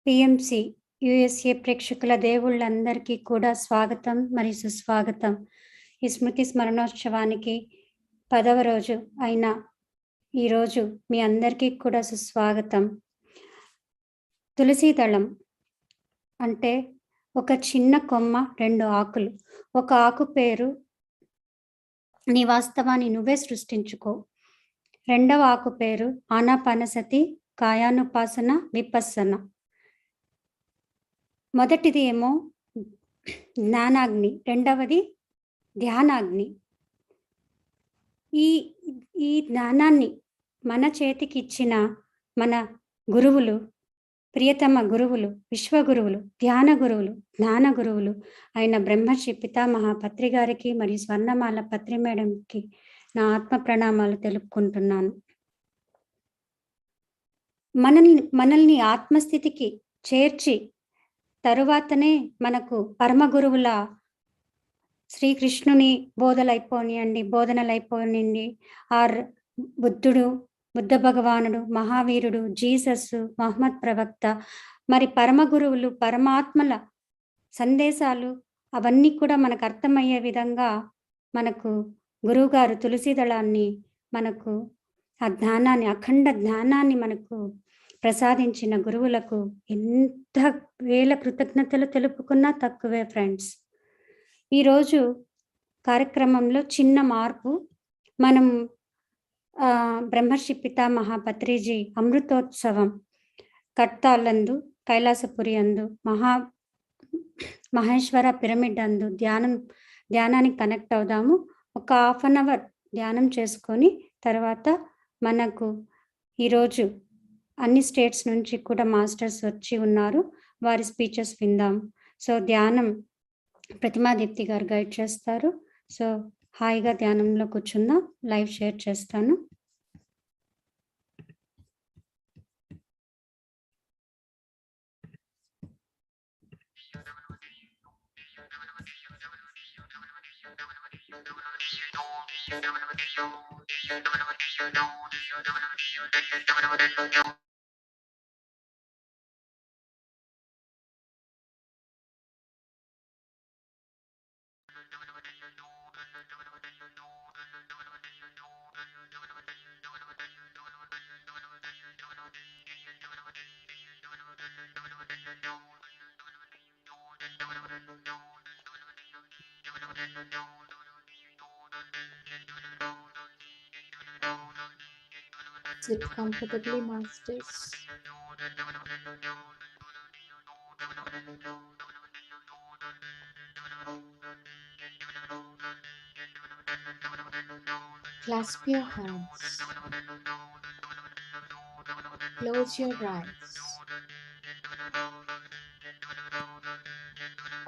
PMC USA ప్రేక్షకుల దేవుళ్ళందరికీ కూడా స్వాగతం మరియు సుస్వాగతం. ఈ స్మృతి స్మరణోత్సవానికి 10వ రోజు అయిన ఈరోజు మీ అందరికీ కూడా సుస్వాగతం. తులసి దళం అంటే ఒక చిన్న కొమ్మ, 2 ఆకులు. ఒక ఆకు పేరు నీ వాస్తవాన్ని నువ్వే సృష్టించుకో. రెండవ ఆకు పేరు ఆనాపానసతి, కాయానుపాసన, విపස්සన. మొదటిది ఏమో జ్ఞానాగ్ని, రెండవది ధ్యానాగ్ని. ఈ జ్ఞానాన్ని మన చేతికి ఇచ్చిన మన గురువులు, ప్రియతమ గురువులు, విశ్వగురువులు, ధ్యాన గురువులు, జ్ఞాన గురువులు అయిన బ్రహ్మర్షి పితామహ పత్రి గారికి మరియు స్వర్ణమాల పత్రి మేడంకి నా ఆత్మ ప్రణామాలు తెలుపుకుంటున్నాను. మనల్ని ఆత్మస్థితికి చేర్చి తరువాతనే మనకు పరమ గురువుల శ్రీకృష్ణుని బోధనలైపోనియండి, ఆర్ బుద్ధుడు, బుద్ధ భగవానుడు, మహావీరుడు, జీసస్, మహమ్మద్ ప్రవక్త, మరి పరమ గురువులు, పరమాత్మల సందేశాలు అవన్నీ కూడా మనకు అర్థమయ్యే విధంగా మనకు గురువుగారు తులసి దళాన్ని మనకు ఆ జ్ఞానాన్ని, అఖండ జ్ఞానాన్ని మనకు ప్రసాదించిన గురువులకు ఎంత వేల కృతజ్ఞతలు తెలుపుకున్నా తక్కువే ఫ్రెండ్స్. ఈరోజు కార్యక్రమంలో చిన్న మార్పు. మనం బ్రహ్మర్షి పితామహ పత్రిజీ అమృతోత్సవం కట్తాలందు, కైలాసపురి అందు, మహేశ్వర పిరమిడ్ అందు ధ్యానానికి కనెక్ట్ అవుదాము. ఒక 1/2 అవర్ ధ్యానం చేసుకొని తర్వాత మనకు ఈరోజు అన్ని స్టేట్స్ నుంచి కూడా మాస్టర్స్ వచ్చి ఉన్నారు, వారి స్పీచెస్ విందాం. సో ధ్యానం ప్రతిమాదీప్తి గారు గైడ్ చేస్తారు. సో హాయిగా ధ్యానంలో కూర్చుందాం. లైవ్ షేర్ చేస్తాను. Sit comfortably, masters. Clasp your hands. Close your eyes.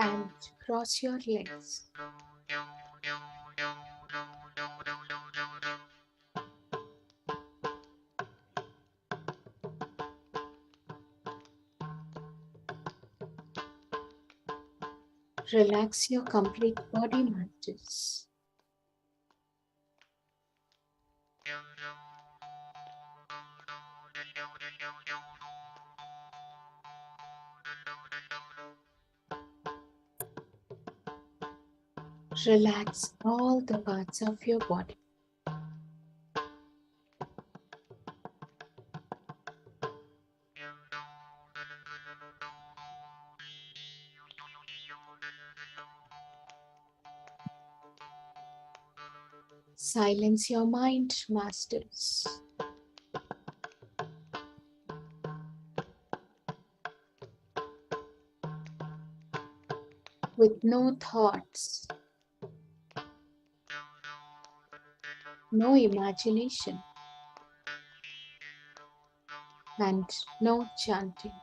And cross your legs. Relax your complete body, masters. Relax all the parts of your body. Silence your mind, masters. With no thoughts, no imagination, and no chanting.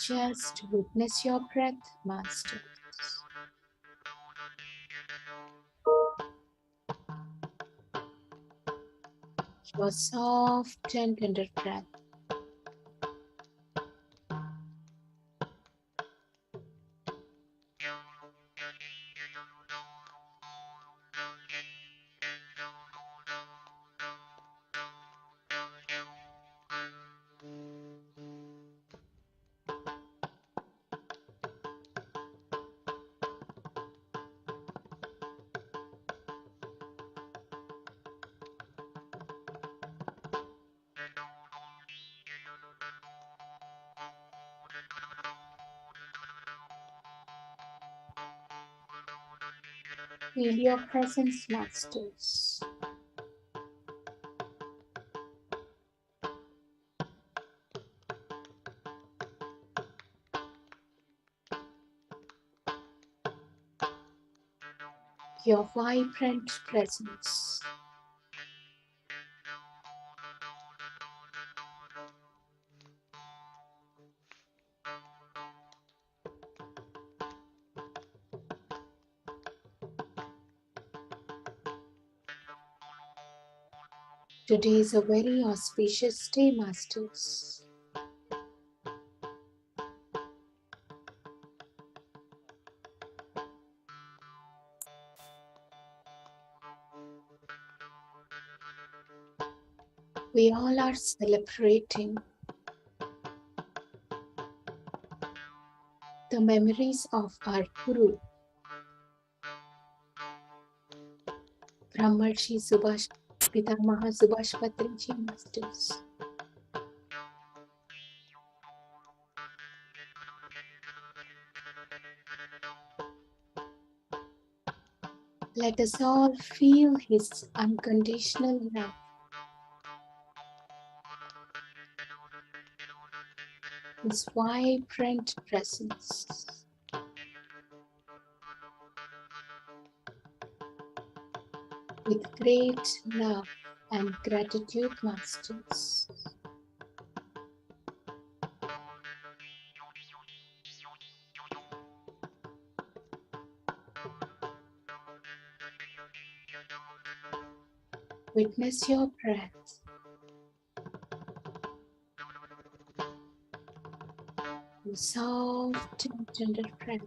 Just witness your breath, masters. your soft and tender breath. Feel your presence, masters. Your vibrant presence. Today is a very auspicious day, masters. We all are celebrating the memories of our Guru, Brahmarshi Pitamaha Patriji masters. Let us all feel his unconditional love. His vibrant presence. With great love and gratitude, masters. Witness your breath. Your soft and tender breath.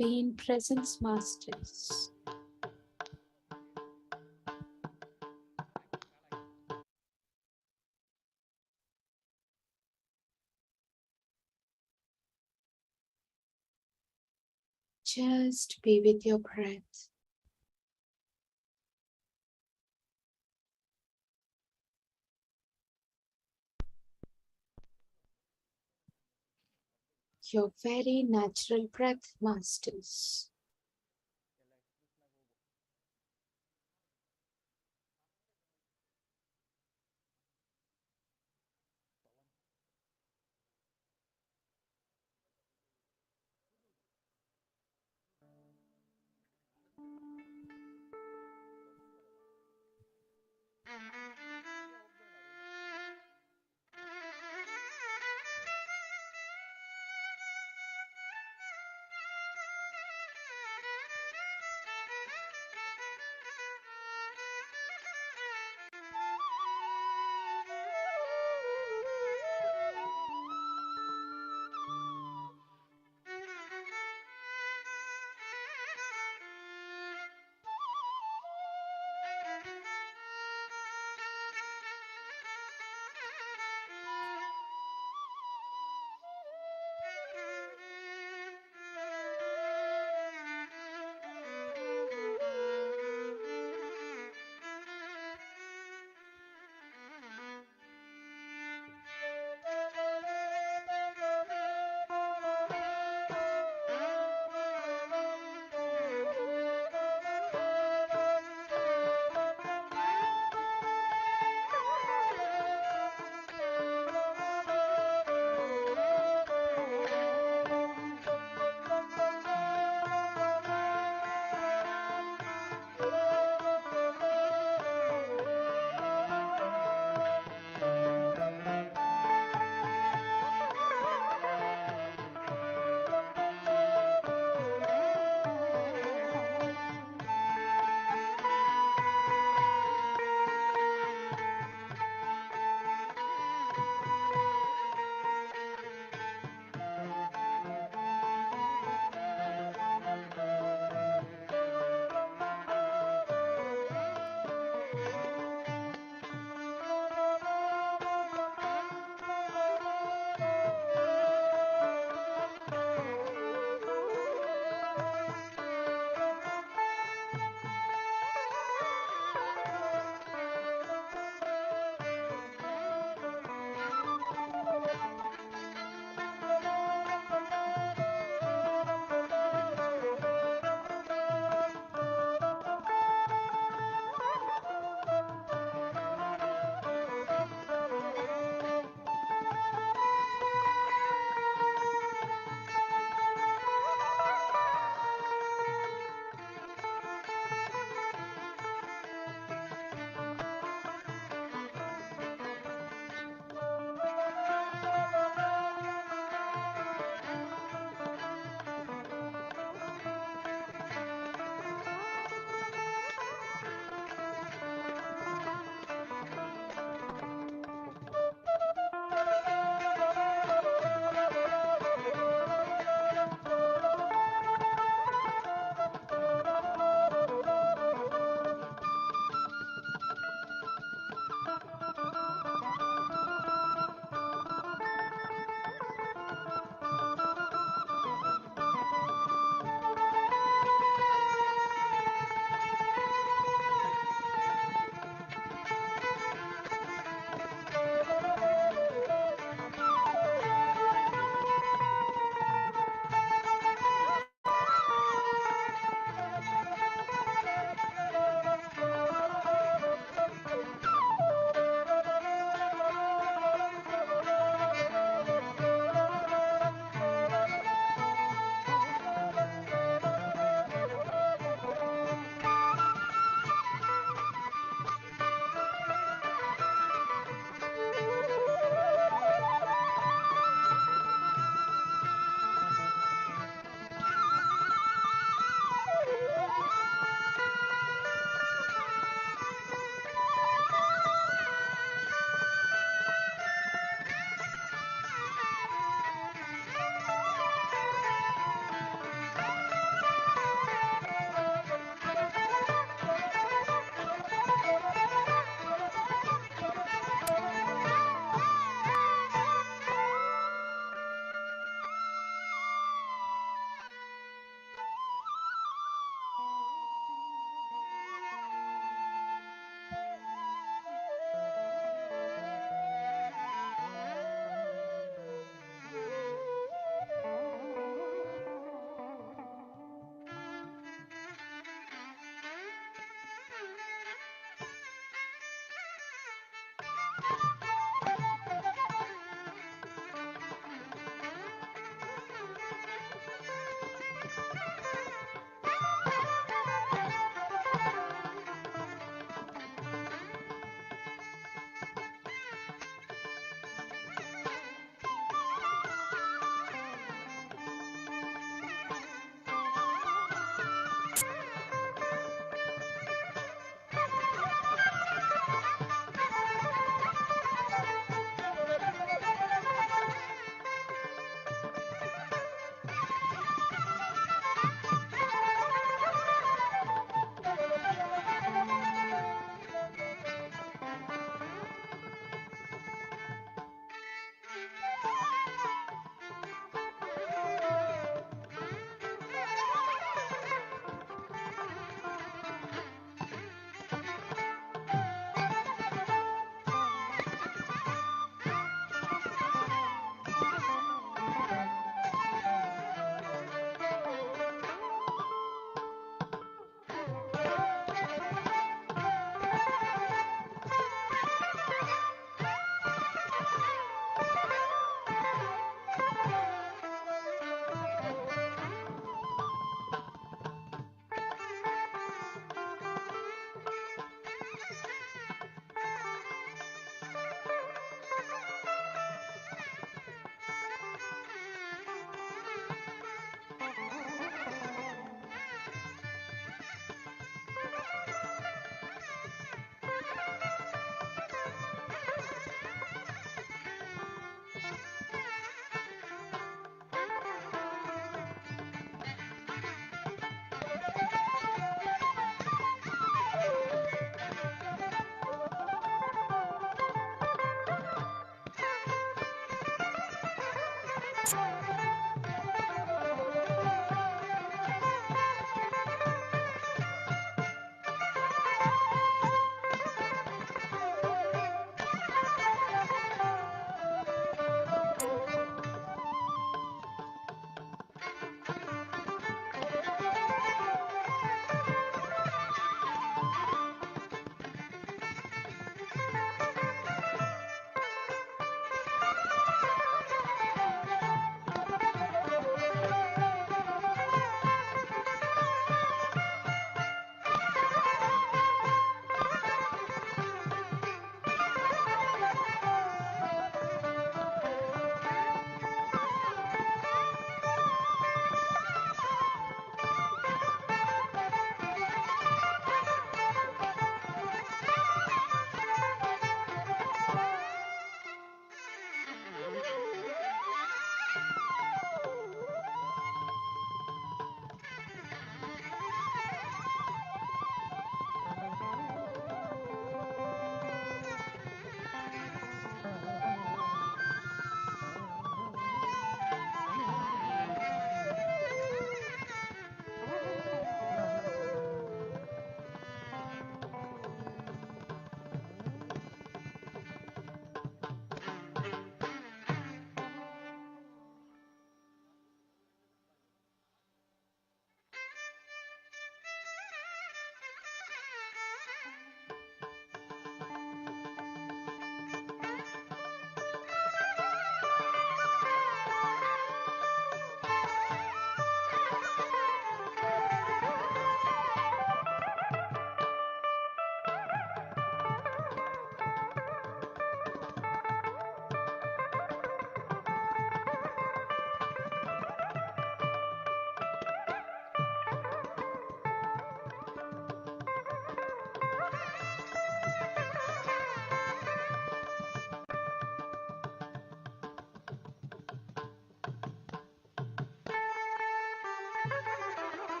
Pain Presence Masters. Just be with your breath. Your very natural breath masters.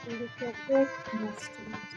with your breath, masters.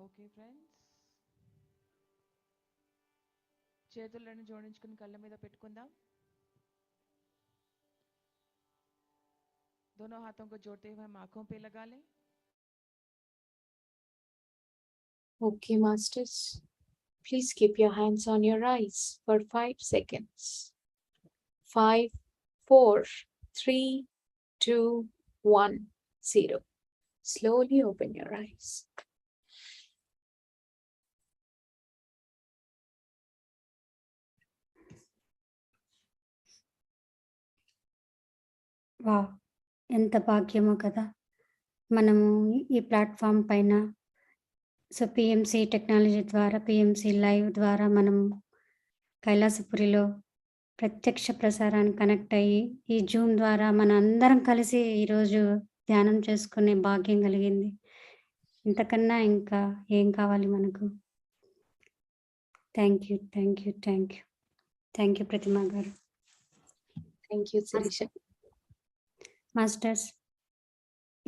Okay friends, చేతులను జోడించుకుని కళ్ళ మీద పెట్టుకుందాం. दोनों हाथों को जोड़ते हुए हम आंखों पे लगा लें. Okay, masters. Please keep your hands on your eyes for 5 seconds. 5, 4, 3, 2, 1, 0. Slowly open your eyes. Wow! ఎంత భాగ్యమో కదా! మనము ఈ ప్లాట్‌ఫామ్ పైన పిఎంసి టెక్నాలజీ ద్వారా, పిఎంసి లైవ్ ద్వారా మనం కైలాసపురిలో ప్రత్యక్ష ప్రసారానికి కనెక్ట్ అయ్యి, ఈ జూమ్ ద్వారా మనందరం కలిసి ఈరోజు ధ్యానం చేసుకునే భాగ్యం కలిగింది. ఇంతకన్నా ఇంకా ఏం కావాలి మనకు? Thank you. Thank you. Thank you. Thank you Pratima garu. Thank you, Sirisha. Masters,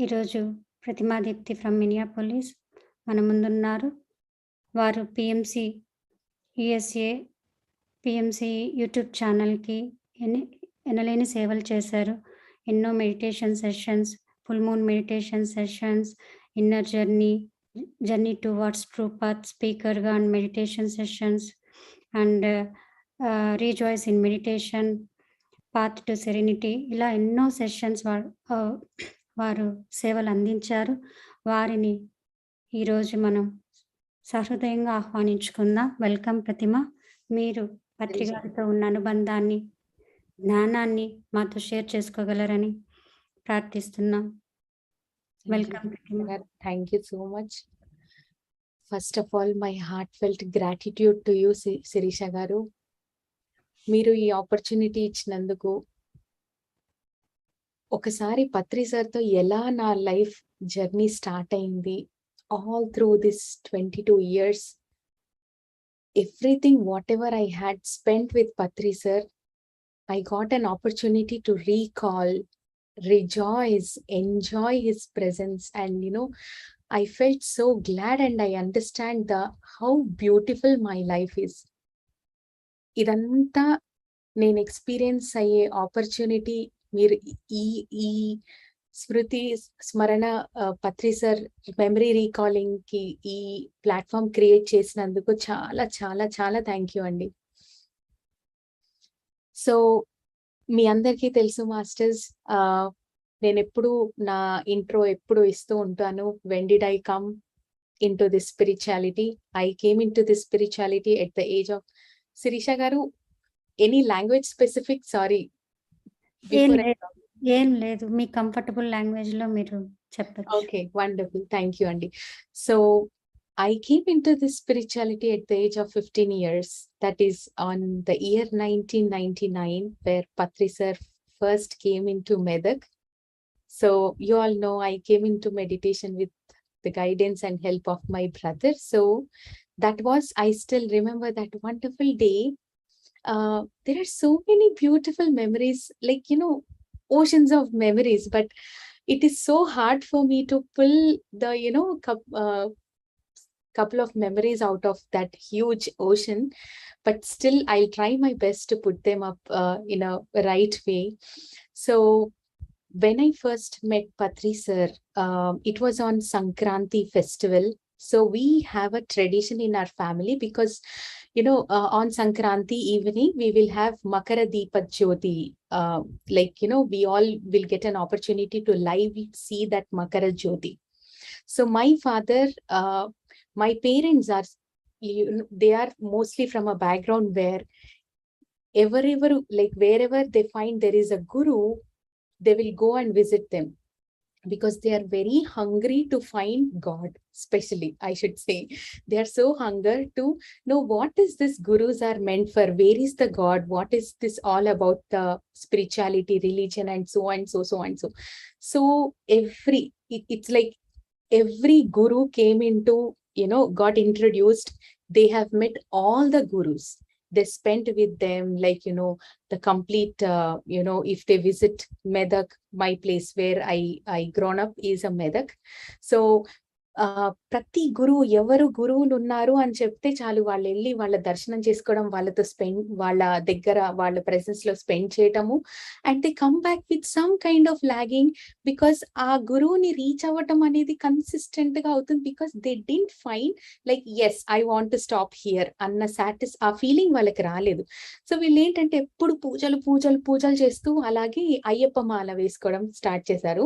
ఈరోజు ప్రతిమాదీప్తి ఫ్రమ్ మినియాపోలిస్ మన ముందున్నారు. వారు పిఎంసి యూఎస్ఏ పిఎంసి యూట్యూబ్ ఛానల్‌కి ఎనలేని సేవలు చేశారు. ఎన్నో meditation sessions, full moon meditation sessions, inner journey towards true path స్పీకర్‌గా and meditation sessions and rejoice in meditation, path to serenity, ఇలా ఎన్నో సెషన్స్ వారు సేవలు అందించారు. వారిని ఈరోజు మనం సహృదయంగా ఆహ్వానించుకుందాం. వెల్కమ్ ప్రతిమ. మీరు పత్రి గారితో ఉన్న అనుబంధాన్ని, జ్ఞానాన్ని మాతో షేర్ చేసుకోగలరని ప్రార్థిస్తున్నాం. Welcome Pratima. Thank you so much. First of all, my heartfelt gratitude to you, Sirisha garu. మీరు ఈ ఆపర్చునిటీ ఇచ్చినందుకు. ఒకసారి పత్రి సార్తో ఎలా నా లైఫ్ జర్నీ స్టార్ట్ అయింది, all through this 22 years, everything whatever I had spent with Patri sir, I got an opportunity to recall, rejoice, enjoy his presence, and I felt so glad and I understand how beautiful my life is. ఇదంతా నేను experience అయ్యే opportunity మీరు ఈ స్మృతి స్మరణ పత్రి sir memory recalling కి ఈ platform create చేసినందుకు చాలా చాలా చాలా థ్యాంక్ యూ అండి. సో మీ అందరికీ తెలుసు మాస్టర్స్, నేను ఎప్పుడు నా ఇంట్రో ఎప్పుడు ఇస్తూ ఉంటాను. When did I come into this spirituality? I came into this spirituality at the age of, Sirisha గారు, ఎనీ లాంగ్వేజ్ స్పెసిఫిక్? సారీ, ఏం లేదు, మీ కంఫర్టబుల్ లాంగ్వేజ్ లో మీరు చెప్పచ్చు. ఓకే, వండర్ఫుల్, థ్యాంక్ యూ అండి. So I came into this spirituality at the age of 15 years. That is on the year 1999, where Patri sir first came into Medak. So you all know I came into meditation with the guidance and help of my brother. So that was, I still remember that wonderful day. There are so many beautiful memories, like, oceans of memories, but it is so hard for me to pull the, couple of memories out of that huge ocean, but still I'll try my best to put them up in a right way. So when I first met Patri sir, it was on Sankranti festival. So we have a tradition in our family because, on Sankranti evening, we will have Makara Deepat Jyoti. We all will get an opportunity to live see that Makara Jyoti. So my father, my parents are, they are mostly from a background where wherever they find there is a guru, they will go and visit them because they are very hungry to find God. Especially, I should say, they are so hunger to know what is this gurus are meant for, where is the God, what is this all about, the spirituality, religion, and so and so and so. So it's like every guru came into, got introduced. They have met all the gurus. They spent with them, the complete, if they visit Medak, my place where I grown up is a Medak. So ప్రతి గురువు ఎవరు గురువులు ఉన్నారు అని చెప్తే చాలు, వాళ్ళు వెళ్ళి వాళ్ళ దర్శనం చేసుకోవడం, వాళ్ళతో వాళ్ళ దగ్గర వాళ్ళ ప్రెసెన్స్ లో స్పెండ్ చేయటము, and they come back with some kind of logging, because ఆ గురువుని రీచ్ అవ్వటం అనేది కన్సిస్టెంట్ గా అవుతుంది, because they didn't find like yes I want to stop here అన్న ఆ ఫీలింగ్ వాళ్ళకి రాలేదు. సో వీళ్ళు ఏంటంటే ఎప్పుడు పూజలు పూజలు పూజలు చేస్తూ అలాగే అయ్యప్ప మాల వేసుకోవడం స్టార్ట్ చేశారు.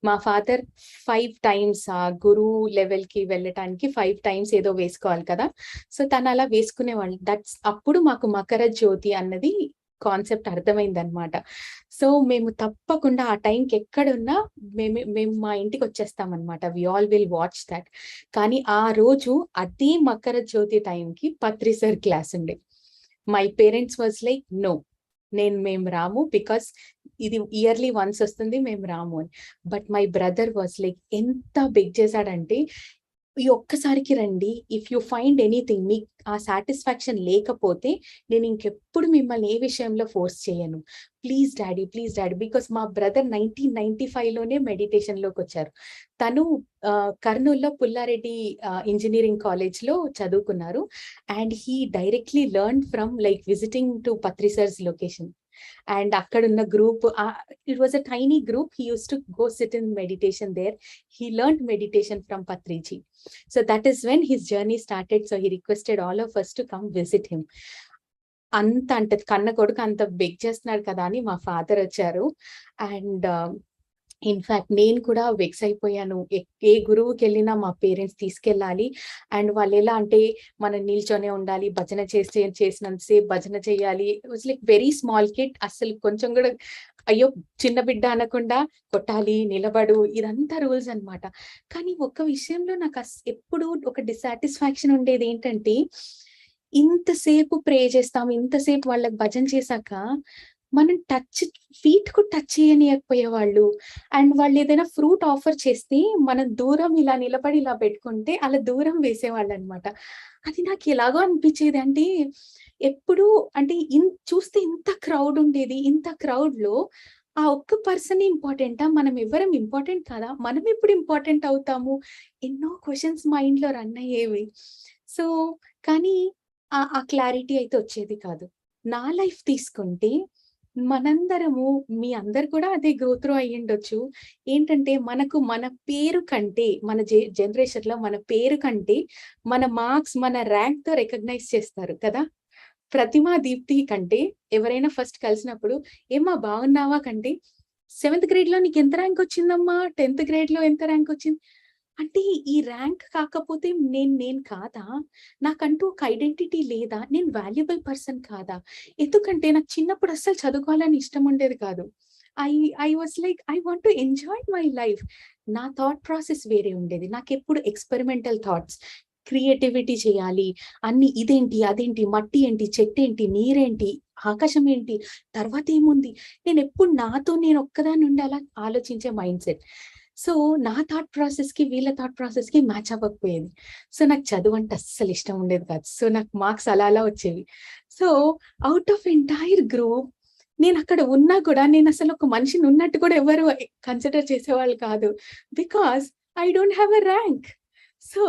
మా ఫాదర్ 5 times ఆ గురువు లెవెల్ కి వెళ్ళటానికి 5 times ఏదో వేసుకోవాలి కదా, సో తను అలా వేసుకునేవాళ్ళు. అప్పుడు మాకు మకర జ్యోతి అన్నది కాన్సెప్ట్ అర్థమైంది అనమాట. సో మేము తప్పకుండా ఆ టైంకి ఎక్కడున్నా మేము మా ఇంటికి వచ్చేస్తాం అనమాట. We all will watch that. కానీ ఆ రోజు అదే మకర జ్యోతి టైంకి పత్రి సార్ క్లాస్ ఉండే. My parents was like no, మేము రాము, బికాస్ ఇది ఇయర్లీ వన్స్ వస్తుంది, మేము రాము అని. But my brother was like ఎంత బెగ్ చేశాడంటే, ఈ ఒక్కసారికి రండి, ఇఫ్ యూ ఫైండ్ ఎనీథింగ్, మీకు ఆ సాటిస్ఫాక్షన్ లేకపోతే నేను ఇంకెప్పుడు మిమ్మల్ని ఏ విషయంలో ఫోర్స్ చేయను, please daddy please daddy. Because మా బ్రదర్ 1995లోనే మెడిటేషన్ లోకి వచ్చారు. తను కర్నూలులో పుల్లారెడ్డి ఇంజనీరింగ్ కాలేజ్ లో చదువుకున్నారు, and he directly learn from like visiting to Patri sir's location. And akkadunna group, it was a tiny group. He used to go sit in meditation there. He learned meditation from Patriji. So that is when his journey started. So he requested all of us to come visit him. అంత అంటే కన్న కొడుకు అంత beg చేస్తున్నాడు కదా అని మా father వచ్చారు. అండ్ ఇన్ఫాక్ట్ నేను కూడా వెక్స్ అయిపోయాను. ఏ గురువుకి వెళ్ళినా మా పేరెంట్స్ తీసుకెళ్ళాలి, అండ్ వాళ్ళు ఎలా అంటే మనం నిల్చొనే ఉండాలి, భజన చేసినంతసేపు భజన చేయాలి. It was like very small kid. అసలు కొంచెం కూడా అయ్యో చిన్న బిడ్డ అనకుండా కొట్టాలి, నిలబడు, ఇదంతా రూల్స్ అనమాట. కానీ ఒక విషయంలో నాకు ఎప్పుడు ఒక డిసాటిస్ఫాక్షన్ ఉండేది ఏంటంటే, ఇంతసేపు ప్రే చేస్తాం, ఇంతసేపు వాళ్ళకి భజన చేశాక మనం ఫీట్ కు టచ్ చేయనియకపోయేవాళ్ళు. అండ్ వాళ్ళు ఏదైనా ఫ్రూట్ ఆఫర్ చేస్తే మనం దూరం ఇలా నిలబడి ఇలా పెట్టుకుంటే అలా దూరం వేసేవాళ్ళు అనమాట. అది నాకు ఎలాగో అనిపించేది. అంటే ఎప్పుడు అంటే చూస్తే ఇంత క్రౌడ్ ఉండేది, ఇంత క్రౌడ్ లో ఆ ఒక్క పర్సన్ ఇంపార్టెంటా, మనం ఎవరం ఇంపార్టెంట్ కదా, మనం ఎప్పుడు ఇంపార్టెంట్ అవుతాము, ఎన్నో క్వశ్చన్స్ మైండ్ లో రన్ అయ్యేవి. సో కానీ ఆ క్లారిటీ అయితే వచ్చేది కాదు. నా లైఫ్ తీసుకుంటే మనందరము, మీ అందరు కూడా అదే గ్రో త్రూ అయ్యిండొచ్చు. ఏంటంటే మనకు మన పేరు కంటే, మన జనరేషన్ లో మన పేరు కంటే మన మార్క్స్, మన ర్యాంక్ తో రికగ్నైజ్ చేస్తారు కదా. ప్రతిమా దీప్తి కంటే ఎవరైనా ఫస్ట్ కలిసినప్పుడు ఏమ్మా బాగున్నావా కంటే 7th grade లో నీకు ఎంత ర్యాంక్ వచ్చిందమ్మా, 10th grade లో ఎంత ర్యాంక్ వచ్చింది అంటే, ఈ ర్యాంక్ కాకపోతే నేను కాదా, నాకంటూ ఒక ఐడెంటిటీ లేదా, నేను వాల్యుబుల్ పర్సన్ కాదా? ఎందుకంటే నాకు చిన్నప్పుడు అస్సలు చదువుకోవాలని ఇష్టం ఉండేది కాదు. I was like I want to enjoy my life. నా థాట్ ప్రాసెస్ వేరే ఉండేది. నాకు ఎప్పుడు ఎక్స్పెరిమెంటల్ థాట్స్, క్రియేటివిటీ చేయాలి, అన్ని ఇదేంటి అదేంటి, మట్టి ఏంటి, చెట్టు ఏంటి, నీరేంటి, ఆకాశం ఏంటి, తర్వాత ఏముంది, నేను ఎప్పుడు నాతో నేను ఒక్కదాని నుండి అలా ఆలోచించే మైండ్ సెట్. సో నా థాట్ ప్రాసెస్ కి వీళ్ళ థాట్ ప్రాసెస్ కి మ్యాచ్ అవ్వకపోయేది. సో నాకు చదువు అంటే అస్సలు ఇష్టం ఉండేది కాదు. సో నాకు మార్క్స్ అలా అలా వచ్చేవి. So out of entire group నేను అక్కడ ఉన్నా కూడా నేను అసలు ఒక మనిషిని ఉన్నట్టు కూడా ఎవరు కన్సిడర్ చేసేవాళ్ళు కాదు, because I don't have a rank. So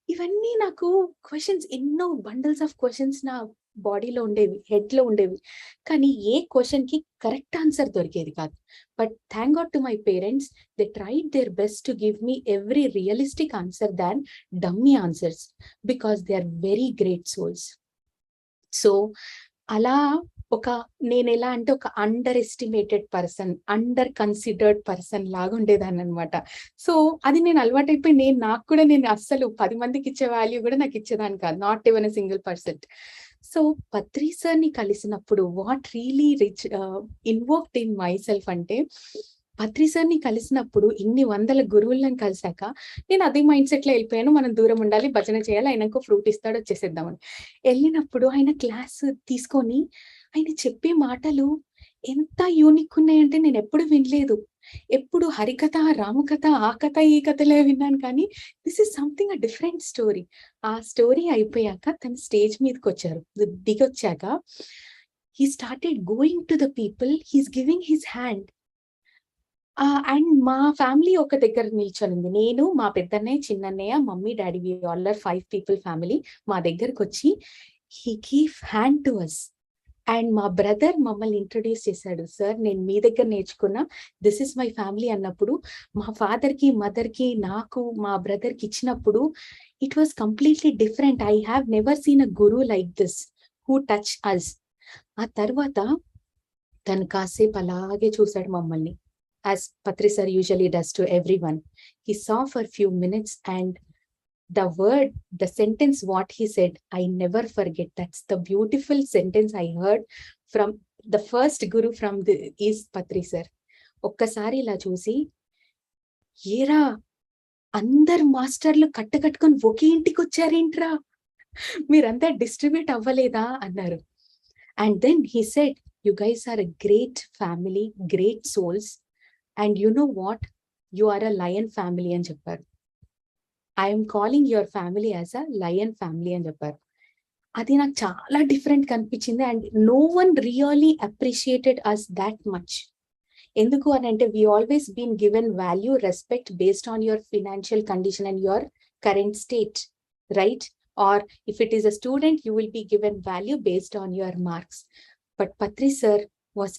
ఇవన్నీ నాకు క్వశ్చన్స్, ఎన్నో బండల్స్ ఆఫ్ క్వశ్చన్స్ నా బాడీలో ఉండేవి, హెడ్ లో ఉండేవి. కానీ ఏ క్వశ్చన్ కి కరెక్ట్ ఆన్సర్ దొరికేది కాదు. But thank God to my parents, they tried their best to give me every realistic answer than dummy answers, because they are very great souls. So అలా నేను ఎలా అంటే ఒక underestimated person, under considered person లాగా ఉండేదాన్ని అనమాట. So అది నేను అలవాటైపోయి నాకు కూడా నేను అస్సలు 10 మందికి ఇచ్చే వాల్యూ కూడా నాకు ఇచ్చేదాన్ని కాదు, not even a single percent. So Patri సార్ని కలిసినప్పుడు what really invoked in my self అంటే, పత్రి సార్ని కలిసినప్పుడు ఇన్ని వందల గురువులను కలిసాక నేను అదే మైండ్ సెట్ లో వెళ్ళిపోయాను. మనం దూరం ఉండాలి, భజన చేయాలి, ఆయనకు ఫ్రూట్ ఇస్తాడు వచ్చేసేద్దామని. వెళ్ళినప్పుడు ఆయన క్లాస్ తీసుకొని ఆయన చెప్పే మాటలు ఎంత యూనిక్ ఉన్నాయంటే నేను ఎప్పుడు వినలేదు. ఎప్పుడు హరికథ, రామకథ, ఆ కథ ఈ కథలే విన్నాను, కానీ this is something a different story. ఆ స్టోరీ అయిపోయాక తను స్టేజ్ మీదకి వచ్చారు. దిగొచ్చాక he started going to the people, he's giving his hand. And మా ఫ్యామిలీ ఒక దగ్గర నిల్చొనింది. నేను, మా పెద్దన్నయ్య, చిన్నన్నయ్య, mummy, daddy, we all are 5 people family. మా దగ్గరకు వచ్చి he give hand to us. And మా బ్రదర్ మమ్మల్ని ఇంట్రొడ్యూస్ చేశాడు. సార్ నేను మీ దగ్గర నేర్చుకున్నా, దిస్ ఇస్ మై ఫ్యామిలీ అన్నప్పుడు మా ఫాదర్ కి, మదర్ కి, నాకు, మా బ్రదర్ కి ఇచ్చినప్పుడు it was completely different. I have never seen a guru like this who touch us. ఆ తర్వాత తను కాసేపు అలాగే చూశాడు మమ్మల్ని, as Patri sir usually does to everyone. He saw for few minutes and the sentence what he said, I never forget. That's the beautiful sentence I heard from the first guru from is Patri sir. ఒక్కసారి ఇలా చూసి, ఏరా అందరు మాస్టర్లు కట్టుకొని ఒకే ఇంటికి వచ్చారేంట్రా, మీరంతా distribute అవ్వలేదా అన్నారు. And then he said, you guys are a great family, great souls. And you know what? You are a lion family అని చెప్పారు. I am calling your family as a lion family అని చెప్పారు. అది నాకు చాలా different కనిపించింది. And no one really appreciated us that much. ఎందుకు అని అంటే we always been given value, respect based on your financial condition and your current state, right? Or if it is a student, you will be given value based on your marks. But Patri sir was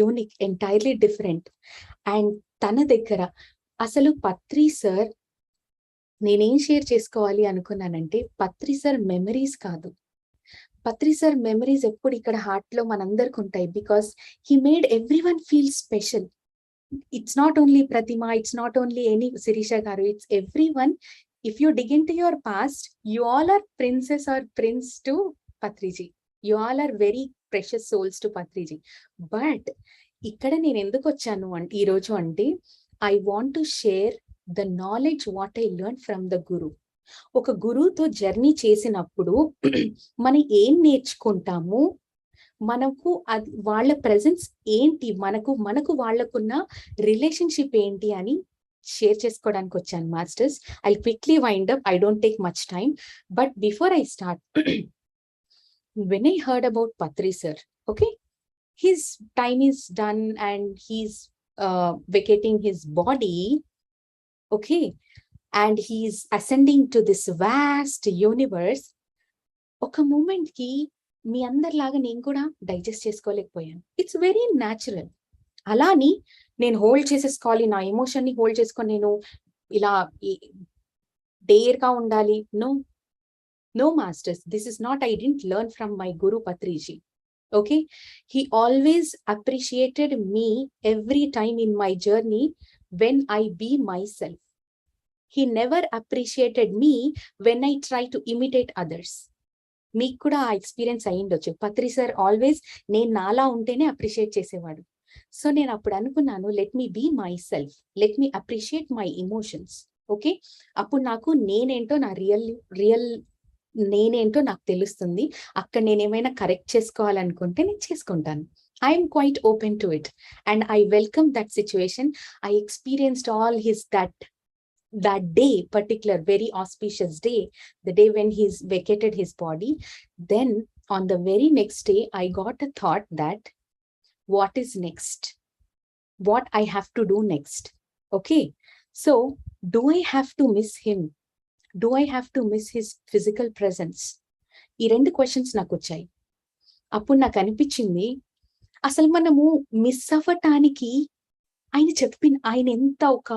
unique, entirely different. And తన దగ్గర అసలు పత్రి sir నేనేం share చేసుకోవాలి అనుకున్నానంటే, పత్రి sir memories కాదు, పత్రి sir memories ఎప్పుడు ఇక్కడ heart లో మనందరికి ఉంటాయి. Because he made everyone feel special. It's not only Pratima, it's not only any Sirisha garu, it's everyone. If you dig into your past, you all are princess or prince to Patriji. You all are very precious souls to Patriji. But ఇక్కడ నేను ఎందుకు వచ్చాను అంటే ఈ రోజు అంటే, I want to share the knowledge what I learned from the guru. ఒక గురువుతో జర్నీ చేసినప్పుడు మనం ఏం నేర్చుకుంటాము, మనకు అది వాళ్ళ ప్రెజెన్స్ ఏంటి, మనకు వాళ్ళకున్న రిలేషన్షిప్ ఏంటి అని షేర్ చేసుకోవడానికి వచ్చాను masters. I quickly wind up, I don't take much time. But before I start, when I heard about Patri sir, okay, his time is done and he's vacating his body, okay, and he's ascending to this vast universe. ఒక moment కి మీ అందరిలాగా నేను కూడా digest చేసుకోలేకపోయాను. It's very natural. అలాని నేను hold చేసేసుకోవాలి, నా ఎమోషన్ ని హోల్డ్ చేసుకొని నేను ఇలా డేర్ గా ఉండాలి. No masters, this is not, I didn't learn from my guru Patriji. Okay, he always appreciated me every time in my journey when I be myself. He never appreciated me when I try to imitate others. మీకు కూడా ఆ experience అయ్యిండొచ్చు. Patri sir always నేను నాలా ఉంటేనే appreciate చేసేవాడు. So నేను అప్పుడు అనుకున్నాను, let me be myself, let me appreciate my emotions. Okay, అప్పుడు నాకు నేనేంటో, నా రియల్ నేనేంటో నాకు తెలుస్తుంది. అక్కడ నేనేమైనా కరెక్ట్ చేసుకోవాలనుకుంటే నేను చేసుకుంటాను. I'm quite open to it and I welcome that situation. I experienced all his that day, particular very auspicious day, the day when he's vacated his body. Then on the very next day, I got a thought that what is next, what I have to do next. Okay, so do I have to miss him, do I have to miss his physical presence? ఈ రెండు questions నాకు వచ్చాయి. అప్పుడు నాకు అనిపించింది, అసలు మనము miss అవ్వటానికి ఆయన ఎంత ఒక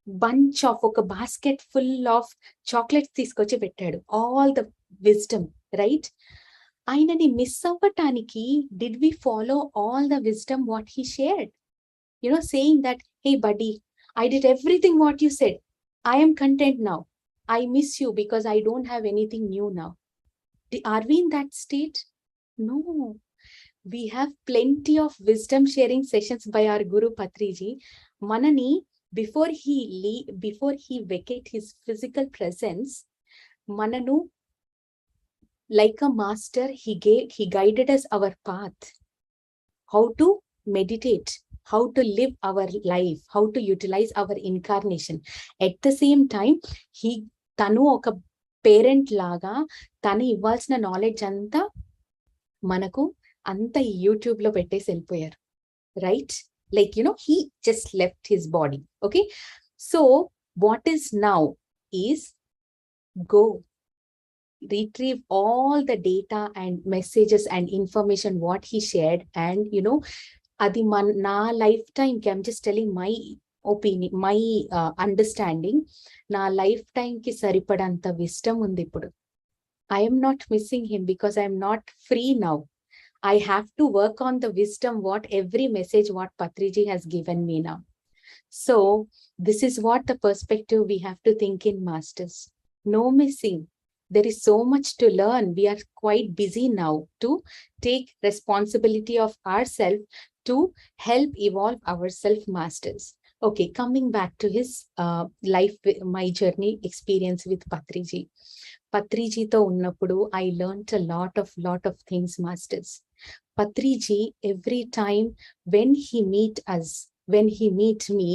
bunch of ఒక basket full of chocolates తీసుకొచ్చి పెట్టాడు, all the wisdom, right? ఆయనని మిస్ అవ్వటానికి did we follow all the wisdom what he shared? You know, saying that, hey buddy, I did everything what you said, I am content now, I miss you because I don't have anything new now. Are we in that state? No, we have plenty of wisdom sharing sessions by our guru Patriji. Manani, before he vacate his physical presence, mananu like a master, he guided us our path, how to meditate, how to live our life, how to utilize our incarnation. At the same time, tanu oka parent laga tanu ఇవ్వాల్సిన knowledge అంతా మనకు అంత YouTube లో పెట్టేసి వెళ్ళిపోయారు, right? Like, he just left his body. Okay. So what is now is go retrieve all the data and messages and information what he shared, and adi na lifetime ki, I'm just telling my opinion, my understanding, na lifetime ki saripadanta wisdom undi ippudu. I am not missing him because I am not free now. I have to work on the wisdom, what every message, what Patriji has given me now. So this is what the perspective we have to think in, masters. No missing. There is so much to learn. We are quite busy now to take responsibility of ourselves to help evolve ourselves, masters. Okay, coming back to his life, my journey experience with Patriji. Patrijiతో ఉన్నప్పుడు I learned a lot of things, masters. Patriji, every time when he meet me,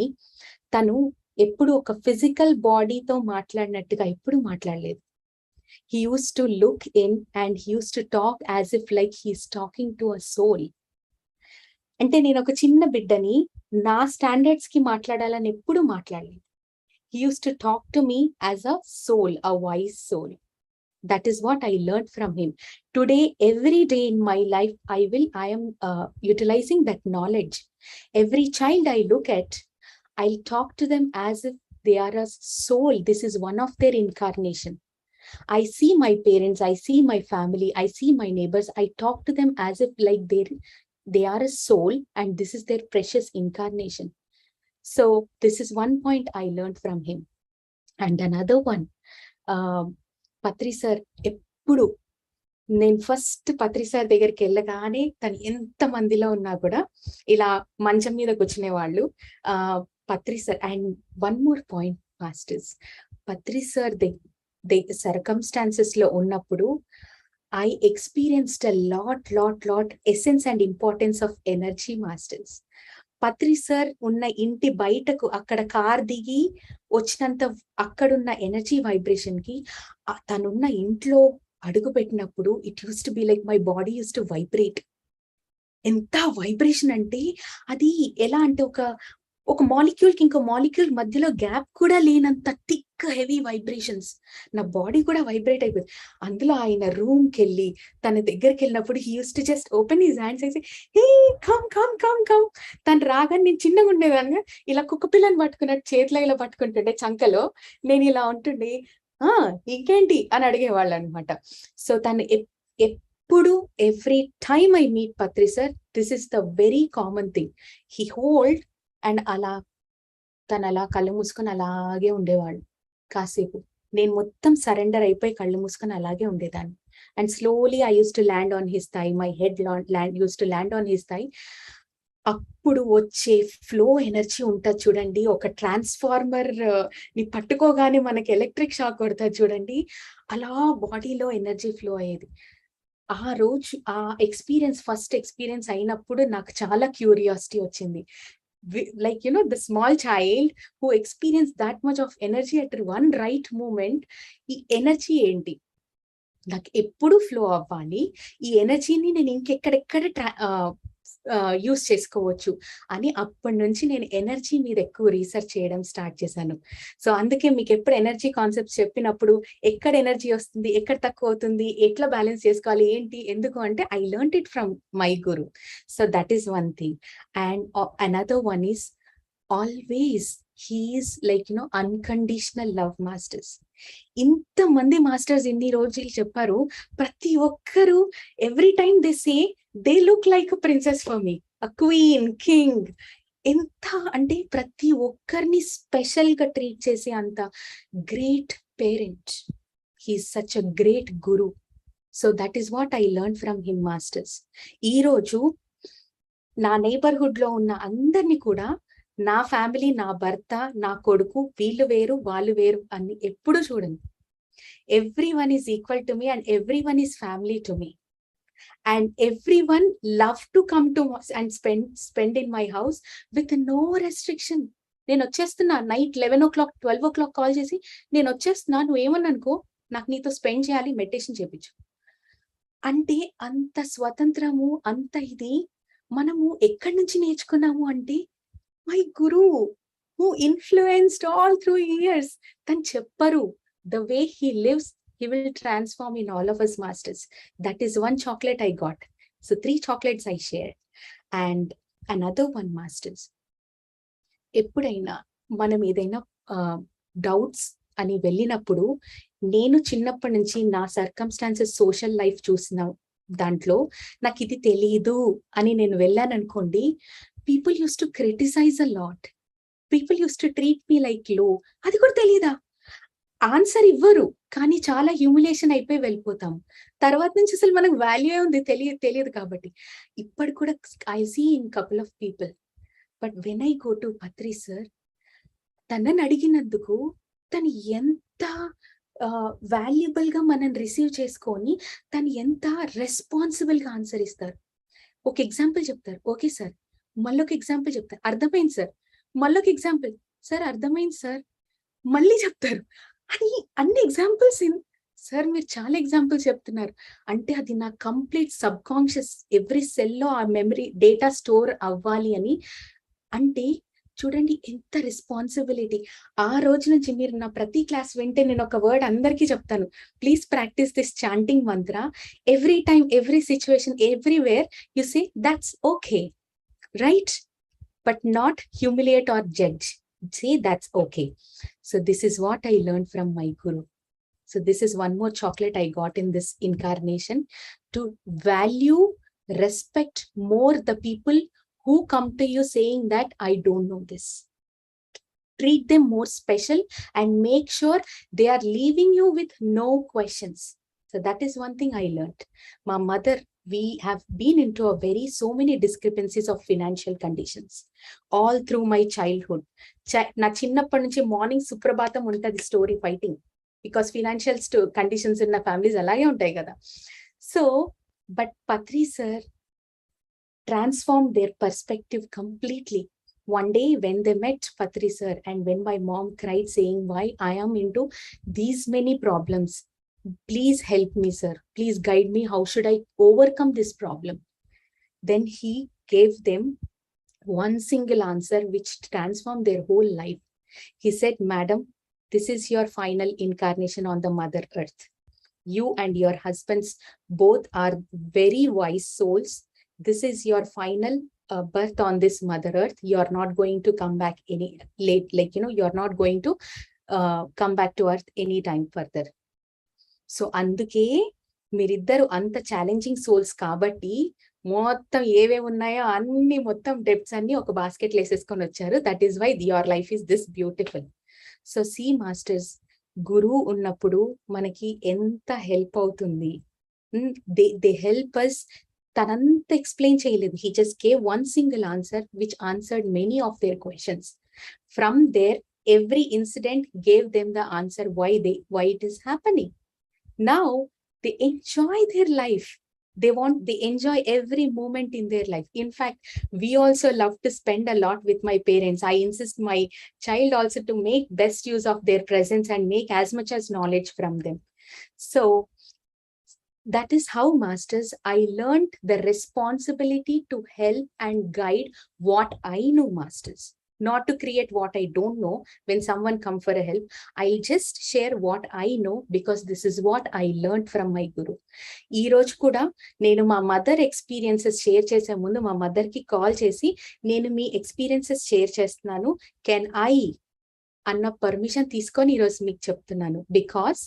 తను ఎప్పుడు ఒక physical బాడీతో మాట్లాడినట్టుగా ఎప్పుడు మాట్లాడలేదు. He used to look in and he used to talk as if like he's talking to a soul. అంటే నేను ఒక చిన్న బిడ్డని నా స్టాండర్డ్స్ కి మాట్లాడాలని ఎప్పుడు మాట్లాడలేదు. He used to talk to me as a soul, a wise soul. That is what I learned from him. Today, every day in my life, I am utilizing that knowledge. Every child I look at, I'll talk to them as if they are a soul. This is one of their incarnation. I see my parents, I see my family, I see my neighbors. I talk to them as if like they are a soul and this is their precious incarnation. So this is one point I learned from him. And another one, Patri sir ఎప్పుడు నేను first పత్రి sir దగ్గరికి వెళ్ళగానే తను ఎంత మందిలో ఉన్నా కూడా ఇలా మంచం మీద కూర్చునే వాళ్ళు. Patri sir, and one more point masters, Patri sir circumstances లో ఉన్నప్పుడు I experienced a lot essence and importance of energy, masters. Patri sir ఉన్న ఇంటి బయటకు అక్కడ కార్ దిగి వచ్చినంత అక్కడున్న ఎనర్జీ వైబ్రేషన్ కి తనున్న ఇంట్లో అడుగు పెట్టినప్పుడు it use to be like my body use to vibrate. ఎంత వైబ్రేషన్ అంటే అది ఎలా అంటే ఒక మాలిక్యూల్ కి ఇంకో మాలిక్యూల్ మధ్యలో గ్యాప్ కూడా లేనంత థిక్ హెవీ వైబ్రేషన్స్. నా బాడీ కూడా వైబ్రేట్ అయిపోయింది. అందులో ఆయన రూమ్ కి వెళ్ళి తన దగ్గరికి వెళ్ళినప్పుడు he use to just open his hands అయితే hey come come come come. తను రాగానే నేను చిన్నగా ఉండేదాన్ని, ఇలా కుక్క పిల్లని పట్టుకున్నట్టు చేతిలో ఇలా పట్టుకుంటుండే చంకలో, నేను ఇలా ఉంటుండే ఇంకేంటి అని అడిగేవాళ్ళు అనమాట. సో తను ఎప్పుడు every time I meet Patri sir, this is the very common thing. He hold and తను అలా కళ్ళు మూసుకొని అలాగే ఉండేవాళ్ళు కాసేపు. నేను మొత్తం సరెండర్ అయిపోయి కళ్ళు మూసుకొని అలాగే ఉండేదాన్ని. And slowly I use to land on his thigh, my head use to land on his thigh. అప్పుడు వచ్చే ఫ్లో ఎనర్జీ ఉంటుంది చూడండి, ఒక ట్రాన్స్ఫార్మర్ ని పట్టుకోగానే మనకి ఎలక్ట్రిక్ షాక్ కొడతారు చూడండి, అలా బాడీలో ఎనర్జీ ఫ్లో అయ్యేది. ఆ రోజు ఆ ఫస్ట్ ఎక్స్పీరియన్స్ అయినప్పుడు నాకు చాలా క్యూరియాసిటీ వచ్చింది. Like the small child who experienced that much of energy at one right moment, ఈ ఎనర్జీ ఏంటి, నాకు ఎప్పుడు ఫ్లో అవ్వాలి, ఈ ఎనర్జీని నేను ఇంకెక్కడెక్కడ యూస్ చేసుకోవచ్చు అని అప్పటి నుంచి నేను ఎనర్జీ మీద ఎక్కువ రీసెర్చ్ చేయడం స్టార్ట్ చేశాను. సో అందుకే మీకు ఎప్పుడు ఎనర్జీ కాన్సెప్ట్స్ చెప్పినప్పుడు ఎక్కడ ఎనర్జీ వస్తుంది, ఎక్కడ తక్కువ అవుతుంది, ఎట్లా బ్యాలెన్స్ చేసుకోవాలి ఏంటి, ఎందుకు అంటే I learned it from my Guru. So that is one thing. And another one is always he is like unconditional love, masters. ఇంతమంది మాస్టర్స్ ఇన్ని రోజులు చెప్పారు, ప్రతి ఒక్కరు every time they say they look like a princess for me, a queen, king. ఎంత అంటే ప్రతి ఒక్కరిని స్పెషల్ గా ట్రీట్ చేసే అంత great parent. He is such a great Guru. So that is what I learn from him, masters. ఈ రోజు నా నైబర్హుడ్ లో ఉన్న అందరినీ కూడా నా ఫ్యామిలీ, నా భర్త, నా కొడుకు, వీళ్ళు వేరు వాళ్ళు వేరు అని ఎప్పుడు చూడండి. Everyone is equal to me and everyone is family to me. And everyone love to come to and spend in my house with no restriction. నేను వచ్చేస్తున్నా, నైట్ 11 o'clock 12 o'clock కాల్ చేసి నేను వచ్చేస్తున్నా, నువ్వు ఏమన్నా అనుకో, నాకు నీతో స్పెండ్ చేయాలి, మెడిటేషన్ చేయించు అంటే అంత స్వతంత్రము, అంత ఇది మనము ఎక్కడి నుంచి నేర్చుకున్నాము అంటే my Guru who influenced all through years. తను చెప్పరు, the way he lives he will transform in all of us masters. That is one chocolate I got. So 3 chocolates I shared. And another one, masters, ఎప్పుడైనా మనం ఏదైనా doubts అని వెళ్ళినప్పుడు, నేను చిన్నప్పటి నుంచి నా సర్కమ్స్టాన్సెస్ సోషల్ లైఫ్ చూసిన దాంట్లో నాకు ఇది తెలియదు అని నేను వెళ్ళాను అనుకోండి, people use to criticize a lot, people use to treat me like low. అది కూడా తెలియదా, ఆన్సర్ ఇవ్వరు, కానీ చాలా హ్యూమిలేషన్ అయిపోయి వెళ్ళిపోతాం. తర్వాత నుంచి అసలు మనకు వాల్యూ ఉంది తెలియదు కాబట్టి. ఇప్పుడు కూడా I see in couple of people. But when I go to Patri sir, తనని అడిగినందుకు తను ఎంత వాల్యుబుల్ గా మనం రిసీవ్ చేసుకొని తను ఎంత రెస్పాన్సిబుల్ గా ఆన్సర్ ఇస్తారు. ఒక ఎగ్జాంపుల్ చెప్తారు, ఓకే సార్, మళ్ళీ ఒక ఎగ్జాంపుల్ చెప్తారు, అర్థమైంది సార్, మళ్ళీ ఒక ఎగ్జాంపుల్, సార్ అర్థమైంది సార్, మళ్ళీ చెప్తారు. అని అన్ని ఎగ్జాంపుల్స్ సార్ మీరు చాలా ఎగ్జాంపుల్స్ చెప్తున్నారు అంటే అది నా కంప్లీట్ సబ్ కాన్షియస్ ఎవ్రీ సెల్లో ఆ మెమరీ డేటా స్టోర్ అవ్వాలి అని. అంటే చూడండి ఎంత రెస్పాన్సిబిలిటీ. ఆ రోజు నుంచి మీరు నా ప్రతి క్లాస్ వింటే నేను ఒక వర్డ్ అందరికీ చెప్తాను, please practice this chanting mantra. Every time, every situation, everywhere you say that's okay, right, but not humiliate or judge. Say that's okay. So this is what I learned from my guru. So this is one more chocolate I got in this incarnation, to value, respect more the people who come to you saying that I don't know this. Treat them more special and make sure they are leaving you with no questions. So that is one thing I learned. My mother, we have been into a so many discrepancies of financial conditions all through my childhood. నా చిన్నప్పటి నుంచి morning సుప్రభాతం ఉంటుంది story fighting, because financial conditions ఉన్న families అలాగే ఉంటాయి కదా. So but Patri sir transformed their perspective completely. One day when they met Patri sir, and when my mom cried saying, why I am into these many problems, please help me sir, please guide me, how should I overcome this problem? Then he gave them one single answer which transformed their whole life. He said, madam, this is your final incarnation on the mother earth. You and your husbands both are very wise souls. This is your final birth on this mother earth. You are not going to come back any late, like, you are not going to come back to earth any time further. So అందుకే మీరిద్దరు అంత challenging souls కాబట్టి మొత్తం ఏవేవి ఉన్నాయో అన్ని మొత్తం డెప్స్ అన్ని ఒక బాస్కెట్ వేసేసుకొని వచ్చారు. That is why your life is this beautiful. So see masters, గురువు ఉన్నప్పుడు మనకి ఎంత హెల్ప్ అవుతుంది. They help us. తనంత ఎక్స్ప్లెయిన్ చేయలేదు, he just gave one single answer which answered many of their questions. From there every incident gave them the answer why it is happening. Now they enjoy their life. They enjoy every moment in their life. In fact, we also love to spend a lot with my parents. I insist my child also to make best use of their presence and make as much as knowledge from them. So that is how, masters, I learned the responsibility to help and guide what I know, masters. Not to create what I don't know. When someone come for a help, I'll just share what I know, because this is what I learned from my guru. Ee roju kuda nenu ma mother experiences share chese mundu ma mother ki call chesi, nenu mee experiences share chestunnanu, can I anna permission teeskoni ee roju meeku cheptunnanu, because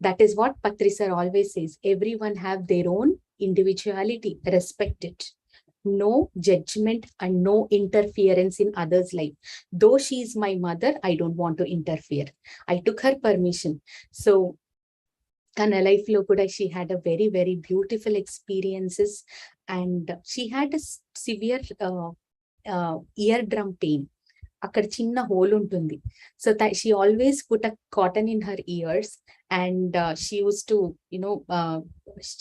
that is what Patri sir always says, everyone have their own individuality, respect it. No judgment and no interference in others' life. Though she is my mother, I don't want to interfere. I took her permission. So tana life lo kuda she had a very, very beautiful experiences, and she had a severe eardrum pain. అక్కడ చిన్న whole ఉంటుంది. So she always put a cotton in her ears, and she used to,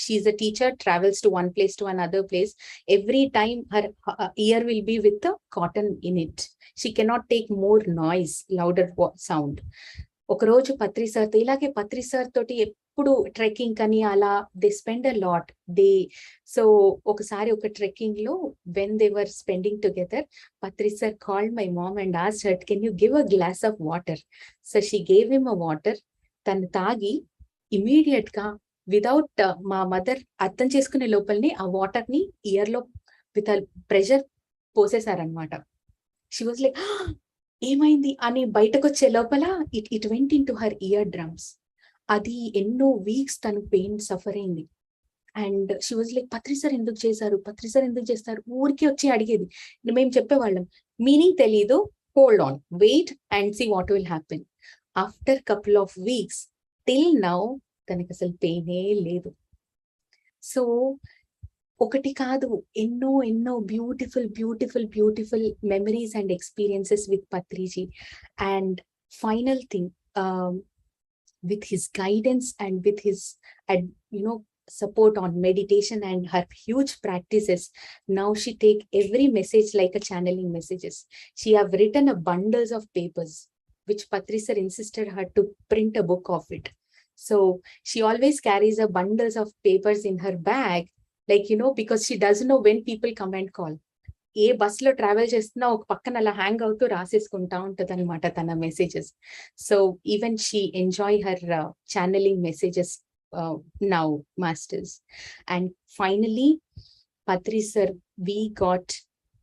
she's a teacher, travels to one place to another place. Every time her ear will be with the cotton in it. She cannot take more noise, louder sound. ఒకరోజు పత్రి సార్తో ఇలాగే పత్రి sir తోటి ఎప్పుడు trekking అని అలా they spend a lot day. So ఒకసారి ఒక trekking లో when they were spending together, Patri sir called my mom and asked her, can you give a glass of water? So she gave him a water. తను తాగి immediate గా without మా mother అర్థం చేసుకునే లోపలనే ఆ వాటర్ ని ఇయర్ లో విత్ ప్రెషర్ పోసేసారనమాట. షీ వాజ్ లైక్ ఏమైంది అని బయటకు వచ్చే లోపల it went into her ear drums. అది ఎన్నో వీక్స్ తను పెయిన్ సఫర్ అయింది. And she was like, Patri sir ఎందుకు చేశారు, పత్రి సార్ ఎందుకు చేస్తారు, ఊరికి వచ్చి అడిగేది. మేము చెప్పేవాళ్ళం, మీనింగ్ తెలీదు, hold on, wait and see what will happen. After couple of weeks till now తనకి అసలు పెయినే లేదు. సో ఒకటి కాదు, ఎన్నో ఎన్నో beautiful beautiful beautiful memories and experiences with Patriji. And final thing, with his guidance and with his support on meditation and her huge practices, now she take every message like a channeling messages. She have written a bundles of papers which Patri sir insisted her to print a book of it. So she always carries a bundles of papers in her bag, like because she doesn't know when people come and call. A bus లో travel చేస్తున్నా ఒక పక్కన అలా hang అవుతూ రాసేసుకుంటా ఉంటది అనమాట తన messages. So even she enjoy her channelling messages now, masters. And finally Patri sir, we got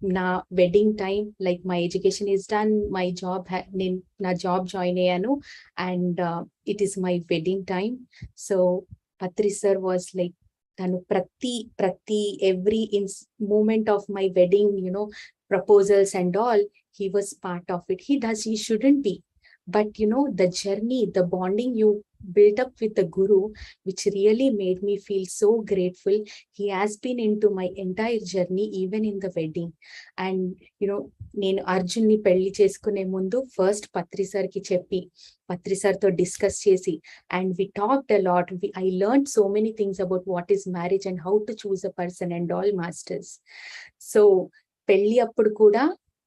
నా wedding time, like my education is done, my job, నేను నా జాబ్ జాయిన్ అయ్యాను and it is my wedding time. So Patri sir was like, తను ప్రతి every moment of my wedding proposals and all, he was part of it. He shouldn't be, but the journey, the bonding you built up with the guru, which really made me feel so grateful. He has been into my entire journey, even in the wedding. And నేను అర్జున్ ని పెళ్లి చేసుకునే ముందు first పత్రి sir కి చెప్పి, Patri sir తో discuss చేసి, and we talked a lot. I learned so many things about what is marriage and how to choose a person and all, masters. So పెళ్లి అప్పుడు కూడా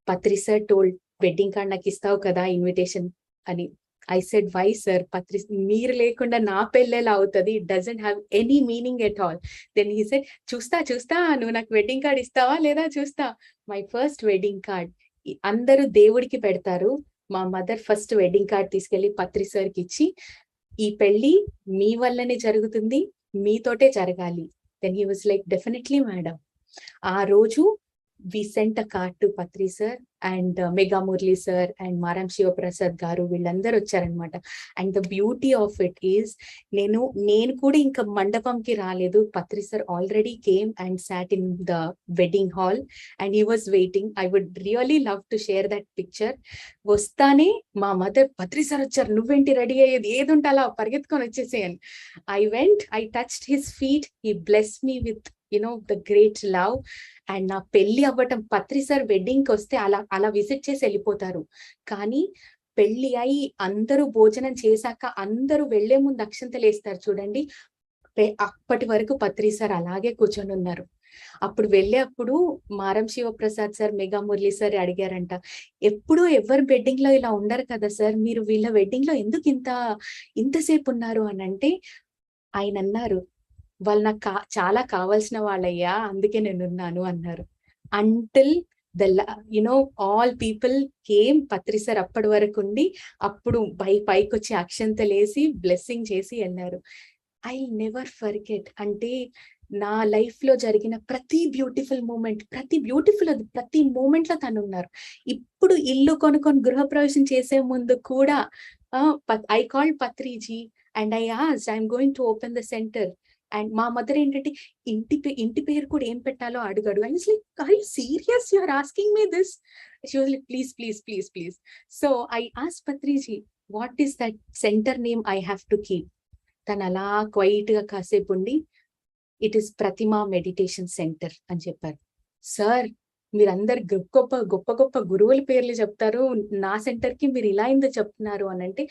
పత్రి సార్ టోల్డ్, వెడ్డింగ్ కార్డ్ నాకు ఇస్తావు కదా ఇన్విటేషన్ అని. I said, why sir? Patri, మీరు లేకుండా నా పెళ్ళెలా అవుతుంది? It doesn't have any meaning at all. Then he said, చూస్తా నువ్వు నాకు వెడ్డింగ్ కార్డ్ ఇస్తావా లేదా చూస్తా. మై ఫస్ట్ వెడ్డింగ్ కార్డ్ అందరూ దేవుడికి పెడతారు, మా మదర్ ఫస్ట్ వెడ్డింగ్ కార్డ్ తీసుకెళ్లి పత్రి సార్ కి ఇచ్చి, ఈ పెళ్లి మీ వల్లనే జరుగుతుంది, మీతోటే జరగాలి. Then he was like, definitely madam. ఆ రోజు we sent a card to Patri sir and Mega Murli sir and Maram Shiva Prasad garu, వీళ్ళందరూ వచ్చారనమాట. And the beauty of it is, నేను కూడా ఇంకా మండపంకి రాలేదు, Patri sir already came and sat in the wedding hall and he was waiting. I would really love to share that picture. వస్తానే మా mother, పత్రి sir వచ్చారు, నువ్వేంటి రెడీ అయ్యేది, ఏది ఉంటే అలా పరిగెత్తుకొని వచ్చేసేయను. I went, I touched his feet, he blessed me with the great love. And నా పెళ్లి అవ్వటం, పత్రి సార్ వెడ్డింగ్ కి వస్తే అలా విజిట్ చేసి వెళ్ళిపోతారు, కానీ పెళ్లి అయి అందరూ భోజనం చేశాక అందరూ వెళ్లే ముందు అక్షంతలు వేస్తారు చూడండి, అప్పటి వరకు పత్రి సార్ అలాగే కూర్చొని ఉన్నారు. అప్పుడు వెళ్ళేప్పుడు Maram Shivaprasad sir, mega Murali sir అడిగారంట, ఎప్పుడు ఎవరు వెడ్డింగ్ లో ఇలా ఉండరు కదా సార్, మీరు వీళ్ళ వెడ్డింగ్ లో ఎందుకు ఇంతసేపు ఉన్నారు అని అంటే, ఆయన అన్నారు, వాళ్ళు నాకు చాలా కావాల్సిన వాళ్ళయ్యా, అందుకే నేను ఉన్నాను అన్నారు. అంటిల్ ఆల్ పీపుల్ కేమ్, పత్రి సార్ అప్పటి వరకు ఉండి అప్పుడు పైకి వచ్చి అక్షంతలేసి బ్లెస్సింగ్ చేసి వెళ్ళారు. I never forget. అంటే నా లైఫ్ లో జరిగిన ప్రతి బ్యూటిఫుల్ మూమెంట్, ప్రతి మూమెంట్ లో తను ఉన్నారు. ఇప్పుడు ఇల్లు కొనుక్కొని గృహప్రవేశం చేసే ముందు కూడా I called Patriji and I asked, I'm going to open the centre. And మా మదర్ ఏంటంటే, ఇంటి పేరు కూడా ఏం పెట్టాలో అడుగడు. I was like, are you serious, you are asking me this? She was like, please. So I asked Patriji, what is that centre name I have to keep? తను అలా క్వైట్ గా కాసేపు ఉండి, it is Pratima meditation centre అని చెప్పారు. Sir, మీరందరు గొప్ప గురువుల పేర్లు చెప్తారు, నా సెంటర్ కి మీరు ఇలా ఎందుకు చెప్తున్నారు అని అంటే,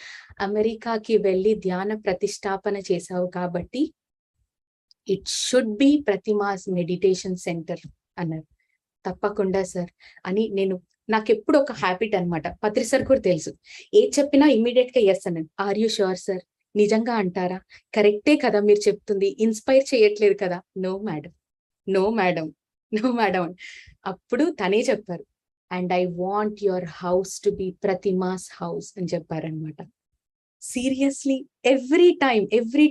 అమెరికాకి వెళ్ళి ధ్యాన ప్రతిష్టాపన చేశావు కాబట్టి it should be Pratima's meditation centre అన్నారు. తప్పకుండా సార్ అని నేను నాకు ఎప్పుడు ఒక హ్యాబిట్ అనమాట. పత్రి సార్ కూడా తెలుసు, ఏది చెప్పినా ఇమ్మీడియట్ గా ఎస్ అన్నాను. ఆర్ యూ షూర్ సార్, నిజంగా అంటారా, కరెక్టే కదా మీరు చెప్తుంది, ఇన్స్పైర్ చేయట్లేదు కదా. No madam, no madam, no madam. అప్పుడు తనే చెప్పారు, and I want your house to be Pratima's house అని చెప్పారనమాట. Seriously, every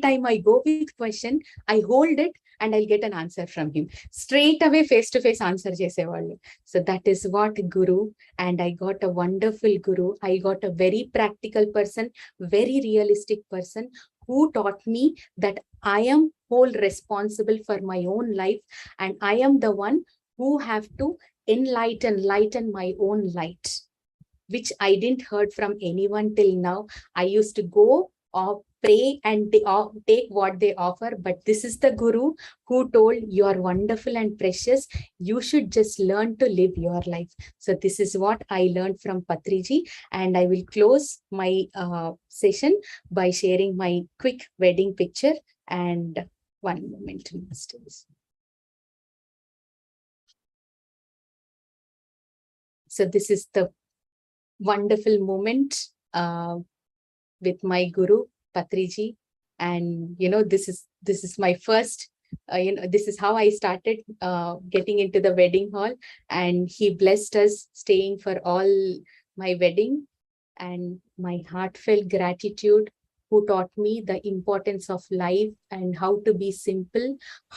time I go with question, I hold it and I'll get an answer from him. Straight away face to face answer చేసేవాళ్ళు. So that is what Guru, and I got a wonderful Guru. I got a very practical person, very realistic person who taught me that I am whole responsible for my own life, and I am the one who have to lighten my own light, which I didn't heard from anyone till now. I used to go or pray and take what they offer, but this is the Guru who told, you are wonderful and precious, you should just learn to live your life. So this is what I learned from Patriji, and I will close my session by sharing my quick wedding picture. And one moment, masters. So this is the wonderful moment with my Guru Patriji, and this is my first this is how I started getting into the wedding hall, and he blessed us staying for all my wedding. And my heartfelt gratitude, who taught me the importance of life and how to be simple,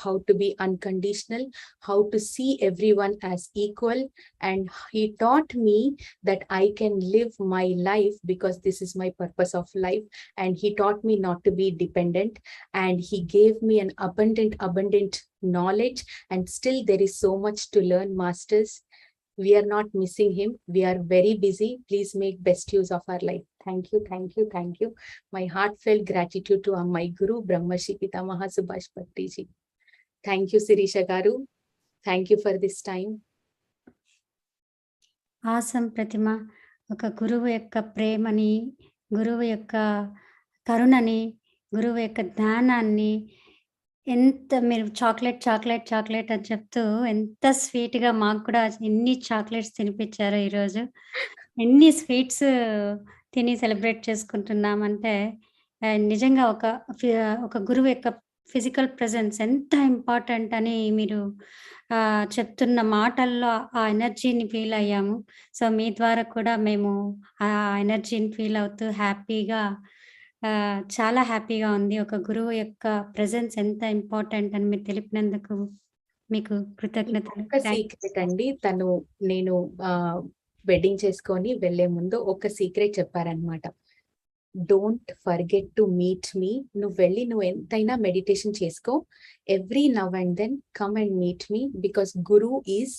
how to be unconditional, how to see everyone as equal. And he taught me that I can live my life because this is my purpose of life. And he taught me not to be dependent, and he gave me an abundant knowledge. And still there is so much to learn, masters. We are not missing him. We are very busy. Please make best use of our life. Thank you, thank you, thank you. My heartfelt gratitude to my Guru, Brahmarshi Pitamaha Subhash Patriji. Thank you, Sirisha Garu. Thank you for this time. Awesome Pratima. ఒక గురువు యొక్క ప్రేమని, గురువు యొక్క కరుణని, గురువు యొక్క జ్ఞానాన్ని ఎంత మీరు చాక్లెట్ అని చెప్తూ ఎంత స్వీట్‌గా మాకు కూడా ఎన్ని చాక్లెట్స్ తినిపించారో ఈరోజు. ఎన్ని స్వీట్స్ తిని సెలబ్రేట్ చేసుకుంటున్నామంటే నిజంగా ఒక గురువు యొక్క ఫిజికల్ ప్రెజెన్స్ ఎంత ఇంపార్టెంట్ అని మీరు చెప్తున్న మాటల్లో ఆ ఎనర్జీని ఫీల్ అయ్యాము. సో మీ ద్వారా కూడా మేము ఆ ఎనర్జీని ఫీల్ అవుతూ హ్యాపీగా చాలా హ్యాపీగా ఉంది. ఒక గురువు యొక్క ప్రెజెన్స్ ఎంత ఇంపార్టెంట్ అని మీరు తెలిపినందుకు మీకు కృతజ్ఞతలు. ఒక సీక్రెట్ అండి, నేను వెడ్డింగ్ చేసుకొని వెళ్లే ముందు ఒక సీక్రెట్ చెప్పారనమాట. Don't forget to meet me. నువ్వు ఎంతైనా మెడిటేషన్ చేసుకో, every now and then come and meet me, because guru is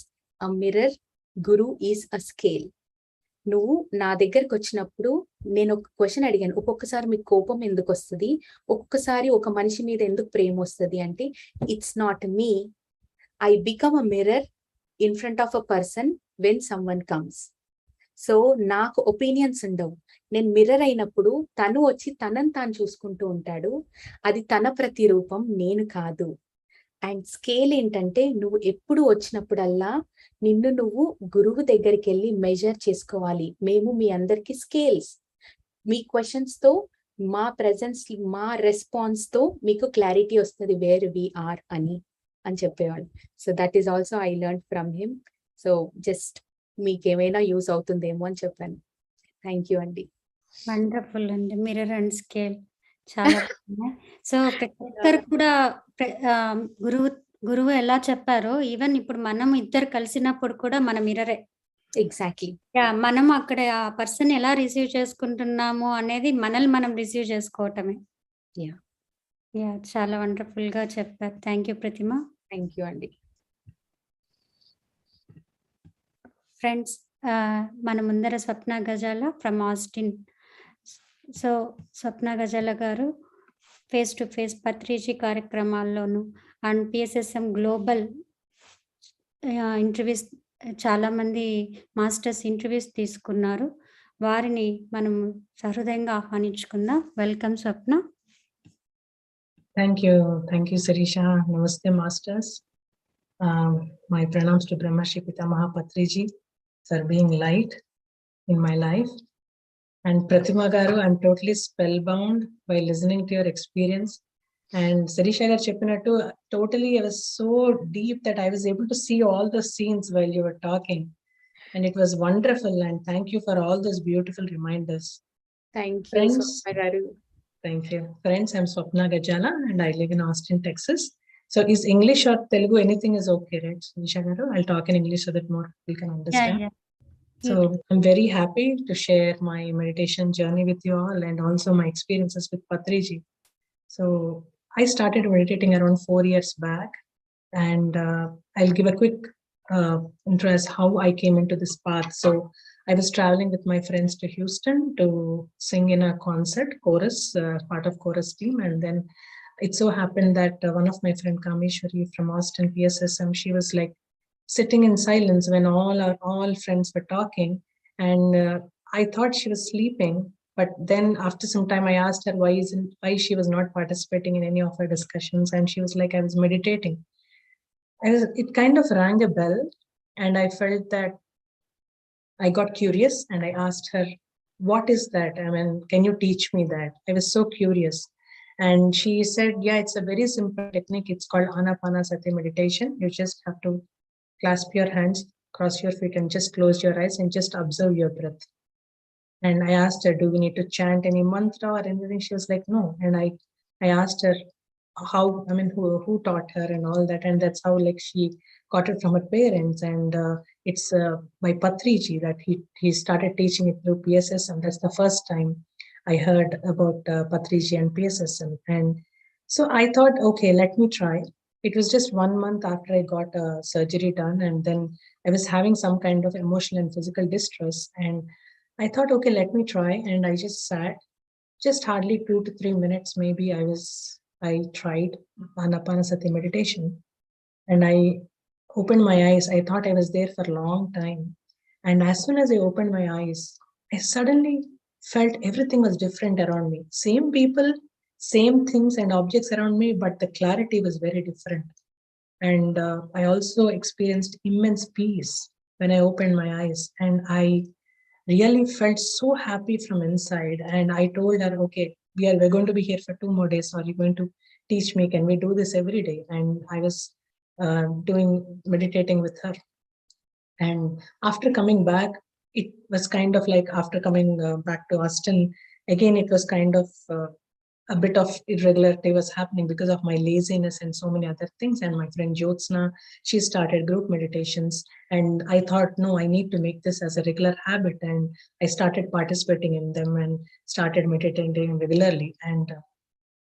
a mirror, guru is a scale. నువ్వు నా దగ్గరకు వచ్చినప్పుడు నేను ఒక క్వశ్చన్ అడిగాను, ఒక్కొక్కసారి మీకు కోపం ఎందుకు వస్తుంది, ఒక్కొక్కసారి ఒక మనిషి మీద ఎందుకు ప్రేమ వస్తుంది అంటే, it's not me, I become a mirror in front of a person when someone comes. So నాకు ఒపీనియన్స్ ఉండవు. నేను మిర్రర్ అయినప్పుడు తను వచ్చి తనని తాను చూసుకుంటూ ఉంటాడు, అది తన ప్రతిరూపం, నేను కాదు. అండ్ స్కేల్ ఏంటంటే, నువ్వు ఎప్పుడు వచ్చినప్పుడల్లా నిన్ను నువ్వు గురువు దగ్గరికి వెళ్ళి మెజర్ చేసుకోవాలి. మేము మీ అందరికి స్కేల్స్, మీ క్వశ్చన్స్ తో, మా ప్రెజెన్స్, మా రెస్పాన్స్ తో మీకు క్లారిటీ వస్తుంది వేర్ వి ఆర్ అని చెప్పేవాళ్ళు. So that is also I learn from him. So just మీకేమైనా యూస్ అవుతుందేమో అని చెప్పాను. థ్యాంక్ యూ అండి. వండర్ఫుల్ అండి. మిర్రర్ అండ్ స్కేల్ చాలా బాగున్నాయి. సో ప్రతి ఒక్కరు కూడా గురువు ఎలా చెప్పారో, ఈవెన్ ఇప్పుడు మనం ఇద్దరు కలిసినప్పుడు కూడా మన మిర్రరే. ఎగ్జాక్ట్లీ. మనం అక్కడ ఆ పర్సన్ ఎలా రిసీవ్ చేసుకుంటున్నాము అనేది మనల్ని మనం రిసీవ్ చేసుకోవటమే. చాలా వండర్ఫుల్ గా చెప్పారు. Thank you Pratima. Thank you అండి. ఫ్రెండ్స్, మన ముందర స్వప్న గజాల from Austin. So Swapna Gajala garu face to face Patriji కార్యక్రమాల్లోనూ అండ్ PSSM గ్లోబల్ ఇంటర్వ్యూస్, చాలామంది మాస్టర్స్ ఇంటర్వ్యూస్ తీసుకున్నారు. వారిని మనం సహృదయంగా ఆహ్వానించుకుందాం. Welcome Swapna. Thank you, Sirisha. Namaste, masters. My pranams to Brahmarshi Pitamaha Patriji. for being light in my life. And Pratima Garu, I'm totally spellbound by listening to your experience. And Sirisha garu cheppinattu, totally, I was so deep that I was able to see all the scenes while you were talking. And it was wonderful. And thank you for all those beautiful reminders. Thank you, Friends, Swapna garu. Thank you. Friends, I'm Swapna Gajala and I live in Austin, Texas. So is English or Telugu, anything is okay, right, Sirisha garu? I'll talk in English so that more people can understand. Yeah. So I'm very happy to share my meditation journey with you all and also my experiences with Patriji. So I started meditating around 4 years back, and I'll give a quick intro as how I came into this path. So I was traveling with my friends to Houston to sing in a concert, chorus, part of chorus team. And then it so happened that one of my friend Kameshwari from Austin, PSSM, she was like sitting in silence when all friends were talking. And I thought she was sleeping. But then after some time, I asked her why she was not participating in any of our discussions. And she was like, I was meditating. It kind of rang a bell, and I felt that I got curious and I asked her, what is that? I mean, can you teach me that? I was so curious. And she said, yeah, it's a very simple technique. It's called Anapanasati meditation. You just have to clasp your hands, cross your feet, and just close your eyes and just observe your breath. And I asked her, do we need to chant any mantra or anything? She was like, no. And I asked her how, I mean, who taught her and all that. And that's how like she got it from her parents. And it's by Patriji that he started teaching it through PSSM. That's the first time I heard about Patriji and PSSM. And so I thought, okay, let me try. It was just 1 month after I got surgery done. And then I was having some kind of emotional and physical distress. And I thought, okay, let me try. And I just sat, just hardly 2 to 3 minutes, maybe I tried Anapanasati meditation. And I opened my eyes. I thought I was there for a long time. And as soon as I opened my eyes, I suddenly felt everything was different around me. Same people, same things and objects around me, but the clarity was very different. And I also experienced immense peace when I opened my eyes. And I really felt so happy from inside. And I told her, okay, we're going to be here for 2 more days. Are you going to teach me? Can we do this every day? And I was meditating with her. And after coming back, it was kind of like after coming back to Austin, again, it was kind of a bit of irregularity was happening because of my laziness and so many other things. And my friend Jyotsna, she started group meditations. And I thought, no, I need to make this as a regular habit. And I started participating in them and started meditating regularly. And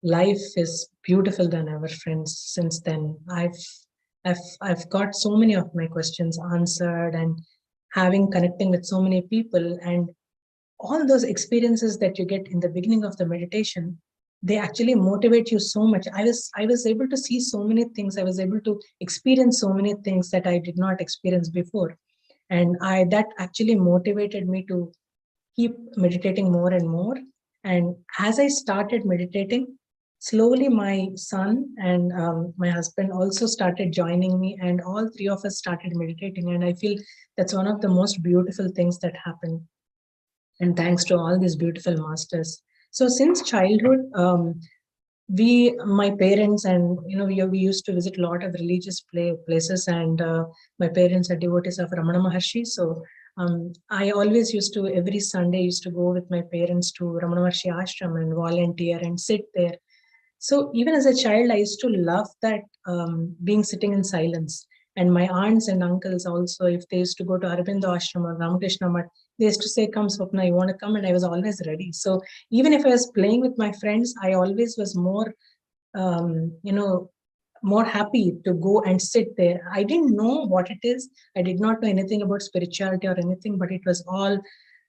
life is beautiful than ever, friends. Since then, I've got so many of my questions answered, and connecting with so many people, and all those experiences that you get in the beginning of the meditation, they actually motivate you so much. I was able to see so many things. I was able to experience so many things that I did not experience before. And that actually motivated me to keep meditating more and more. And as I started meditating, slowly my son and my husband also started joining me, and all 3 of us started meditating. And I feel that's one of the most beautiful things that happened. And thanks to all these beautiful masters. So since childhood, my parents and, we used to visit a lot of religious places, and my parents are devotees of Ramana Maharshi. So I always every Sunday used to go with my parents to Ramana Maharshi ashram and volunteer and sit there. So even as a child, I used to love that being sitting in silence. And my aunts and uncles also, if they used to go to Aurobindo ashram or Ramakrishna Math, they used to say, come Swapna, you want to come? And I was always ready. So even if I was playing with my friends, I always was more, more happy to go and sit there. I didn't know what it is. I did not know anything about spirituality or anything, but it was all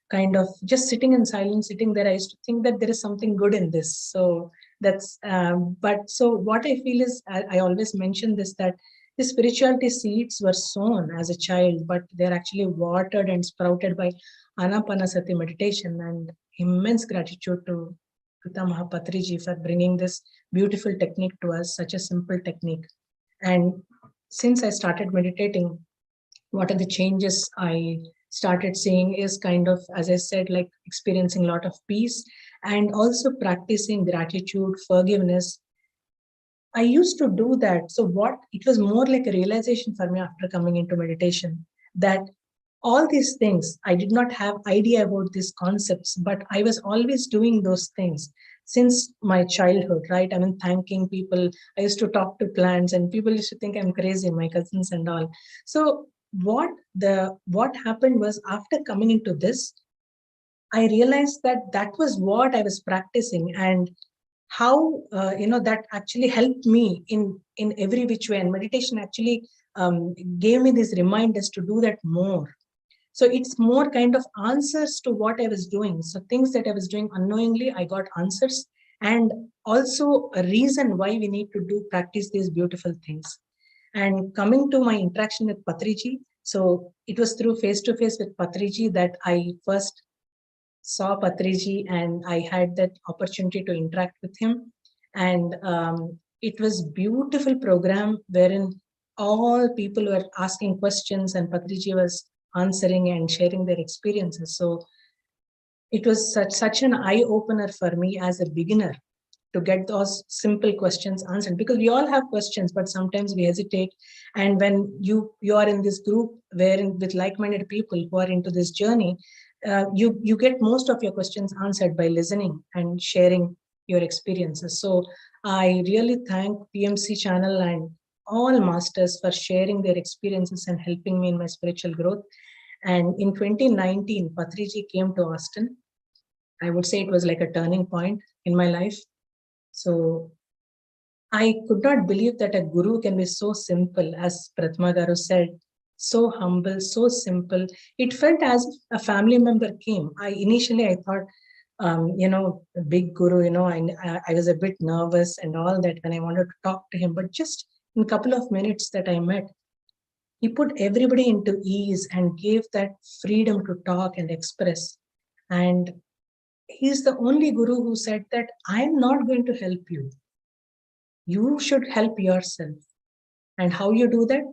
kind of just sitting in silence, sitting there. I used to think that there is something good in this. So that's, but so what I feel is, I always mention this, that the spirituality seeds were sown as a child, but they're actually watered and sprouted by Anapanasati meditation. And immense gratitude to Pitamaha Patriji for bringing this beautiful technique to us, such a simple technique. And since I started meditating, what are the changes I started seeing is kind of, as I said, like experiencing a lot of peace and also practicing gratitude, forgiveness. I used to do that. So it was more like a realization for me after coming into meditation, that all these things, I did not have idea about these concepts, but I was always doing those things since my childhood, right? I mean, thanking people. I used to talk to plants and people used to think I'm crazy, my cousins and all. So what happened was, after coming into this, I realized that that was what I was practicing, and how that actually helped me in every which way. And meditation actually gave me these reminders to do that more. So it's more kind of answers to what I was doing. So things that I was doing unknowingly, I got answers, and also a reason why we need to practice these beautiful things. And coming to my interaction with Patriji, so it was through face-to-face with Patriji that I first saw Patriji, and I had that opportunity to interact with him. And it was beautiful program wherein all people were asking questions and Patriji was answering and sharing their experiences. So it was such an eye opener for me as a beginner to get those simple questions answered, because we all have questions, but sometimes we hesitate. And when you are in this group wherein with like-minded people who are into this journey, you get most of your questions answered by listening and sharing your experiences. So I really thank PMC channel and all masters for sharing their experiences and helping me in my spiritual growth. And in 2019, Patriji came to Austin. I would say it was like a turning point in my life. So I could not believe that a guru can be so simple, as Prathma Garu said, so humble, so simple. It felt as if a family member came. Initially I thought, a big guru, I was a bit nervous and all that when I wanted to talk to him. But just in a couple of minutes that I met, he put everybody into ease and gave that freedom to talk and express. And he's the only guru who said that I'm not going to help you. You should help yourself. And how you do that?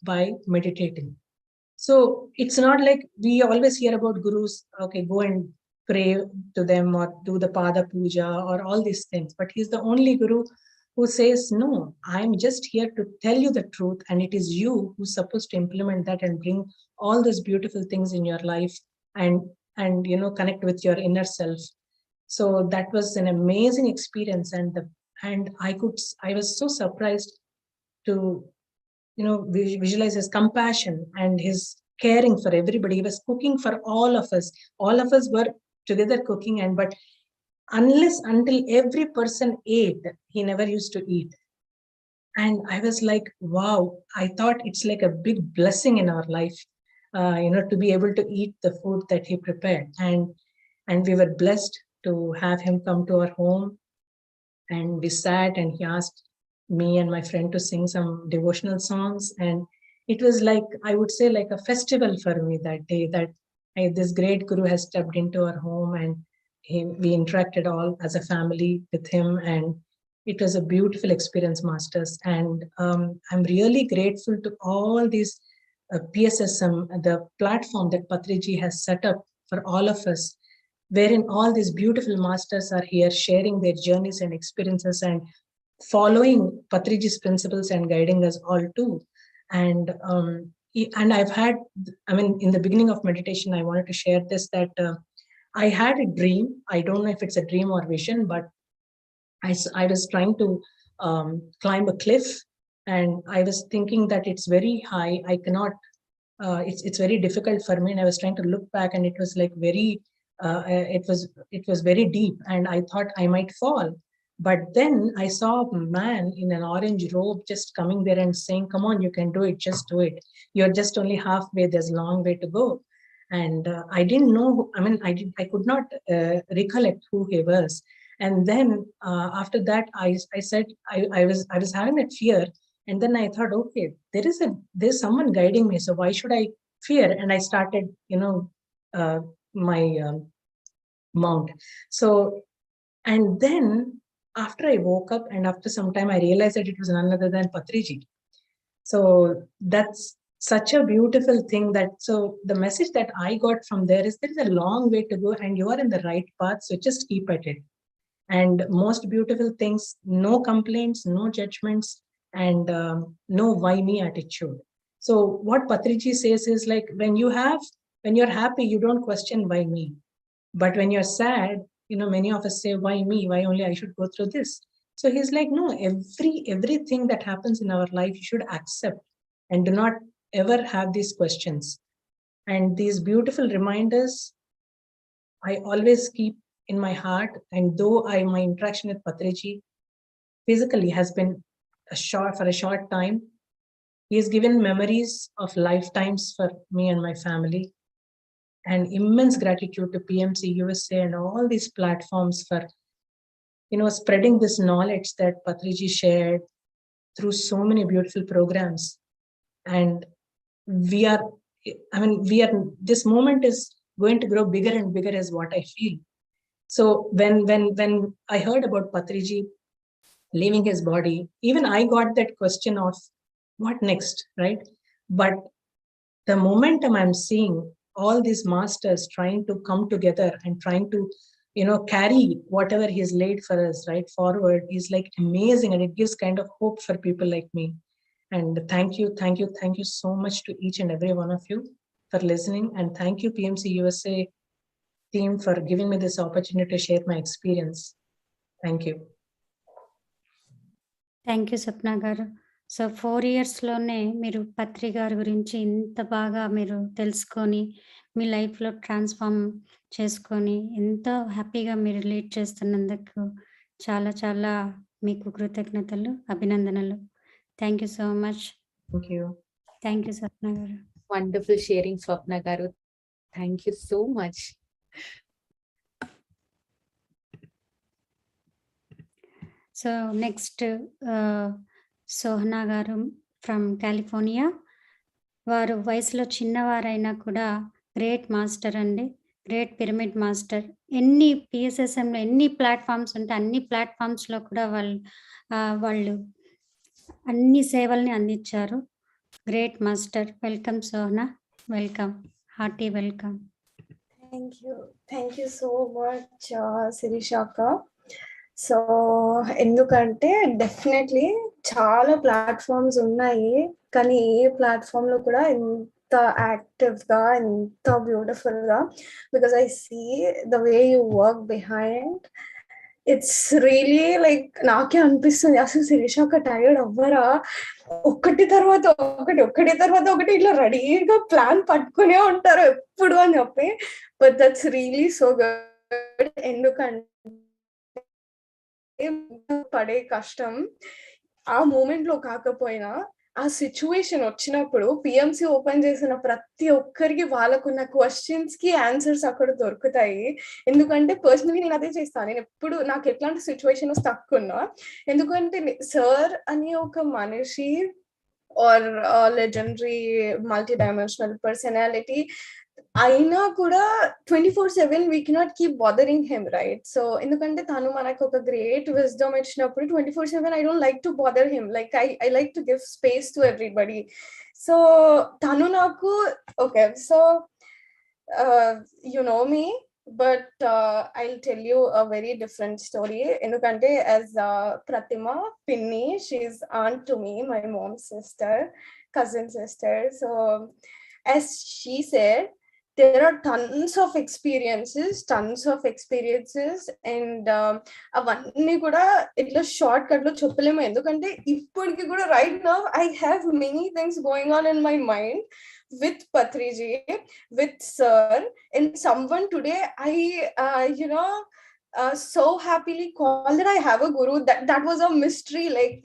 By meditating. So it's not like we always hear about gurus, okay, go and pray to them or do the Pada Puja or all these things. But he's the only guru who says, no, I'm just here to tell you the truth. And it is you who's supposed to implement that and bring all those beautiful things in your life and connect with your inner self. So that was an amazing experience. And I was so surprised to visualize his compassion and his caring for everybody. He was cooking for all of us. All of us were together cooking, but until every person ate, he never used to eat. And I was like, wow, I thought it's like a big blessing in our life, to be able to eat the food that he prepared. And we were blessed to have him come to our home. And we sat and he asked me and my friend to sing some devotional songs. And it was like, I would say, like a festival for me that day, that this great guru has stepped into our home, and we interacted all as a family with him. And it was a beautiful experience, masters. And I'm really grateful to all these PSSM, the platform that Patriji has set up for all of us, wherein all these beautiful masters are here sharing their journeys and experiences and following Patriji's principles and guiding us all too. And I've had, in the beginning of meditation, I wanted to share this, that I had a dream. I don't know if it's a dream or vision, but I was trying to climb a cliff, and I was thinking that it's very high. I cannot, it's very difficult for me. And I was trying to look back, and it was like it was very deep, and I thought I might fall. But then I saw a man in an orange robe just coming there and saying, come on, you can do it, just do it. You're just only halfway, there's a long way to go. And I didn't know, I could not recollect who he was. And then after that, I said, I was having that fear. And then I thought, okay, there's someone guiding me, so why should I fear? And I started, my mount. So, and then after I woke up, and after some time, I realized that it was none other than Patriji. So that's such a beautiful thing that, so the message that I got from there is a long way to go and you are in the right path. So just keep at it. And most beautiful things, no complaints, no judgments, and no why me attitude. So what Patriji says is like, when you're happy, you don't question why me. But when you're sad, many of us say, why me? Why only I should go through this? So he's like, no, everything that happens in our life, you should accept and do not ever have these questions. And these beautiful reminders, I always keep in my heart. And though my interaction with Patriji physically has been for a short time, he has given memories of lifetimes for me and my family. And immense gratitude to PMC USA and all these platforms for spreading this knowledge that Patriji shared through so many beautiful programs. And this moment is going to grow bigger and bigger, is what I feel. So when I heard about Patriji leaving his body, even I got that question of what next, right? But the momentum I'm seeing, all these masters trying to come together and trying to carry whatever he's laid for us right forward, is like amazing, and it gives kind of hope for people like me. And thank you so much to each and every one of you for listening. And thank you, PMC USA team, for giving me this opportunity to share my experience. Thank you. Thank you Swapna garu. So 4 ఇయర్స్‌లోనే మీరు పత్రి గారి గురించి ఇంత బాగా మీరు తెలుసుకొని, మీ లైఫ్‌లో transform చేసుకొని, ఎంతో హ్యాపీగా మీరు లీడ్ చేస్తున్నందుకు చాలా చాలా మీకు కృతజ్ఞతలు, అభినందనలు. Thank you so much. Thank you. Thank you Swapna garu. Wonderful sharing, Swapna garu. Thank you so much. So next Sohana garu from California. వారు వయసులో చిన్నవారైనా కూడా గ్రేట్ మాస్టర్ అండి, గ్రేట్ పిరమిడ్ మాస్టర్. ఎన్ని PSSMలో ఎన్ని ప్లాట్ఫామ్స్ ఉంటే అన్ని ప్లాట్ఫామ్స్లో కూడా వాళ్ళు అన్ని సేవల్ని అందించారు. Great master. Welcome Sohana, welcome, hearty welcome. Thank you so much శిరీషాక. సో ఎందుకంటే డెఫినెట్లీ చాలా ప్లాట్ఫామ్స్ ఉన్నాయి, కానీ ఏ ప్లాట్ఫామ్లో కూడా ఇంత యాక్టివ్గా, ఇంత బ్యూటిఫుల్గా, because I see the way you work behind, it's really like నాకే అనిపిస్తుంది అసలు శిరీషాక టైర్డ్ అవ్వరా, ఒకటి తర్వాత ఒకటి ఇట్లా రెడీగా ప్లాన్ పట్టుకునే ఉంటారు ఎప్పుడు అని చెప్పి. But that's really so good. ఎందుకంటే పడే కష్టం ఆ మూమెంట్ లో కాకపోయినా ఆ సిచ్యువేషన్ వచ్చినప్పుడు పిఎంసి ఓపెన్ చేసిన ప్రతి ఒక్కరికి వాళ్ళకున్న క్వశ్చన్స్ కి ఆన్సర్స్ అక్కడ దొరుకుతాయి. ఎందుకంటే పర్సనలీ నేను అదే చేస్తాను. నేను ఎప్పుడు నాకు ఎట్లాంటి సిచ్యువేషన్ స్టక్ ఉన్నా, ఎందుకంటే సార్ అని ఒక మనిషి or legendary multidimensional personality అయినా కూడా 24/7 we cannot keep bothering him, right? So ఎందుకంటే తను మనకు ఒక గ్రేట్ విజ్డమ్ ఇచ్చినప్పుడు 24/7 I don't like to bother him, like I like to give space to everybody. So తను నాకు okay, so you know me, but I'll tell you a very different story. ఎందుకంటే as Pratima Pinni, she's aunt to me, my mom's sister, cousin sister. So as she said, there are tons of experiences and అవన్నీ కూడా ఇట్లా short cut లో చెప్పలేము. ఎందుకంటే ఇప్పటికి కూడా right now I have many things going on in my mind with Patriji, with sir, and someone today I so happily called that I have a guru. That was a mystery, like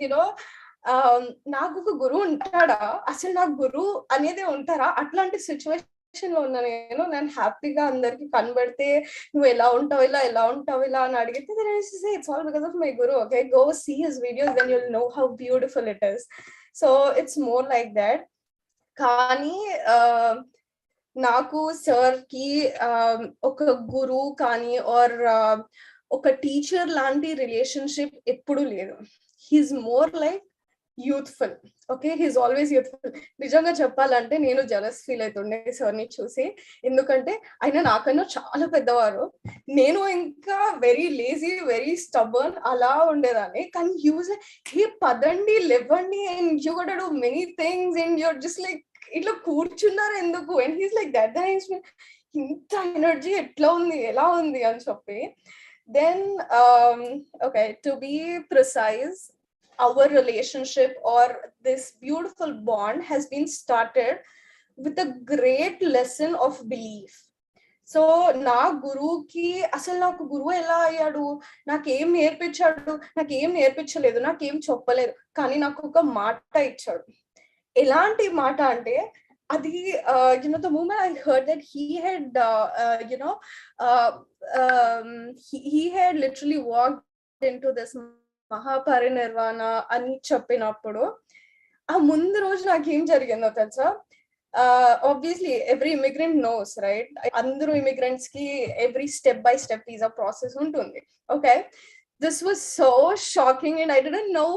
నాకు ఒక గురువు ఉంటాడా, అసలు నాకు గురువు అనేది ఉంటారా, అట్లాంటి సిచ్యువేషన్ లో ఉన్నా నేను హ్యాపీగా అందరికి కనబడితే నువ్వు ఎలా ఉంటావు ఇలా అని అడిగితే it's all because of my guru. Okay, go see his videos, then you'll know how beautiful it is. So it's more like that. కానీ నాకు సార్ కి ఒక గురువు కానీ ఆర్ ఒక టీచర్ లాంటి రిలేషన్షిప్ ఎప్పుడు లేదు. He's more like youthful. Okay, he's always youthful. నిజంగా చెప్పాలంటే నేను జెలస్ ఫీల్ అవుతుండే సార్ని చూసి, ఎందుకంటే ఆయన నాకన్నా చాలా పెద్దవారు, నేను ఇంకా వెరీ లేజీ, వెరీ స్టబర్న్ అలా ఉండేదాన్ని. కానీ హీ పదండి లేవండి and you got to do many things and you're just like ఇట్లా కూర్చున్నారు ఎందుకు, అండ్ హీస్ లైక్ దట్. ఇంత ఎనర్జీ ఎట్లా ఉంది, ఎలా ఉంది అని చెప్పి. Then okay, to be precise, our relationship or this beautiful bond has been started with a great lesson of belief. So నా గురువుకి అసలు నాకు గురువు ఎలా అయ్యాడు, నాకేం నేర్పించాడు, నాకేం నేర్పించలేదు, నాకేం చెప్పలేదు, కానీ నాకు ఒక మాట ఇచ్చాడు. ఎలాంటి మాట అంటే అది the moment I heard that he had he had literally walked into this Mahaparinirvana అని చెప్పినప్పుడు ఆ ముందు రోజు నాకేం జరిగిందో తెలుసా? Obviously every immigrant knows, right? అందరూ immigrants కి every step by step visa process ఉంటుంది. Okay, this was so shocking and I didn't know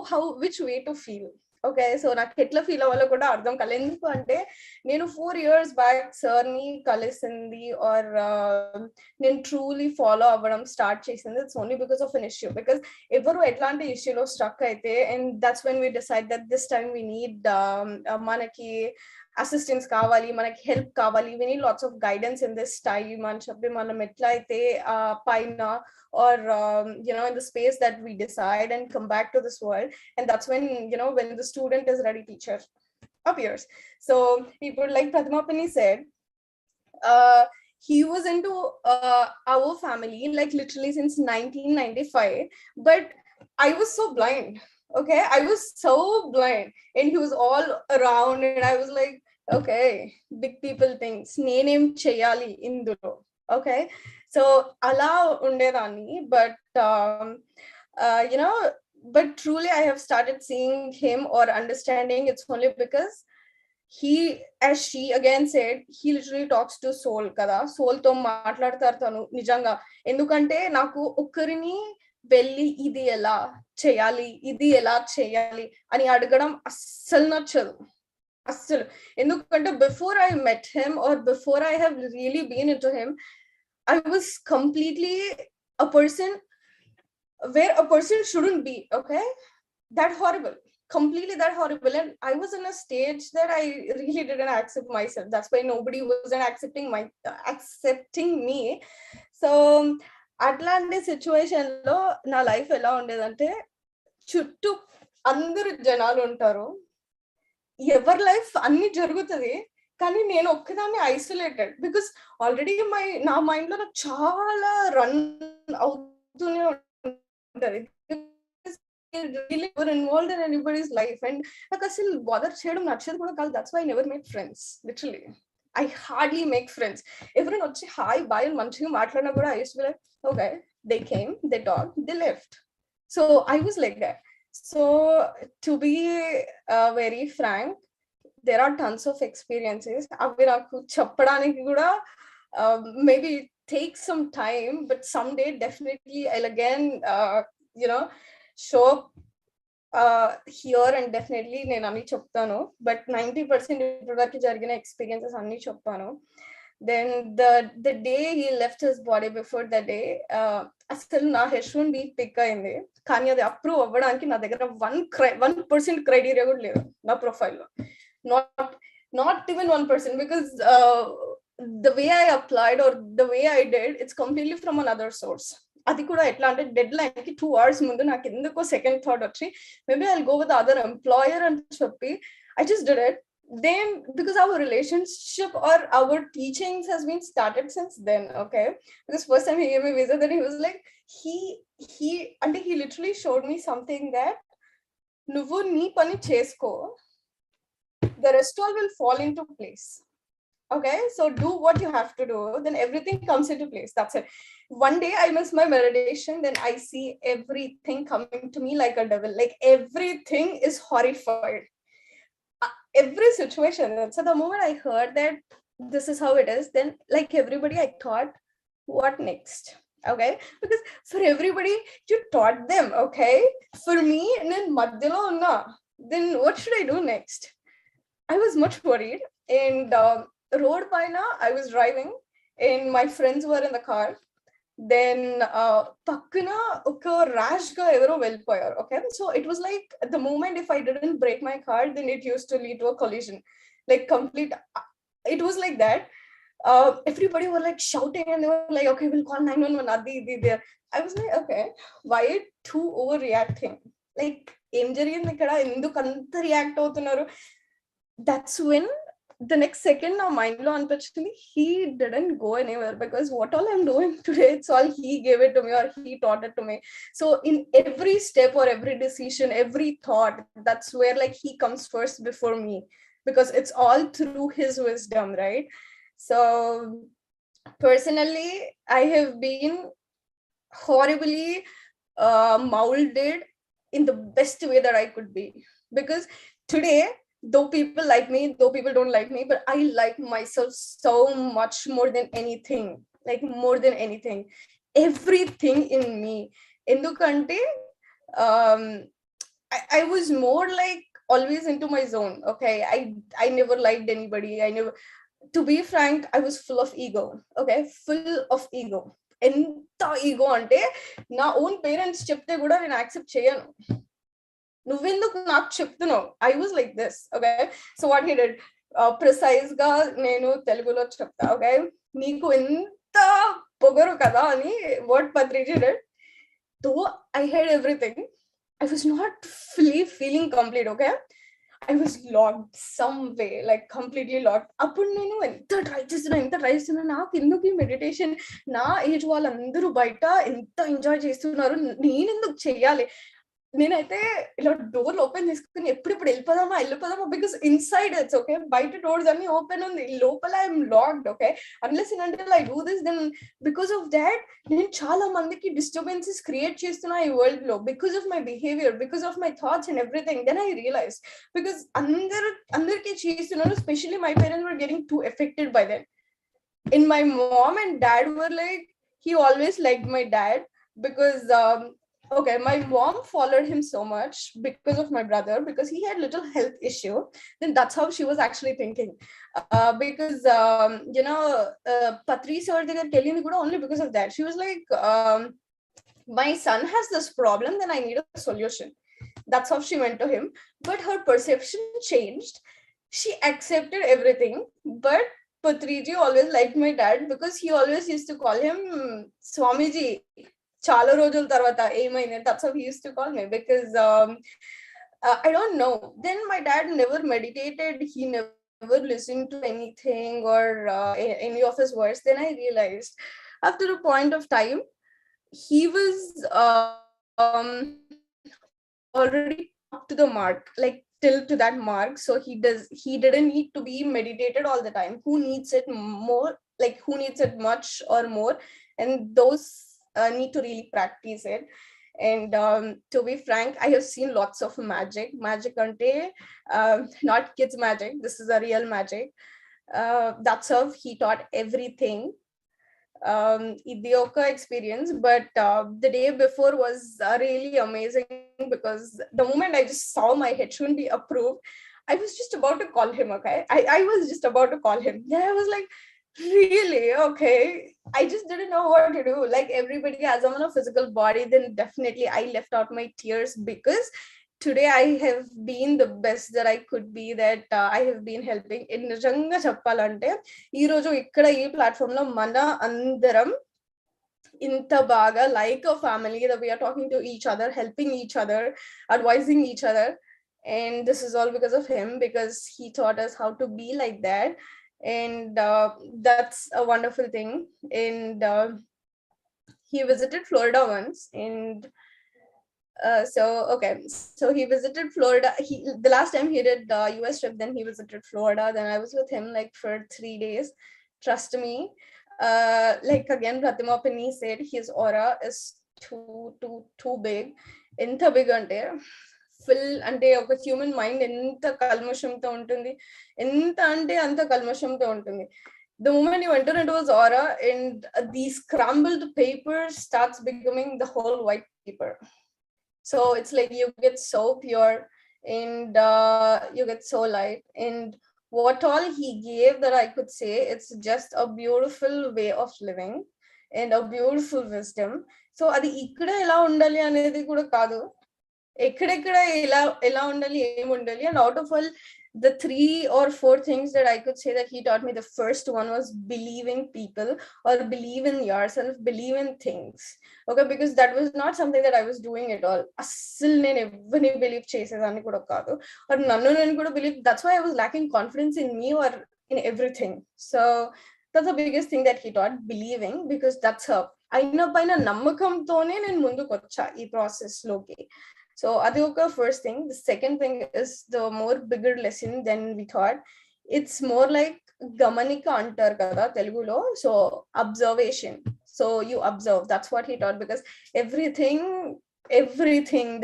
which way to feel. Okay, so నాకు ఎట్లా ఫీల్ అవ్వాలో కూడా అర్థం కాలేదు. ఎందుకు అంటే నేను 4 years బ్యాక్ సార్ని కలిసింది ఆర్ నేను ట్రూలీ ఫాలో అవ్వడం స్టార్ట్ చేసింది it's only because of an issue. Because ఎవరు ఎట్లాంటి ఇష్యూలో స్ట్రక్ అయితే and that's when we decide that this time we need మనకి అసిస్టెన్స్ కావాలి, మనకి హెల్ప్ కావాలి, we need lots of guidance in this time అని చెప్పి మనం ఎట్లా అయితే పైన or in the space that we decide and come back to this world, and that's when when the student is ready, teacher appears. So people like Prathama said, he was into our family like literally since 1995, but I was so blind. Okay, I was so blind and he was all around and I was like, okay, big people things nenem cheyali indulo. Okay, so ala undedani, but but truly I have started seeing him or understanding it's only because he, as she again said, he literally talks to soul kada, soul to మాట్లాడతారు తను నిజంగా. ఎందుకంటే నాకు ఒక్కరిని వెళ్ళి ఇది ఎలా చేయాలి అని అడగడం అస్సలు నచ్చదు, అస్సలు. ఎందుకంటే before I met him or before I have really been into him, I was completely a person where a person shouldn't be. Okay, that horrible, completely that horrible, and I was in a stage that I really didn't accept myself. That's why nobody wasn't accepting me. So అట్లాంటి situation లో నా life ఎలా ఉండేదంటే చుట్టూ అందరు జనాలు ఉంటారు, ఎవరి లైఫ్ అన్ని జరుగుతుంది, కానీ నేను ఒక్కదాన్ని ఐసోలేటెడ్. బికాస్ ఆల్రెడీ నా మైండ్ లో నాకు చాలా రన్ అవుతూనే ఉంటది, involved in anybody's life, and నాకు అసలు బాదర్ చేయడం నచ్చదు కూడా కాదు. That's why I never make friends. Literally I hardly make friends. ఎవరైనా వచ్చి హాయ్ బాయ్ అని మంచిగా మాట్లాడినా కూడా I used to be like, okay, they came, they talked, they left. So I was like that. So to be very frank, there are tons of experiences. అవి నాకు చెప్పడానికి కూడా maybe take some time, but someday definitely I'll again show up here and definitely నేను అన్ని చెప్తాను. But 90% ఇప్పటివరకు జరిగిన experiences అన్ని చెప్తాను. Then the day he left his body, before the day అసలు నా H1B పిక్ అయింది, కానీ అది అప్రూవ్ అవ్వడానికి నా దగ్గర 1% క్రైటీరియా కూడా లేదు నా ప్రొఫైల్లో. not even 1%, because the way I applied or the way I did, it's completely from another source. అది కూడా ఎట్లా అంటే డెడ్ లైన్ కి 2 hours ముందు నాకు ఎందుకో సెకండ్ థాట్ వచ్చి maybe I will go with other employer అని చెప్పి I just did it. Then because our relationship or our teachings has been started since then. Okay, because first time he gave me visa, then he was like he literally showed me something that నువ్వు నీ పని చేసుకో, the rest all will fall into place. Okay, so do what you have to do, then everything comes into place. That's it. One day I miss my meditation, then I see everything coming to me like a devil, like everything is horrified, every situation. So the moment I heard that this is how it is, then like everybody I thought, what next? Okay, because for everybody you taught them. Okay, for me నేను మధ్యలో ఉన్నా, then what should I do next? I was much worried. And road paina, I was driving and my friends were in the car. Then pakkana oka rash ga evaro vellipoyaru. Okay, so it was like at the moment if I didn't brake my car, then it used to lead to a collision, like complete. It was like that. Everybody were like shouting and they were like, okay, we'll call 911. Adi, there. I was like, okay, why too overreacting? Like, injury in the react. That's when the next second now mind lo unfortunately he didn't go anywhere, because what all I'm doing today, it's all he gave it to me or he taught it to me. So in every step or every decision, every thought, that's where like he comes first before me, because it's all through his wisdom, right? So personally, I have been horribly molded in the best way that I could be, because today, though people like me, though people don't like me, but I like myself so much more than anything, like more than anything, everything in me. Endukante, I was more like always into my zone. Okay, I never liked anybody. I never, to be frank, I was full of ego. Okay, full of ego. ఎంత ego అంటే నా own parents చెప్తే కూడా నేను accept చేయను. నువ్వెందుకు నాకు చెప్తున్నావు? I was like this. Okay, so what he did, precise గా నేను తెలుగులో చెప్తా. ఓకే, నీకు ఎంత పొగరు కదా అని what Patriji did, though I head everything, I was not fully feeling complete. Okay, I was locked some way, like completely locked. అప్పుడు నేను ఎంత ట్రై చేస్తున్నా నాకు ఎందుకు మెడిటేషన్, నా ఏజ్ వాళ్ళందరూ బయట ఎంత ఎంజాయ్ చేస్తున్నారు, నేను ఎందుకు చెయ్యాలి? నేనైతే ఇలా డోర్లు ఓపెన్ చేసుకుని ఎప్పుడు వెళ్ళిపోదామా, బికాస్ ఇన్సైడ్ ఇట్స్ ఓకే, బయట డోర్స్ అన్ని ఓపెన్ ఉంది, లోపల I'm locked. Okay, unless and until I do this, then because of that నేను చాలా మందికి డిస్టర్బెన్సెస్ క్రియేట్ చేస్తున్నా ఈ వరల్డ్ లో, because of my behaviour, because of my thoughts and everything. Then I realise, because అందరికి చేస్తున్నాను, specially my parents were getting too affected by that. And my mom and dad were like, he always liked my dad because okay, my mom followed him so much because of my brother, because he had little health issue. Then that's how she was actually thinking, because Patri sir they were telling me good only because of that. She was like, my son has this problem, then I need a solution. That's how she went to him. But her perception changed. She accepted everything, but Patriji always liked my dad because he always used to call him Swamiji. Chala rojul tarvata emaine. That's how he used to call me, because I don't know. Then my dad never meditated. He never listened to anything or any of his words. Then I realized after a point of time, he was already up to the mark, like till to that mark. So he didn't need to be meditated all the time. Who needs it more? Like who needs it much or more? And those need to really practice it. And to be frank, I have seen lots of magic ante, not kids magic. This is a real magic. That's how he taught everything. The Oka experience, but the day before was really amazing, because the moment I just saw my H1B approved, I was just about to call him. Okay, I was just about to call him. Yeah, I was like, really? Okay, I just didn't know what to do. Like everybody has on a physical body, then definitely I left out my tears, because today I have been the best that I could be, that I have been helping. In నిజంగా చెప్పాలంటే ఈ రోజు ఇక్కడ ఈ platform లో మన అందరం ఇంత బాగా like a family, that we are talking to each other, helping each other, advising each other, and this is all because of him, because he taught us how to be like that. And that's a wonderful thing. And he visited Florida once, and so he visited Florida. The last time he did the US trip, then he visited Florida. Then I was with him like for 3 days. Trust me, like again Pratima Penny said, his aura is too big. Enta big ante full ante oka human mind enta kalmashamto untundi, enta ante anta kalmashamto untundi. The moment you enter into his aura, and the scrambled paper starts becoming the whole white paper. So it's like you get so pure, and you get so light. And what all he gave, that I could say, it's just a beautiful way of living and a beautiful wisdom. So అది ఇక్కడ ఎలా ఉండాలి అనేది కూడా కాదు, ఎక్కడెక్కడ ఎలా ఉండాలి, ఏం ఉండాలి. And out of all the 3 or 4 things that I could say that he taught me, the first one was believing people, or believe in yourself, believe in things. Okay, because that was not something that I was doing at all. అస్సలు నేను ఎవరిని believe చేసేదాన్ని కూడా కాదు, or నన్ను నేను కూడా believe. That's why I was lacking confidence in me or in everything. So that's the biggest thing that he taught, believing, because that's her అయిన పైన నమ్మకంతోనే నేను ముందుకు వచ్చా ఈ ప్రాసెస్ లోకి. So adoka first thing. The second thing is the more bigger lesson than we thought. It's more like gamanika antar kada Telugulo. So observation. So you observe. That's what he taught, because everything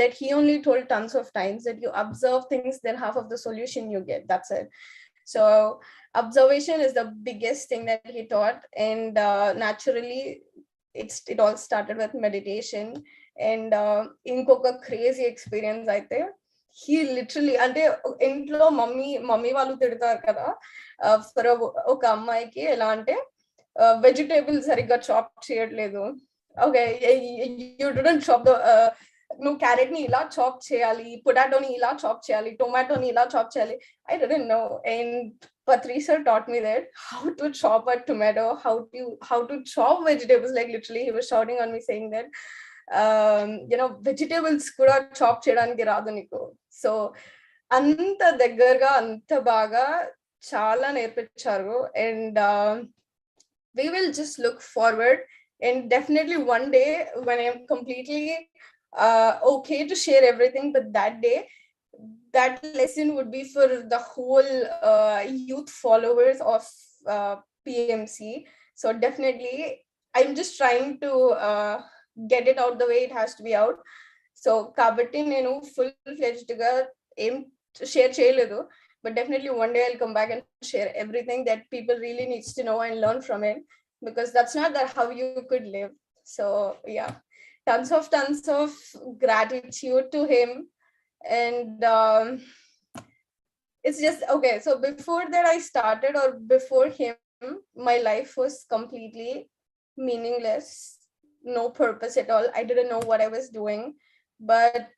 that he only told tons of times, that you observe things, then half of the solution you get. That's it. So observation is the biggest thing that he taught, and naturally it all started with meditation. And ఇంకొక crazy experience అయితే, he literally, అంటే ఇంట్లో mummy వాళ్ళు తిడతారు కదా for ఒక అమ్మాయికి, ఎలా అంటే వెజిటేబుల్ సరిగ్గా చాప్ చేయట్లేదు. Okay, you don't chop the, నువ్వు క్యారెట్ ని ఇలా చాప్ చేయాలి, పొటాటోని ఇలా చాప్ చేయాలి, టొమాటోని ఇలా చాప్ చేయాలి. I didn't know, and Patriji taught me that how to chop a tomato, how to chop vegetables. Like literally he was shouting on me saying that vegetables kuda chop cheyadaniki raadu niku. So anta deggarga anta baga chaala nerpicharu, and we will just look forward. And definitely one day when I am completely okay to share everything, but that day that lesson would be for the whole youth followers of PMC. So definitely I'm just trying to get it out the way it has to be out. So kabatti nenu full fledged ga em share cheyaledu, but definitely one day I'll come back and share everything that people really needs to know and learn from it, because that's not that how you could live. So yeah, tons of gratitude to him. And it's just okay. So before that I started, or before him, my life was completely meaningless, no purpose at all. I didn't know what I was doing. But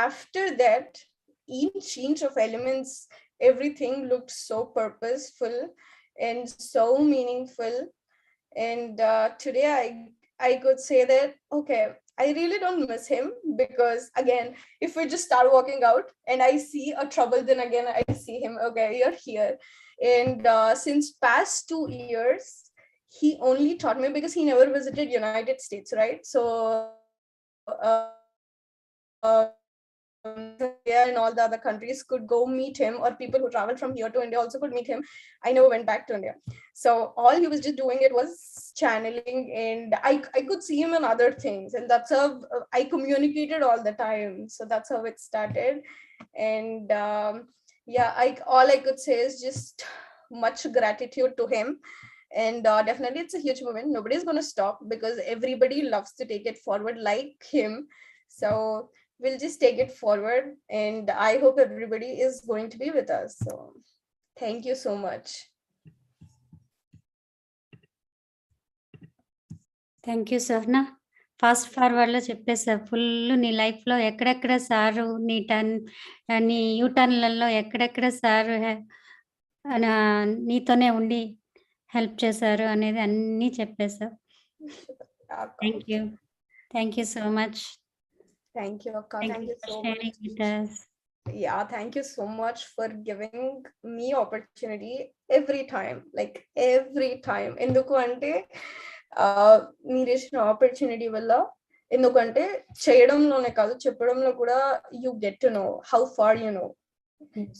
after that, each change of elements, everything looked so purposeful and so meaningful. And today I could say that okay, I really don't miss him, because again, if we just start walking out and I see a trouble, then again I see him, okay, you're here. And since past 2 years, he only taught me, because he never visited United States, right? So and all the other countries could go meet him, or people who travel from here to India also could meet him. I never went back to India. So all he was just doing it was channeling, and I could see him in other things, and that's how I communicated all the time. So that's how it started. And yeah, all I could say is just much gratitude to him. And definitely it's a huge moment. Nobody's going to stop, because everybody loves to take it forward like him. So we'll just take it forward, and I hope everybody is going to be with us. So thank you so much. Thank you Sohana. Fast ఫార్వర్డ్లో చెప్పేసా, full నీ లైఫ్లో ఎక్కడెక్కడ sir, నీ యూటర్న్లలో ఎక్కడెక్కడ sir నీతోనే ఉండి help చేశారు అనేది అన్నీ చెప్పేసా. Thank you so much. Thank you, Akka. Thank you so sharing much. with us. Yeah, thank you so much for giving me opportunity every time, like every time. Enduku ante meer ichina opportunity valla, endukante cheyadamlone kaadu cheppadamlo kuda you get to know how far you know.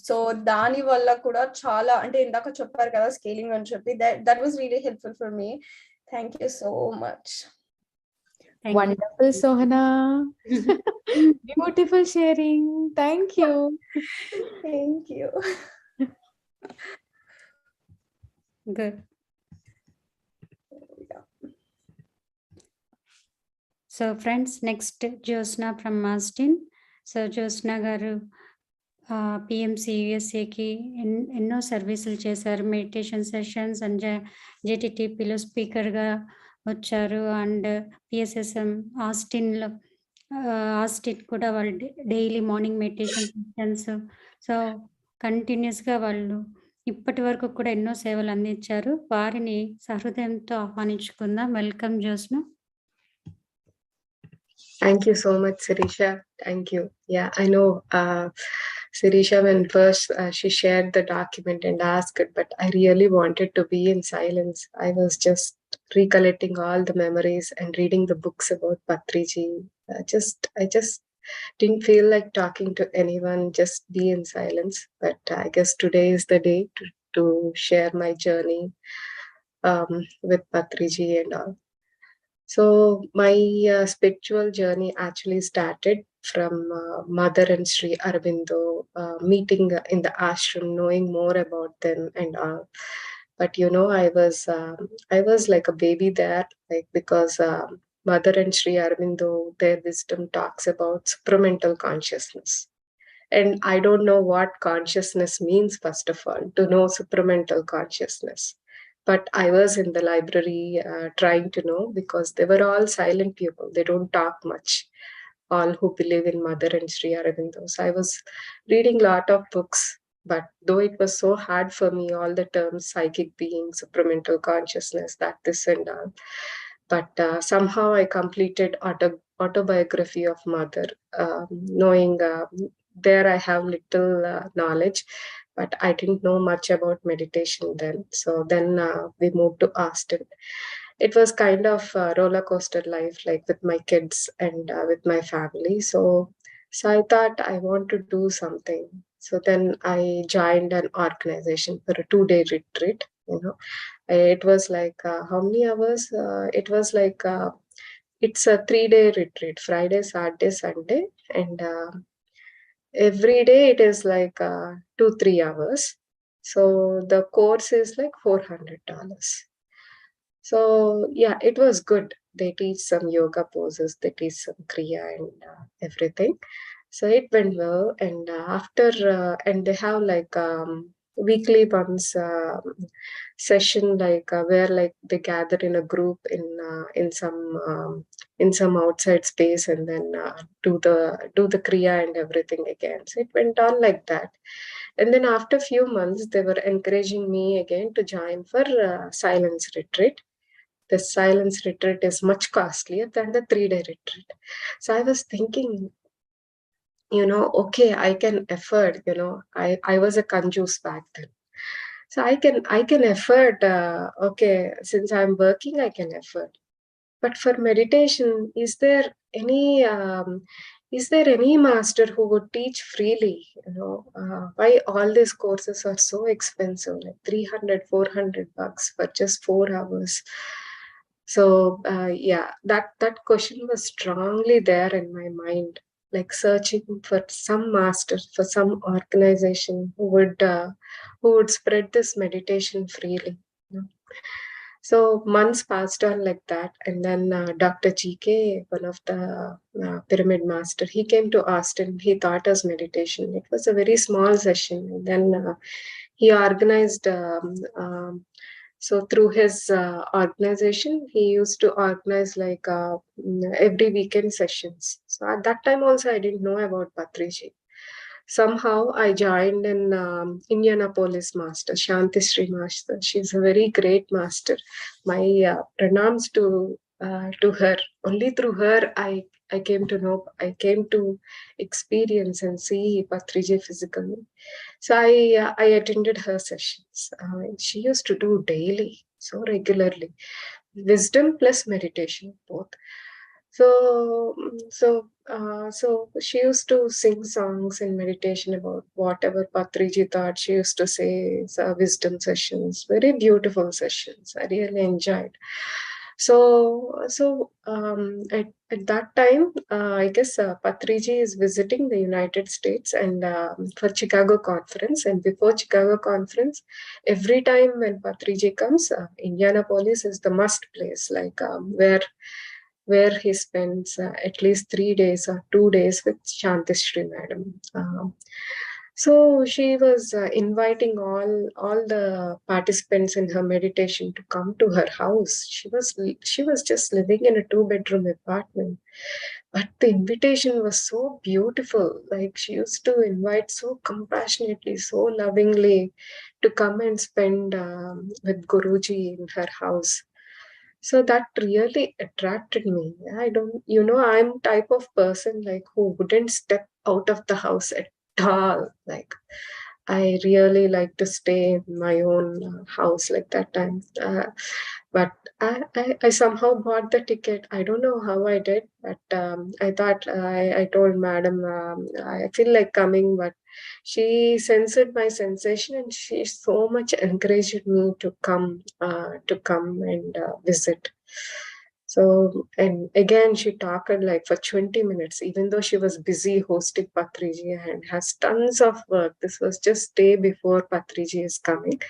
So dani valla kuda chaala, ante indaka chepparu kada scaling ani cheppi, that was really helpful for me. Thank you so much. Wonderful, Sohana. Beautiful sharing. Thank you. Thank you. Good. So friends, next Josna from Austin. So Josna garu PMC యూఎస్ఏకి ఎన్నో సర్వీసులు చేశారు. Meditation sessions and జేటీటీపీలో స్పీకర్గా వచ్చారు. And PSSM Austin కూడా వాళ్ళు daily morning meditation sessions. So కంటిన్యూస్గా వాళ్ళు ఇప్పటి వరకు కూడా ఎన్నో సేవలు అందించారు. వారిని సహృదయంతో ఆహ్వానించుకుందాం. Welcome Jyotsna. Thank you so much, Sirisha. Thank you. Yeah, I know Sirisha, when first she shared the document and asked it, but I really wanted to be in silence. I was just recollecting all the memories and reading the books about Patriji. I just didn't feel like talking to anyone, just be in silence. But I guess today is the day to share my journey with Patriji and all. So my spiritual journey actually started from Mother and Sri Aurobindo, meeting in the ashram, knowing more about them and all. But you know, I was like a baby there, like because Mother and Sri Aurobindo, their wisdom talks about supramental consciousness. And I don't know what consciousness means, first of all, to know supramental consciousness. But I was in the library trying to know, because they were all silent people. They don't talk much, all who believe in Mother and Sri Aurobindo. So I was reading a lot of books, but though it was so hard for me, all the terms, psychic being, supramental consciousness, that, this and all. But somehow I completed autobiography of Mother, knowing there I have little knowledge, but I didn't know much about meditation then. So then we moved to Austin. It was kind of a roller coaster life, like with my kids and with my family. So I thought I want to do something. So then I joined an organization for a 2-day retreat. You know, it was like how many hours? It was like it's a 3-day retreat, Friday, Saturday, Sunday, and every day it is like 2-3 hours. So the course is like $400. So yeah, it was good. They teach some yoga poses, they teach some kriya and everything. So it went well. And after and they have like weekly once session, like where like they gather in a group in some outside space, and then do the kriya and everything again. So it went on like that. And then after a few months, they were encouraging me again to join for silence retreat. The silence retreat is much costlier than the 3-day retreat. So I was thinking, you know, okay, I can afford, you know, I was a kanjus back then. So I can afford, okay, since I'm working, I can afford. But for meditation, is there any master who would teach freely? You know, why all these courses are so expensive, like $300-400 for just 4 hours? So yeah, that question was strongly there in my mind, like searching for some master, for some organization who would spread this meditation freely. You know? So months passed on like that, and then Dr. GK, one of the pyramid master, he came to Austin. He taught us meditation. It was a very small session, and then he organized. So through his organization, he used to organize like every weekend sessions. So at that time also, I didn't know about Patriji. Somehow I joined in Indianapolis master, Shantishri master. She's a very great master. My pranams to her. Only through her I came to know, I came to experience and see Patriji physically. So I attended her sessions. She used to do daily, so regularly, wisdom plus meditation both. So she used to sing songs in meditation about whatever Patriji thought. She used to say wisdom sessions, very beautiful sessions. I really enjoyed. So at that time, I guess Patriji is visiting the United States and for Chicago conference. And before Chicago conference, every time when Patriji comes, Indianapolis is the must place, like where he spends at least 3 days or 2 days with Shantishri madam. So she was inviting all the participants in her meditation to come to her house. She was just living in a 2-bedroom apartment, but the invitation was so beautiful. Like, she used to invite so compassionately, so lovingly, to come and spend with Guruji in her house. So that really attracted me. I'm type of person like who wouldn't step out of the house at all. Like, I really like to stay in my own house like that time. But I somehow bought the ticket. I don't know how I did, but I thought I told madam, I feel like coming, but she sensed my sensation and she so much encouraged me to come and visit. So, and again, she talked like for 20 minutes, even though she was busy hosting Patriji and has tons of work. This was just day before Patriji is coming.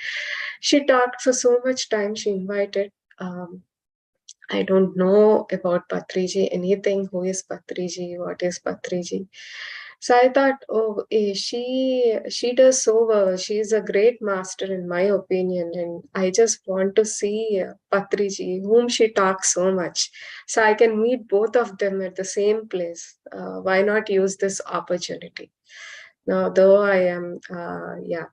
She talked for so much time. She invited, I don't know about Patriji, anything. Who is Patriji? What is Patriji? So I thought, oh, she does so well. She is a great master in my opinion, and I just want to see Patriji, whom she talks so much, so I can meet both of them at the same place. Why not use this opportunity? Now, though I am, yeah.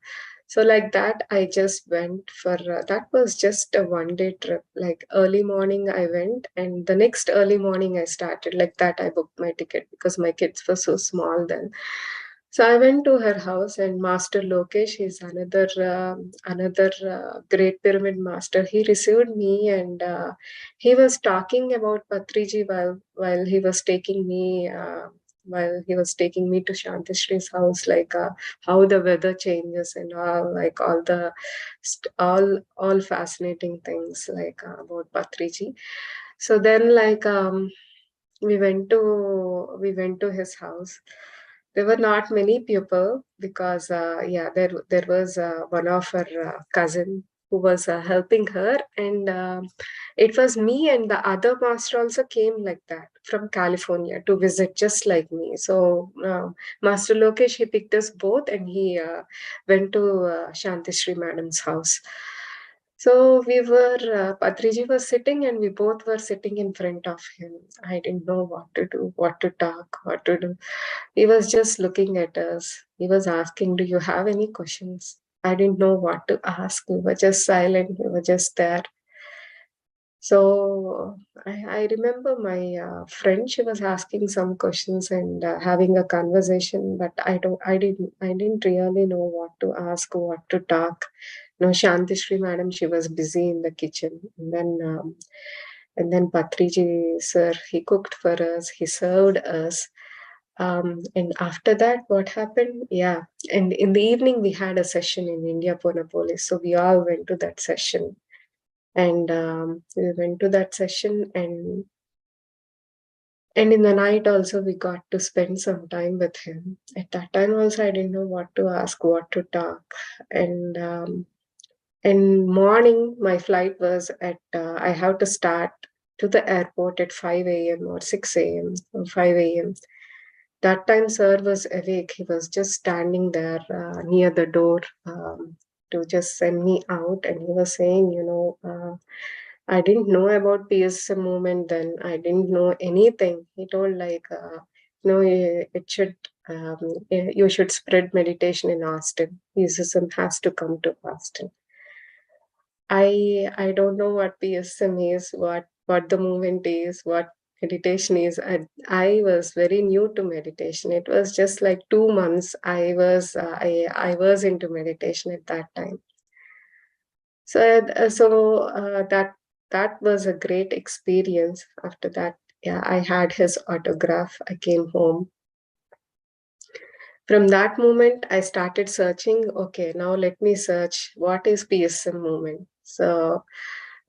So like that, I just went for that was just a 1-day trip. Like early morning, I went, and the next early morning, I started. Like that, I booked my ticket because my kids were so small then. So I went to her house, and Master Lokesh, he's another Great Pyramid master. He received me, and he was talking about Patriji while he was taking me. While he was taking me to Shantishri's house, like how the weather changes and all, like all fascinating things like about Patriji. So then, like we went to his house. There were not many people because there was one of her cousin who was helping her, and it was me and the other master also came like that from California to visit just like me. So Master Lokesh, he picked us both, and he went to Shantishri madam's house. So Patriji was sitting, and we both were sitting in front of him. I didn't know what to do, what to talk, what to do. He was just looking at us. He was asking, "Do you have any questions?" I didn't know what to ask. We were just silent. We were just there. So I remember my friend. She was asking some questions and having a conversation, but I didn't really know what to ask, what to talk. No, Shantishri madam, she was busy in the kitchen, and then Patriji sir, he cooked for us. He served us. And after that, what happened? Yeah. And in the evening, we had a session in India Police. So we all went to that session. And we went to that session, and in the night also we got to spend some time with him. At that time also, I didn't know what to ask, what to talk. And morning, my flight was I have to start to the airport at 5 a.m. or 6 a.m. or 5 a.m. That time, sir was awake. He was just standing there near the door to just send me out. And he was saying, I didn't know about PSSM movement then. I didn't know anything. He told like, it should, you should spread meditation in Austin. PSSM has to come to Austin. I don't know what PSM is, what the movement is, what meditation is. I was very new to meditation. It was just like 2 months. I was into meditation at that time. So that was a great experience. After that, yeah, I had his autograph. I came home. From that moment, I started searching. Okay, now let me search what is PSM movement. So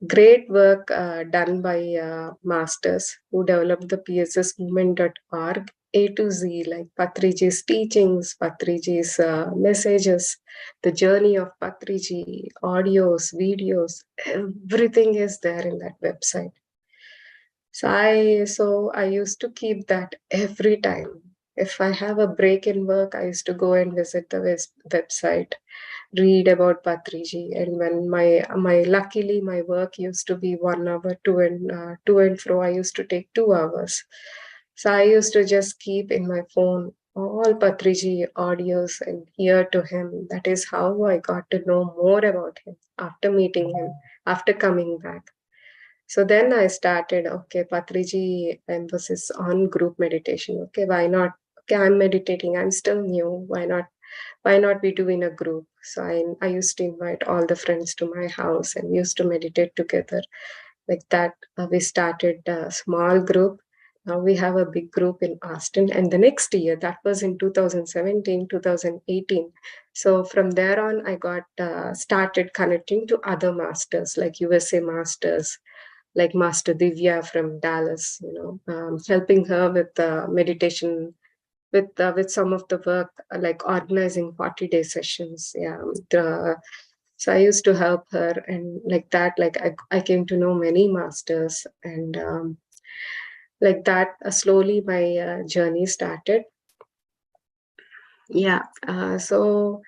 great work done by masters who developed the pssmovement.org A to Z, like Patriji's teachings, Patriji's messages, the journey of Patriji, audios, videos, everything is there in that website. So I used to keep that every time. If I have a break in work, I used to go and visit the website, read about Patriji. And when my luckily my work used to be 1 hour to and fro, I used to take 2 hours. So I used to just keep in my phone all Patriji audios and hear to him. That is how I got to know more about him after meeting him, after coming back. So then I started, okay, Patriji emphasis on group meditation. Okay, why not? Okay, I'm meditating. I'm still new. Why not we do in a group? So I used to invite all the friends to my house and used to meditate together. Like that, we started a small group. Now we have a big group in Austin. And the next year, that was in 2017, 2018. So from there on, I got started connecting to other masters like USA masters, like Master Divya from Dallas, helping her with meditation, with some of the work, like organizing 40-day sessions. Yeah. So I used to help her, and like that, like I came to know many masters, and like that, slowly my journey started. Yeah. So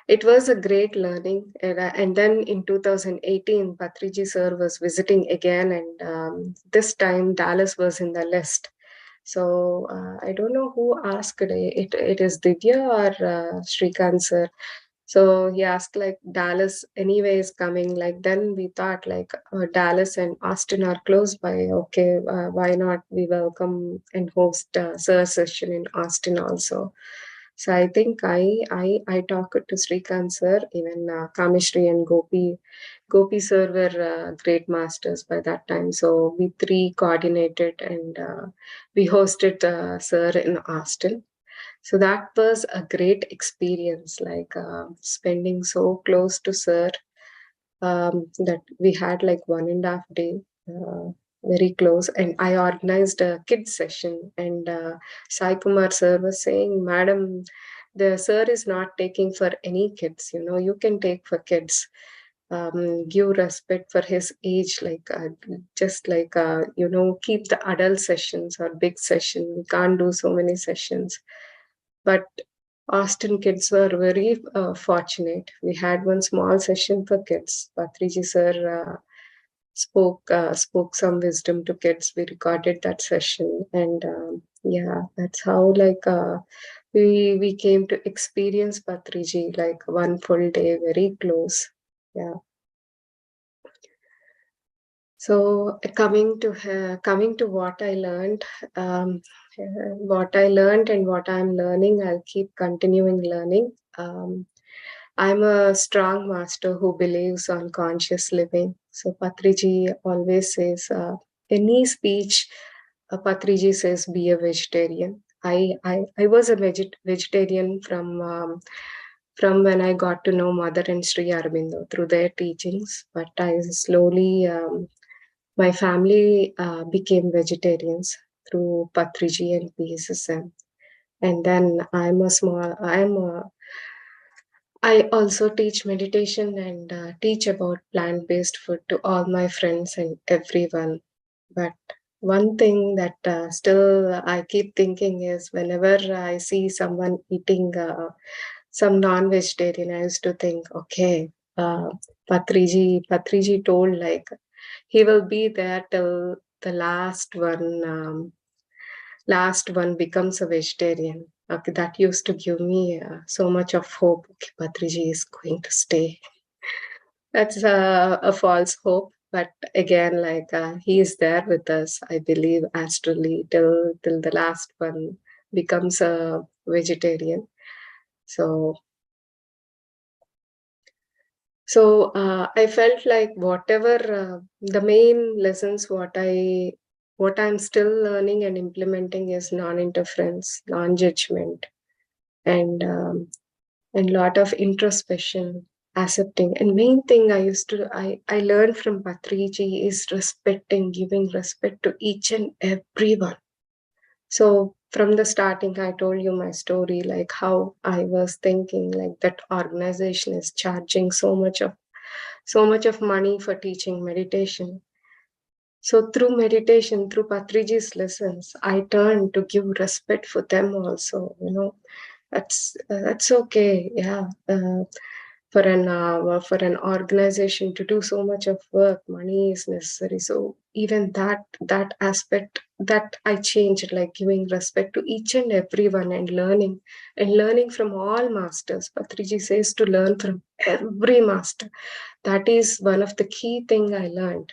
it was a great learning. And then in 2018, Patriji sir was visiting again, and this time Dallas was in the list. So I don't know who asked it. It is Divya or Shrikant sir. So he asked like Dallas anyway is coming. Like then we thought like Dallas and Austin are close by. Okay, why not we welcome and host sir session in Austin also. So I think I talked to Srikant sir, even Kameshri and Gopi sir were great masters by that time. So we three coordinated, and we hosted sir in Austin. So that was a great experience, like spending so close to sir, that we had like 1.5 day. Very close, and I organized a kids session, and Sai Kumar sir was saying, "Madam, the sir is not taking for any kids. You can take for kids. Give respect for his age, like just like keep the adult sessions or big session. We can't do so many sessions, but." Austin kids were very fortunate. We had one small session for kids. Patriji sir spoke some wisdom to kids. We recorded that session, and yeah, that's how like we came to experience Patriji like one full day, very close. Yeah. So coming to what I learned, and what I'm learning, I'll keep continuing learning. I'm a strong master who believes on conscious living. So Patriji always says, any speech, Patriji says, be a vegetarian. I was a vegetarian from when I got to know Mother and Sri Aurobindo through their teachings, but I slowly my family became vegetarians through Patriji and PSSM. And then I also teach meditation and teach about plant-based food to all my friends and everyone. But one thing that still I keep thinking is whenever I see someone eating some non-vegetarian, I used to think, okay, Patriji told like he will be there till the last one becomes a vegetarian. Okay, that used to give me so much of hope. Okay, Patriji is going to stay. That's a false hope, but again, like he is there with us. I believe astrally till the last one becomes a vegetarian. So I felt like whatever the main lessons, what I'm still learning and implementing is non-interference, non-judgment, and lot of introspection, accepting. And main thing I learned from Patriji is respecting, giving respect to each and everyone. So from the starting, I told you my story, like how I was thinking like that organization is charging so much of money for teaching meditation. So through meditation, through Patriji's lessons, I turned to give respect for them also. That's okay. Yeah. For an organization to do so much of work, money is necessary. So even that aspect that I changed, like giving respect to each and everyone and learning from all masters. Patriji says to learn from every master. That is one of the key thing I learned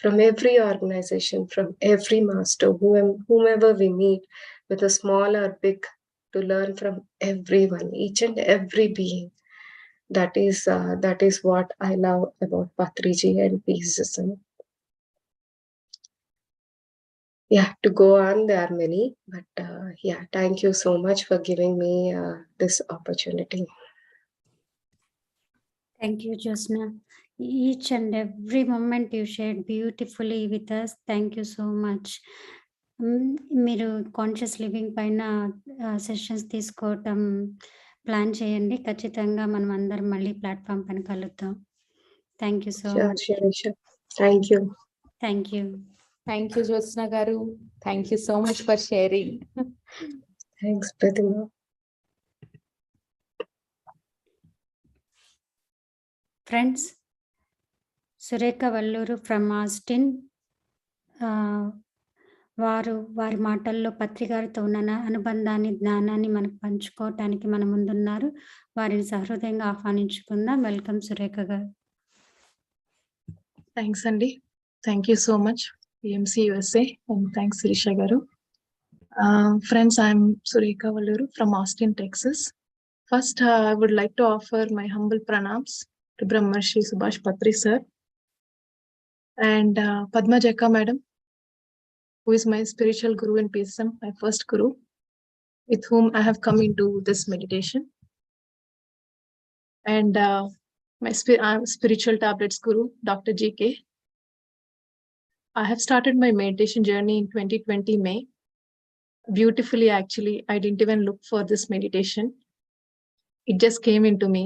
from every organization, from every master, whomever we meet, whether small or big, to learn from everyone, each and every being. That is what I love about Patriji and PSSM. Yeah, to go on, there are many, but yeah, thank you so much for giving me this opportunity. Thank you, Josna. Each and every moment you shared beautifully with us. Thank you so much. మీరు conscious living పైన sessions తీసుకోవటం plan చేయండి. ఖచ్చితంగా మనం అందరం మళ్ళీ platform పైన కలుద్దాం. Thank you so much. Sure. Thank you. Thank you. Thank you, Jyotsna garu. Thank you so much for sharing. Thanks, Pitamaha. Friends, Surekha Valluru from Austin వారి మాటల్లో పత్రికారితో ఉన్న అనుబంధాన్ని, జ్ఞానాన్ని మనకు పంచుకోవటానికి మన ముందున్నారు. వారిని సహృదయంగా ఆహ్వానించుకుందాం. వెల్కమ్ సురేఖ గారు. థ్యాంక్స్ అండి. Thank you so much PMC USA, and thanks Sirisha garu. Friends, I'm Surekha Valluru from Austin, Texas. First, I would like to offer my humble pranams to Brahmarshi Subhash Patri sir and Padma Jekka madam, who is my spiritual guru in PSSM, my first guru, with whom I have come into this meditation. And my spiritual tablets guru, Dr. GK. I have started my meditation journey in 2020 May. Beautifully, actually, I didn't even look for this meditation. It just came into me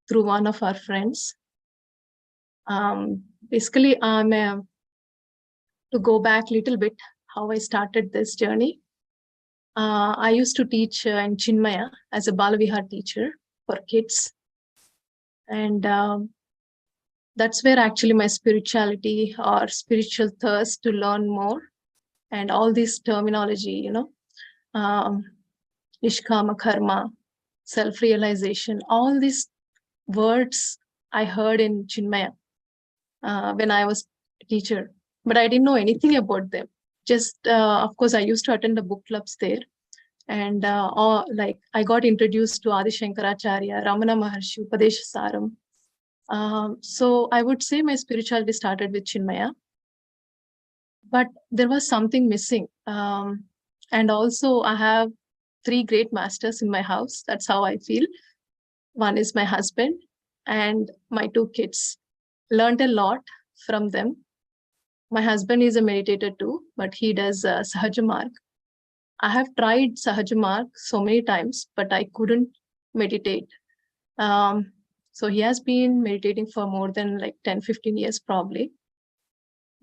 through one of our friends. Basically, to go back a little bit, how I started this journey. I used to teach in Chinmaya as a Balavihar teacher for kids. And that's where actually my spirituality or spiritual thirst to learn more and all this terminology, Nishkama Karma, self-realization, all these words I heard in Chinmaya when I was a teacher, but I didn't know anything about them. Just, of course, I used to attend the book clubs there. And I got introduced to Adi Shankaracharya, Ramana Maharshi, Upadeshasaram. So I would say my spirituality started with Chinmaya, but there was something missing. And also I have 3 great masters in my house. That's how I feel. One is my husband and my 2 kids. Learned a lot from them. My husband is a meditator too, but he does Sahajamarg. I have tried Sahajamarg so many times, but I couldn't meditate. So he has been meditating for more than like 10-15 years probably.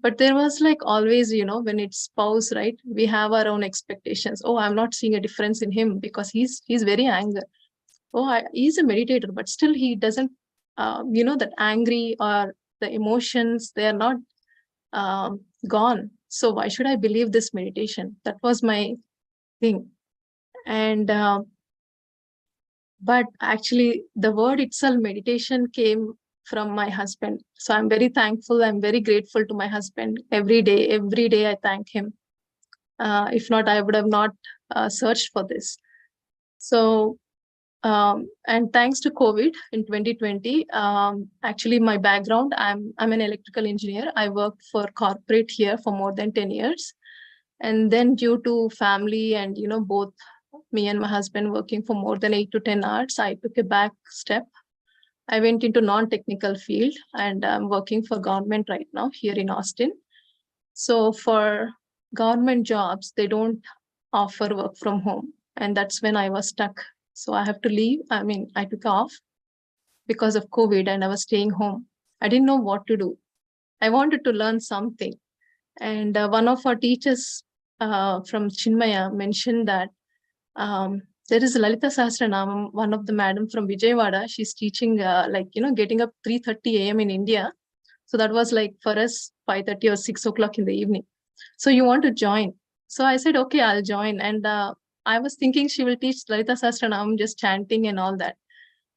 But there was like always, when it's spouse, right? We have our own expectations. Oh, I'm not seeing a difference in him because he's very angry. Oh, he's a meditator, but still he doesn't, that angry or the emotions, they are not gone. So why should I believe this meditation? That was my thing. And but actually the word itself, meditation, came from my husband. So I'm very thankful. I'm very grateful to my husband. Every day I thank him. If not, I would have not searched for this. So and thanks to COVID in 2020, actually my background, I'm an electrical engineer. I worked for corporate here for more than 10 years. And then due to family and, both me and my husband working for more than 8 to 10 hours, I took a back step. I went into non-technical field and I'm working for government right now here in Austin. So for government jobs, they don't offer work from home. And that's when I was stuck. So I have to leave. I took off because of COVID and I was staying home. I didn't know what to do. I wanted to learn something. And one of our teachers from Chinmaya mentioned that there is Lalita Sahasranamam, one of the madam from Vijayawada. She's teaching getting up 3:30 a.m. in India. So that was like for us 5:30 or 6 o'clock in the evening. So you want to join? So I said, okay, I'll join. And I was thinking she will teach Lalita Sahasranamam, just chanting and all that.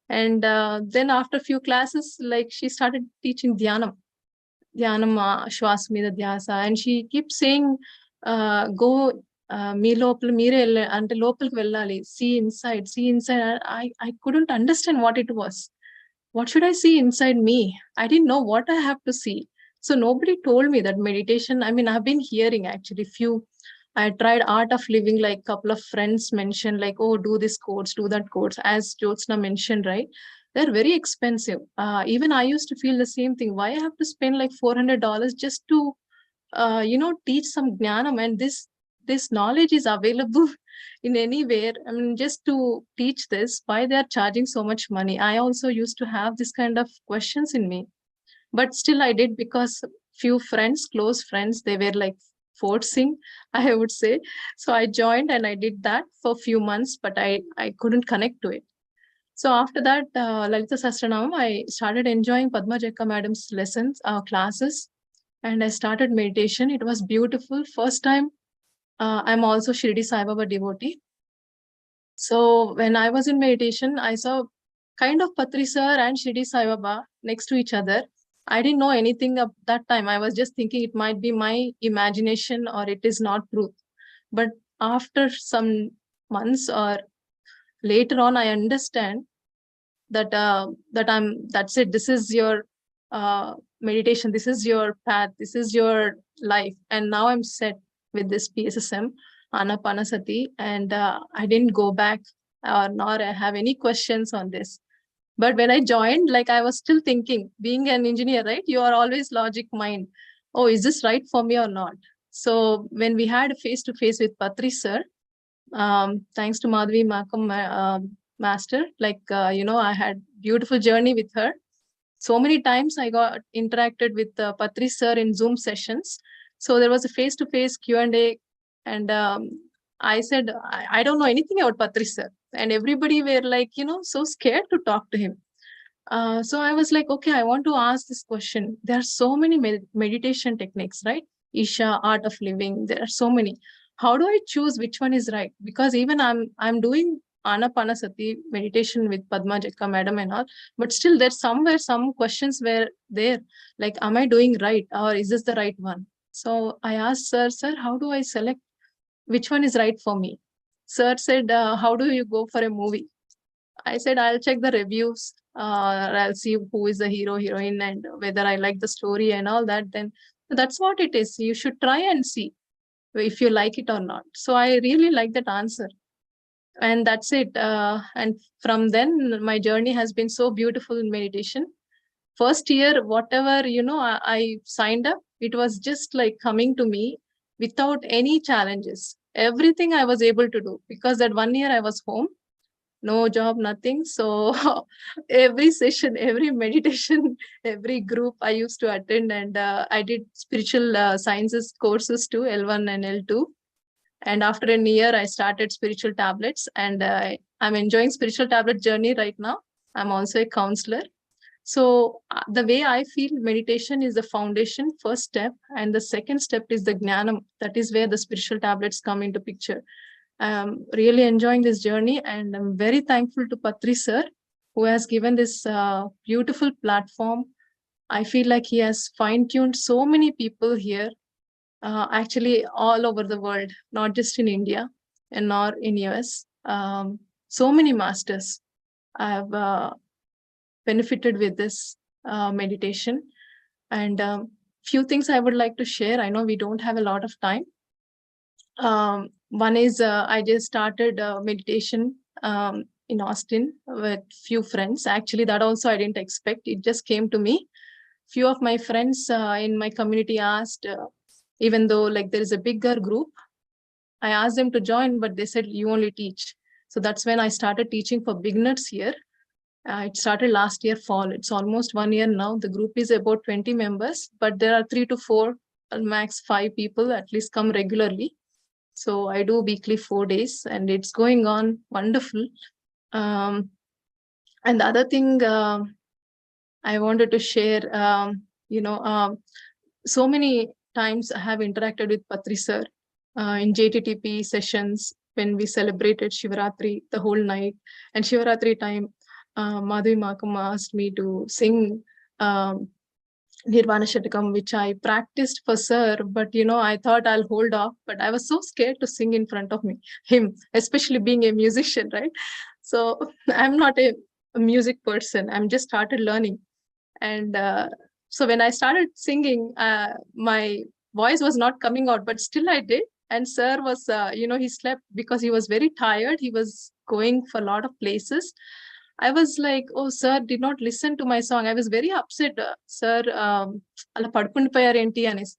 And then after a few classes, like she started teaching Dhyanam, Shwasmida Dhyasa, and she keeps saying, go మీ లోపల మీరే అంటే లోపలికి వెళ్ళాలి, see inside. I couldn't understand what it was. What should I see inside me? I didn't know what I have to see. So nobody told me that meditation. I mean, I've been hearing actually I tried Art of Living, like couple of friends mentioned, like, oh, do this course, do that course, as Jyotsna mentioned, right? They're very expensive. Even I used to feel the same thing. Why I have to spend like $400 just to teach some jnanam? And this knowledge is available in anywhere. I mean, just to teach this, why they are charging so much money? I also used to have this kind of questions in me, but still I did, because few friends, close friends, they were like forcing, I would say. So I joined and I did that for a few months, but I couldn't connect to it. So after that, Lalita Sahasranamam, I started enjoying Padma Jekka madam's lessons, classes, and I started meditation. It was beautiful. First time, I'm also Shirdi Sai Baba devotee. So when I was in meditation, I saw kind of Patri sir and Shirdi Sai Baba next to each other. I didn't know anything at that time. I was just thinking it might be my imagination or it is not truth. But after some months or later on, I understand that that's it. This is your meditation. This is your path. This is your life. And now I'm set with this PSSM, Anapanasati, and I didn't go back, nor I have any questions on this. But when I joined, like I was still thinking, being an engineer, right? You are always logic mind. Oh, is this right for me or not? So when we had face-to-face with Patri sir, thanks to Madhavi Makam master, like, I had beautiful journey with her. So many times I got interacted with Patri sir in Zoom sessions. So there was a face-to-face Q&A, and I said, I don't know anything about Patri sir. And everybody were like, so scared to talk to him. So I was like, okay, I want to ask this question. There are so many meditation techniques, right? Isha, Art of Living, there are so many. How do I choose which one is right? Because even I'm doing Anapanasati meditation with Padma Jekka madam and all, but still there's somewhere some questions were there, like, am I doing right, or is this the right one? So I asked sir, how do I select which one is right for me? Sir said, how do you go for a movie? I said, I'll check the reviews, I'll see who is the hero, heroine, and whether I like the story and all that. Then that's what it is. You should try and see if you like it or not. So I really like that answer. And that's it. And from then, my journey has been so beautiful in meditation. First year, whatever, I signed up, it was just like coming to me without any challenges. Everything I was able to do, because that 1 year I was home, no job, nothing. So every session, every meditation, every group I used to attend, and I did spiritual sciences courses too, L1 and L2. And after a year, I started spiritual tablets, and I'm enjoying spiritual tablet journey right now. I'm also a counselor. So the way I feel, meditation is the foundation, first step, and the second step is the jnanam. That is where the spiritual tablets come into picture. I'm really enjoying this journey, and I'm very thankful to Patri sir, who has given this beautiful platform. I feel like he has fine-tuned so many people here, actually all over the world, not just in India and nor in US. So many masters I have benefited with this meditation. And few things I would like to share. I know we don't have a lot of time. One is I just started meditation in Austin with few friends. Actually, that also I didn't expect. It just came to me. Few of my friends in my community asked, even though like there is a bigger group, I asked them to join, but they said, you only teach. So that's when I started teaching for beginners here. It started last year fall. It's almost 1 year now. The group is about 20 members, but there are 3 to 4, max 5 people at least come regularly. So I do weekly 4 days, and it's going on wonderful. And the other thing I wanted to share, so many times I have interacted with Patri sir in JTTP sessions when we celebrated Shivaratri the whole night. And Shivaratri time, Madhavi Makam asked me to sing Nirvana Shatakam, which I practiced for sir, but I thought I'll hold off, but I was so scared to sing in front of him, especially being a musician, right? So I'm not a music person. I'm just started learning. And so when I started singing, my voice was not coming out, but still I did. And sir was, he slept because he was very tired. He was going for a lot of places. I was like, oh, sir did not listen to my song. I was very upset. Sir, ala padkundipoyaru enti anes.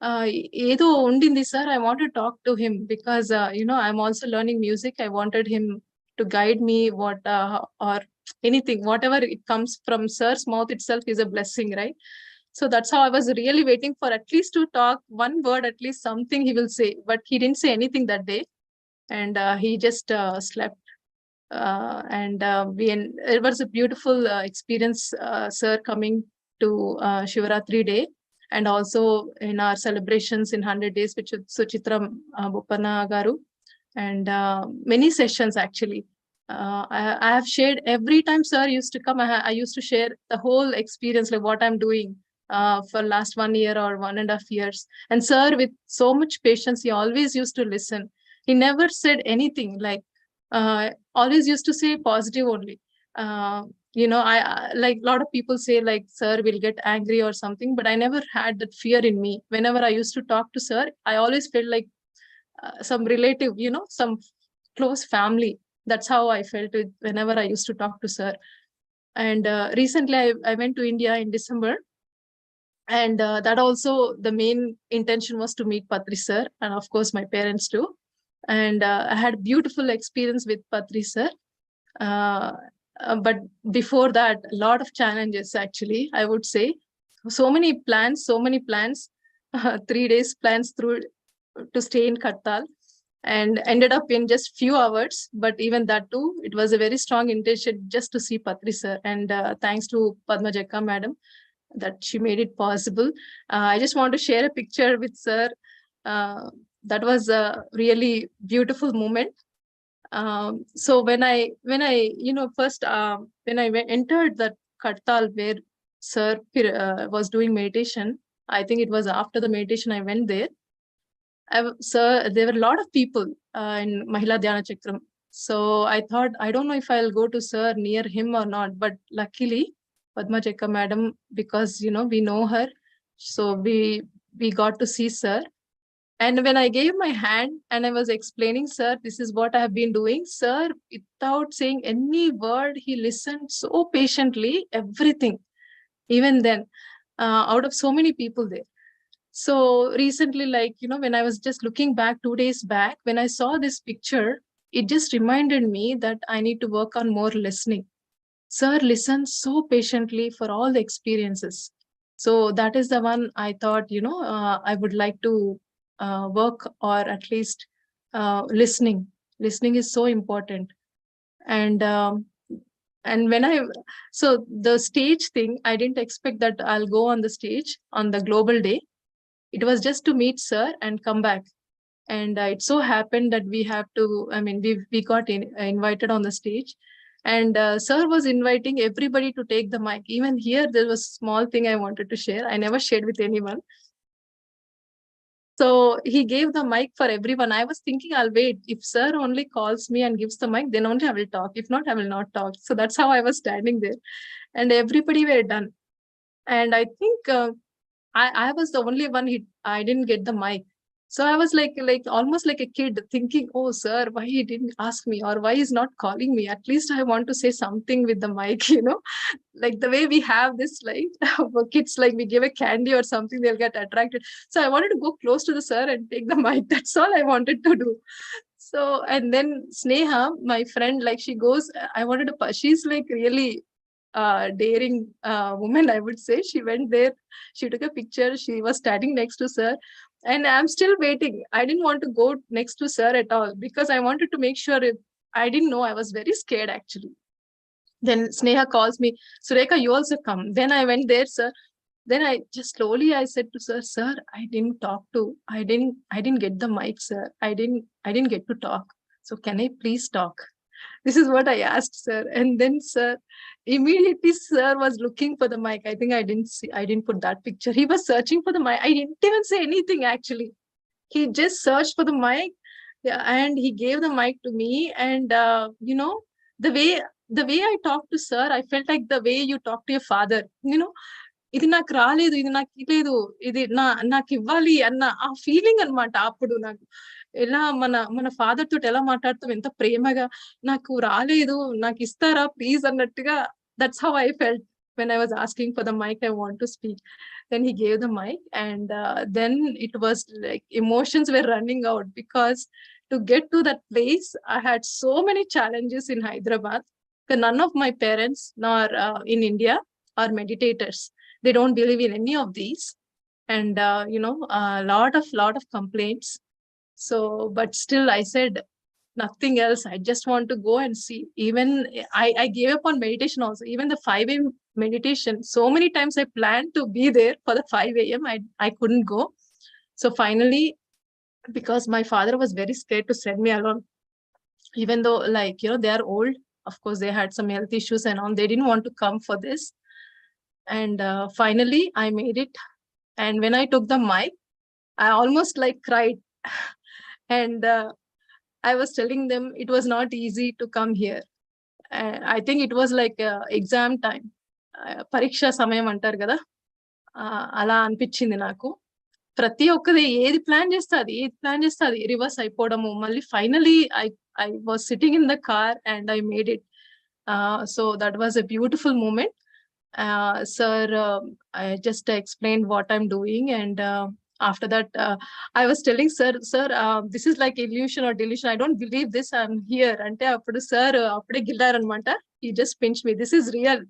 Edo undindi sir, I want to talk to him because, I'm also learning music. I wanted him to guide me or anything, whatever it comes from sir's mouth itself is a blessing, right? So that's how I was really waiting for at least to talk one word, at least something he will say, but he didn't say anything that day. And he just slept. It was a beautiful experience, sir coming to Shivaratri day, and also in our celebrations in 100 days with Suchitra Bopana Garu, and many sessions actually. I have shared every time sir used to come. I used to share the whole experience, like what I'm doing for last 1 year or 1.5 years. And sir, with so much patience, he always used to listen. He never said anything like. Always used to say positive only. I like a lot of people say like sir will get angry or something, but I never had that fear in me. Whenever I used to talk to sir, I always felt like some relative, some close family. That's how I felt it whenever I used to talk to sir. And recently I went to India in December, and that also the main intention was to meet Patri sir, and of course my parents too. And I had beautiful experience with Patri sir. But before that, a lot of challenges actually, I would say. So many plans, 3 days plans through to stay in Kartal, and ended up in just few hours. But even that too, it was a very strong intention just to see Patri sir. And thanks to Padma Jekka madam that she made it possible. I just want to share a picture with sir. That was a really beautiful moment. So when I first when I entered that Kartal where sir was doing meditation, I think it was after the meditation I went there. Sir, there were a lot of people in Mahila Dhyana Chakram. So I thought, I don't know if I'll go to sir near him or not, but luckily Padma Jekka madam, because we know her, so we got to see sir. And when I gave my hand and I was explaining, sir, this is what I have been doing, sir, without saying any word, he listened so patiently, everything, even then, out of so many people there. So recently, like, when I was just looking back 2 days back, when I saw this picture, it just reminded me that I need to work on more listening. Sir listened so patiently for all the experiences. So that is the one I thought, I would like to work, or at least listening. Listening is so important. And when so the stage thing, I didn't expect that I'll go on the stage on the global day. It was just to meet sir and come back. And it so happened that we got invited on the stage. And sir was inviting everybody to take the mic. Even here, there was a small thing I wanted to share. I never shared with anyone. So he gave the mic for everyone. I was thinking, I'll wait. If sir only calls me and gives the mic, then only I will talk. If not, I will not talk. So that's how I was standing there. And everybody were done. And I think I was the only one I didn't get the mic. So I was like almost like a kid thinking, oh, sir, why he didn't ask me, or why he's not calling me? At least I want to say something with the mic, like the way we have this, like for kids, like we give a candy or something, they'll get attracted. So I wanted to go close to the sir and take the mic. That's all I wanted to do. So, and then Sneha, my friend, like she goes, I wanted to, she's like really daring woman, I would say. She went there, she took a picture, she was standing next to sir, and I'm still waiting. I didn't want to go next to sir at all because I wanted to make sure if I didn't know, I was very scared actually. Then Sneha calls me, Sureka, you also come. Then I went there, sir. Then I just slowly I said to sir, I didn't get the mic, sir. I didn't get to talk. So can I please talk? This is what I asked, sir. And then sir, immediately sir was looking for the mic. I think I didn't put that picture. He was searching for the mic. I didn't even say anything actually. He just searched for the mic, yeah, and he gave the mic to me. And the way I talked to sir, I felt like the way you talk to your father, ఇది నాకు రాలేదు, ఇది నాకు ఇలేదు, ఇది నాకు ఇవ్వాలి అన్న ఆ ఫీలింగ్ అనమాట. అప్పుడు నాకు ఎలా మన ఫాదర్ తోటి ఎలా మాట్లాడుతాం, ఎంత ప్రేమగా, నాకు రాలేదు, నాకు ఇస్తారా ప్లీజ్ అన్నట్టుగా. That's how I felt when I was asking for the mic, I want to speak. Then he gave the mic, and then it was like emotions were running out, because to get to that place, I had so many challenges in Hyderabad. None of my parents nor in India are meditators. They don't believe in any of these, and a lot of complaints. So but still I said nothing else, I just want to go and see. Even I gave up on meditation also. Even the 5 a.m. meditation, so many times I planned to be there for the 5 a.m. I couldn't go. So finally, because my father was very scared to send me alone, even though they are old, of course they had some health issues and all, they didn't want to come for this. And finally I made it. And when I took the mic, I almost cried. And I was telling them it was not easy to come here. I think it was like exam time, పరీక్ష సమయం అంటారు కదా, అలా అనిపించింది నాకు. ప్రతి ఒక్కది ఏది plan చేస్తుంది రివర్స్ అయిపోవడము. మళ్ళీ finally I was sitting in the car and I made it. So that was a beautiful moment. Sir, I just explained what I'm doing, and after that I was telling sir, this is like illusion or delusion, I don't believe this, I'm here. Ante appudu sir appude gillaranamata. He just pinched me, this is real,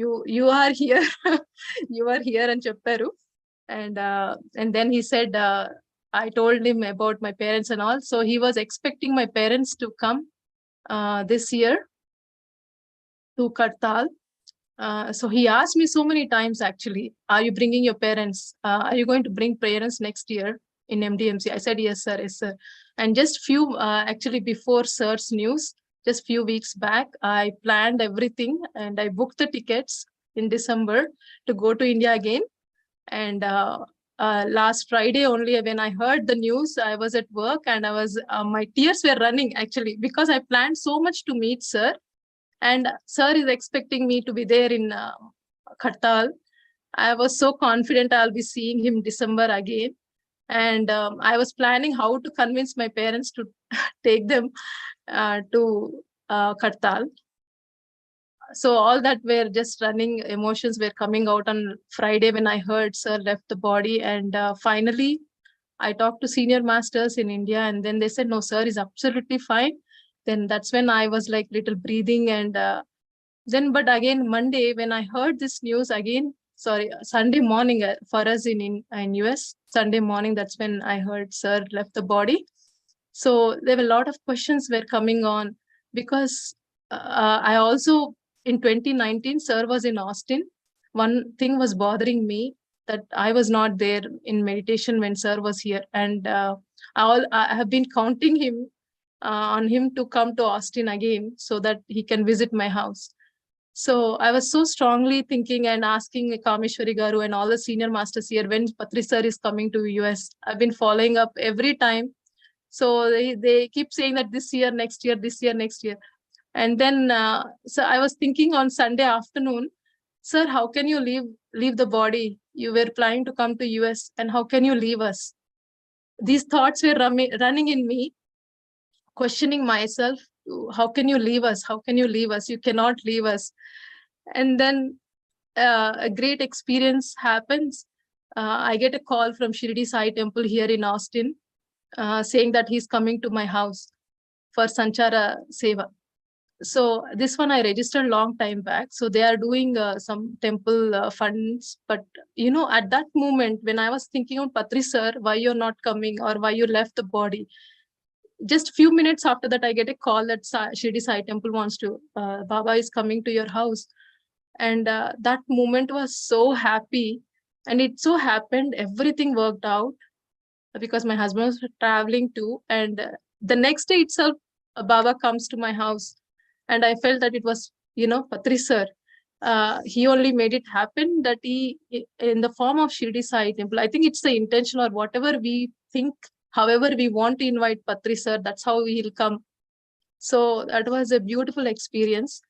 you are here. You are here అని చెప్పారు. And then he said, I told him about my parents and all. So he was expecting my parents to come this year to Kartal. So he asked me so many times actually, are you bringing your parents? Are you going to bring parents next year in MDMC? I said, yes sir, yes sir. And just few, actually before sir's news, just few weeks back, I planned everything and I booked the tickets in December to go to India again. And last Friday only, when I heard the news, I was at work and I was, my tears were running actually, because I planned so much to meet sir. And sir is expecting me to be there in Kartal. I was so confident I'll be seeing him December again. And I was planning how to convince my parents to take them to Kartal. So all that were just running, emotions were coming out on Friday when I heard sir left the body. And finally, I talked to senior masters in India, and then they said, no, sir is absolutely fine. Then that's when I was like little breathing. And then, but again, Monday, when I heard this news again, Sunday morning for us in US, Sunday morning, that's when I heard sir left the body. So there were a lot of questions were coming on, because I also, in 2019, sir was in Austin. One thing was bothering me, that I was not there in meditation when sir was here. And I have been counting on him to come to Austin again so that he can visit my house. So I was so strongly thinking and asking Kameshwari Garu and all the senior masters here, when Patri sir is coming to US. I've been following up every time. So they keep saying that this year, next year, this year, next year. And then so I was thinking on Sunday afternoon, sir, how can you leave the body? You were planning to come to US, and how can you leave us? These thoughts were running in me, questioning myself, how can you leave us? How can you leave us? You cannot leave us. And then a great experience happens. I get a call from Shirdi Sai Temple here in Austin, saying that he's coming to my house. for Sanchara Seva. So this one I registered long time back. So they are doing some temple funds. But at that moment when I was thinking of Patri sir, why you're not coming or why you left the body, just few minutes after that I get a call that Shirdi Sai Temple wants to, Baba is coming to your house. And that moment was so happy. And it so happened, everything worked out because my husband was traveling too. And the next day itself, Baba comes to my house. And I felt that it was, Patri sir. He only made it happen, that he, in the form of Shirdi Sai Temple, I think it's the intention or whatever we think, however we want to invite Patri sir, that's how he'll come. So that was a beautiful experience.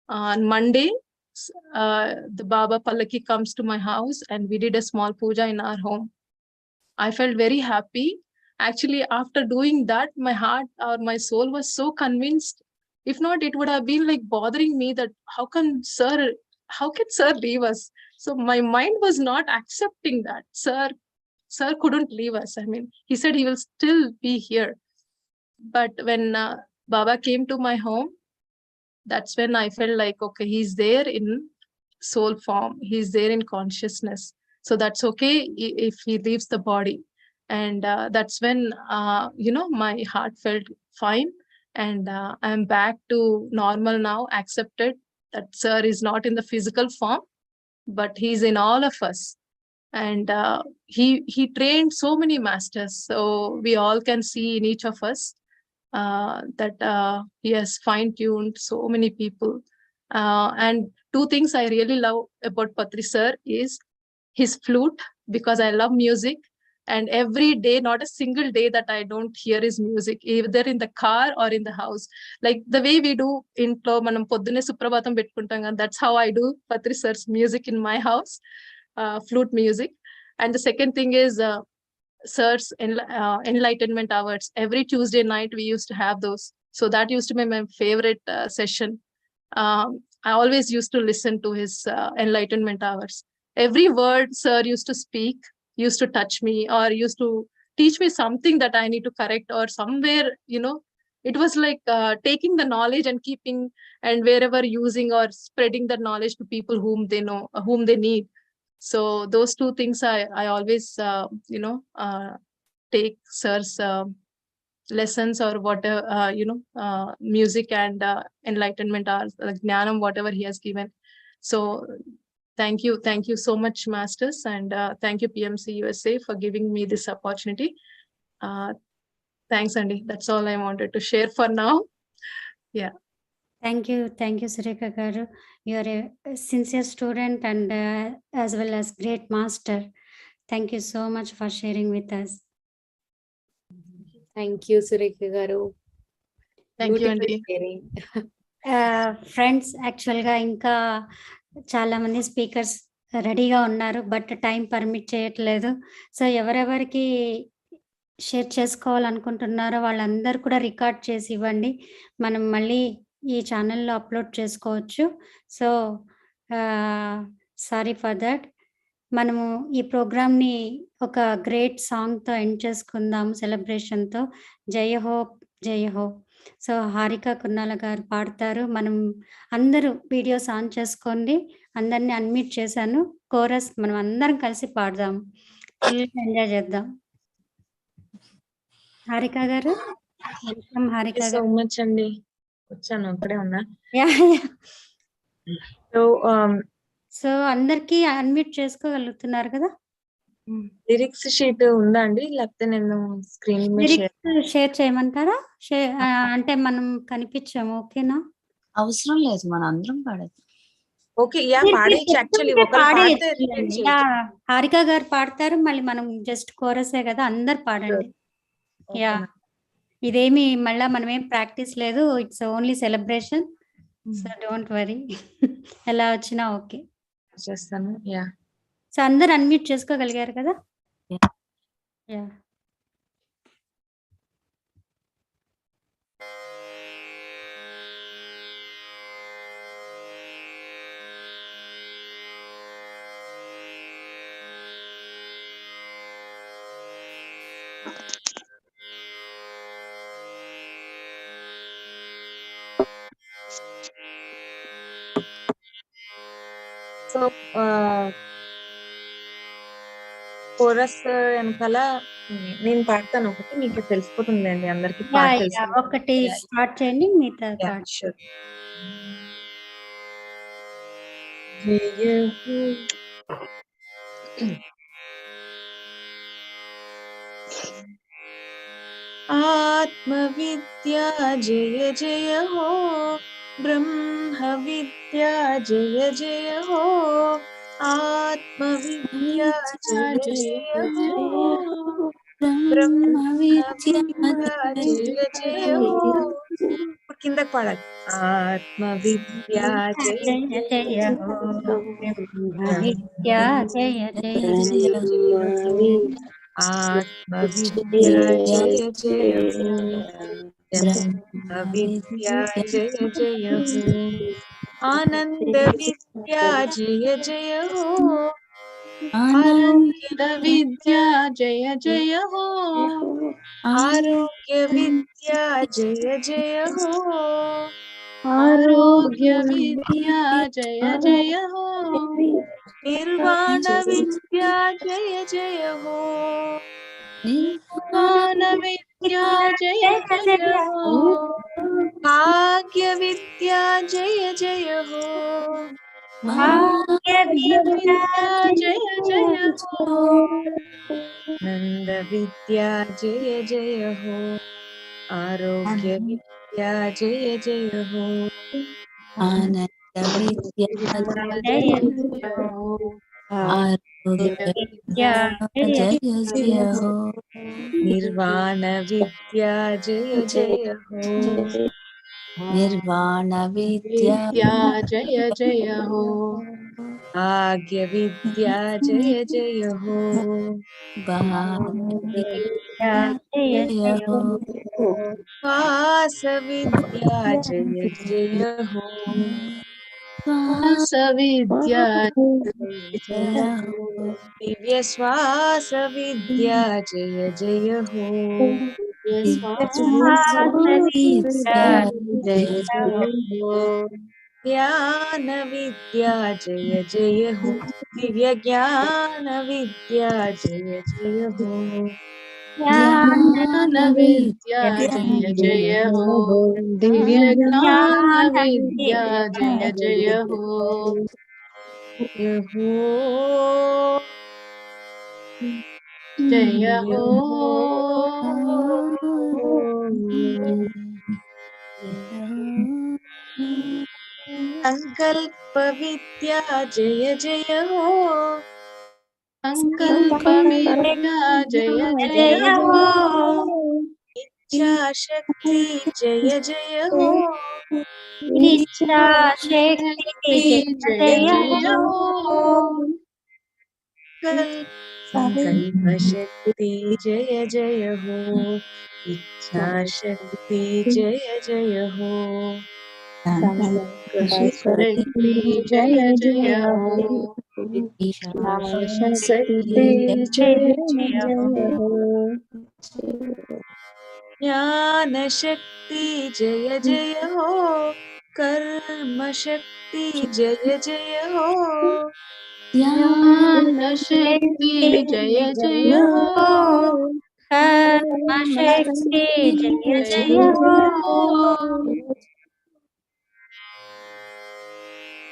On Monday, the Baba Pallaki comes to my house and we did a small puja in our home. I felt very happy. Actually, after doing that, my heart or my soul was so convinced. If not, it would have been like bothering me that how can sir leave us? So my mind was not accepting that. Sir couldn't leave us. I mean, he said he will still be here. But when Baba came to my home, that's when I felt like, okay, he's there in soul form. He's there in consciousness. So that's okay if he leaves the body. And that's when, my heart felt fine. And I'm back to normal now, accepted that sir is not in the physical form, but he's in all of us. And he trained so many masters. So we all can see in each of us that he has fine-tuned so many people. And two things I really love about Patri sir is his flute, because I love music. And every day, not a single day that I don't hear his music, either in the car or in the house. Like the way we do in manam poddune suprabhatam pettukuntam, that's how I do Patri sir's music in my house, flute music. And the second thing is sir's enlightenment hours. Every Tuesday night we used to have those. So that used to be my favorite session. I always used to listen to his enlightenment hours. Every word sir used to speak used to touch me or used to teach me something that I need to correct, or somewhere, it was like taking the knowledge and keeping, and wherever using or spreading the knowledge to people whom they know, whom they need. So those two things I always, take sir's lessons or whatever, music and enlightenment or jnanam, whatever he has given. So thank you so much, masters, and thank you PMC USA for giving me this opportunity. Thanks, Andy. That's all I wanted to share for now. Yeah. Thank you, Sureka Garu. You are a sincere student and as well as great master. Thank you so much for sharing with us. Thank you, Sureka Garu. Thank you, Beautiful Andy. sharing. Friends, యాక్చువల్గా ఇంకా చాలా మంది speakers రెడీగా ఉన్నారు, but time permit చేయట్లేదు. So ఎవరెవరికి share చేసుకోవాలనుకుంటున్నారో వాళ్ళందరూ కూడా రికార్డ్ చేసి ఇవ్వండి, మనం మళ్ళీ ఈ ఛానల్లో అప్లోడ్ చేసుకోవచ్చు. So sorry for that. మనము ఈ ప్రోగ్రామ్ని ఒక గ్రేట్ సాంగ్తో ఎండ్ చేసుకుందాం, సెలబ్రేషన్తో. జయ హో జయ హో. సో హారిక కున్నాల గారు పాడతారు. మనం అందరూ వీడియోస్ ఆన్ చేసుకోండి, అందరినీ అన్మ్యూట్ చేశాను. కోరస్ మనం అందరం కలిసి పాడదాం, ఫుల్ ఎంజాయ్ చేద్దాం. హారిక గారు, వెల్కమ్. హారిక సో గారు మచ్ అండి, వచ్చాను, అక్కడే ఉన్నా. సో అందరికి అన్మ్యూట్ చేసుకోగలుగుతున్నారు కదా? లిరిక్స్ షీట్ ఉందా అండి, లేకపోతే నేను స్క్రీన్ షేర్ చేయమంటారా? అంటే మనం కనిపించాము, ఓకేనా? అవసరం లేదు, మన అందరం పాడదు. ఓకే, యా పాడేయచ్చు. యాక్చువల్లీ హారిక గారు పాడతారు, మళ్ళీ మనం జస్ట్ కోరసే కదా, అందరు పాడండి. యా, ఇదేమి మళ్ళా మనమేం ప్రాక్టీస్ లేదు, it's only celebration. So don't worry, ఎలా వచ్చినా ఓకే చేస్తాను. యా, సో అందరు అన్మ్యూట్ చేసుకోగలిగారు కదా? యా. సో కోరస్ వెనకాల నేను పాడతాను ఒకటి, మీకు తెలిసిపోతుందండి అందరికి పాట తెలుసు. ఒకటి స్టార్ట్ చేయండి, మిగతా పాట. Sure. జయ హో ఆత్మ విద్యా జయ జయ హో, బ్రహ్మ విద్యా జయ జయ హో, ఆత్మ విద్యా జయ జయ హో, బ్రహ్మ విద్యా జయ జయ హో. కిందకి పాడాలి. ఆత్మ విద్యా జయ జయ హో, బ్రహ్మ విద్యా జయ జయ ఆత్మ విద్యా జయ జయ హో, బ్రహ్మ విద్యా జయ జయ హో, ఆనంద విద్యా జయ జయ హో, ఆనంద విద్యా జయ జయ హో, ఆరోగ్య విద్యా జయ జయ హో, ఆరోగ్య విద్యా జయ జయ హో, నిర్వాణ విద్యా జయ జయ హో, నిర్వాణ విద్యా జయ జయ హో, భాగ్య విద్యా జయ జయ హో, భాగ్య విద్యా జయ జయ హో, నంద విద్యా జయ జయ హో, ఆరోగ్య విద్యా జయ జయ హో, ఆనంద విద్యా జయ హో, ఆరోగ్య విద్యా జయ జయ హో, నిర్వాణ విద్యా జయ జయ హో, నిర్వాణ విద్యా విద్యా జయ జయ హో, భాగ్య విద్యా జయ జయ హో, భాగ్య విద్యా జయ జయ హో, శ్వాస విద్యా జయ జయ హో, శ్వాస విద్యా జయ హో, దివ్య శ్వాస విద్యా జయ జయ హో, విద్యా జయ హో, జ్ఞాన విద్యా జయ జయ హో, దివ్య జ్ఞాన విద్యా జయ జయ హో, జ్ఞాన విద్యా జయ జయ హో, దివ్య జ్ఞాన విద్యా జయ జయ హో, జయ హో, సంకల్ప విద్యా జయ జయ హో, సంకల్ప విద్యా జయ జయ హో, ఇచ్ఛాశక్తి జయ జయ హో, ఇచ్చా శక్తి జయ జయ హో, సంకల్ప శక్తి జయ జయ హో, ఇచ్ఛాశక్తి జయ జయ హో, శక్తి జయ జయ హో, శక్తి జయ జయ హో, జ్ఞాన శక్తి జయ జయ హో, కర్మ శక్తి జయ జయ హో, జ్ఞాన శక్తి జయ జయ హో, కర్మ శక్తి జయ జయ హో,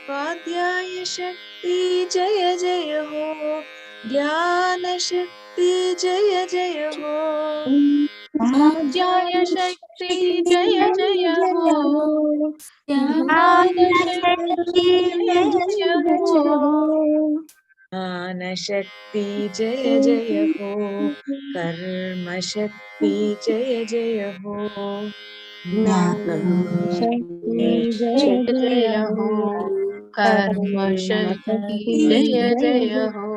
స్వాధ్యాయ శక్తి జయ జయ హో, ధ్యాన శక్తి జయ జయ హో, స్వాధ్యాయ శక్తి జయ జయ హో, జ్ఞాన శక్తి జయ జయ హో, జ్ఞాన శక్తి జయ జయ హో, కర్మ శక్తి జయ జయ హో, జయ జయ హో, కర్మ శక్తి జయ జయ హో,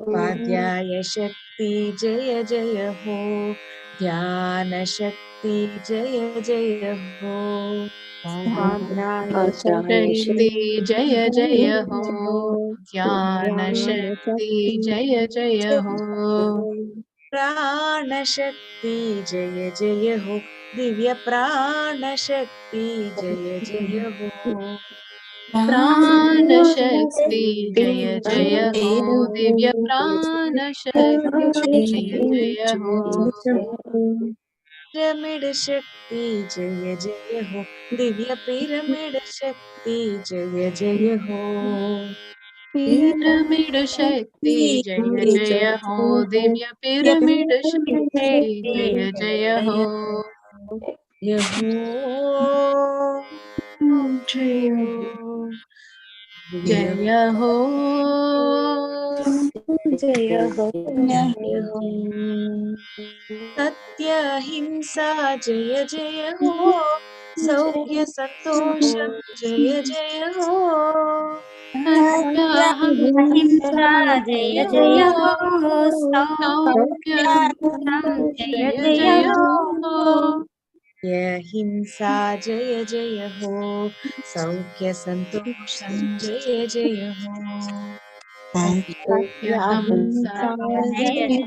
స్వాధ్యాయ శక్తి జయ జయ హో, ధ్యాన శక్తి జయ జయ హో, శక్తి జయ జయ హో, జ్ఞాన శక్తి జయ జయ హో, ప్రాణ శక్తి జయ జయ హో, దివ్య ప్రాణ శక్తి జయ జయ హో, ప్రాణ शक्ति जय जय हो, दिव्य प्राण शक्ति जय जय हो, पिरामिड शक्ति जय जय हो, दिव्य पिरामिड शक्ति जय जय हो, पिरामिड शक्ति जय जय हो, दिव्य पिरामिड शक्ति जय जय हो, जय हो जय हो जय हो सत्य हिंसा जय जय हो, सौख्य संतोषम जय जय हो, अहिंसा जय जय हो, सौख्य जय जय हो, हिंसा जय जय हो, सौख्य संतोषम जय जय हो, अहिंसा जय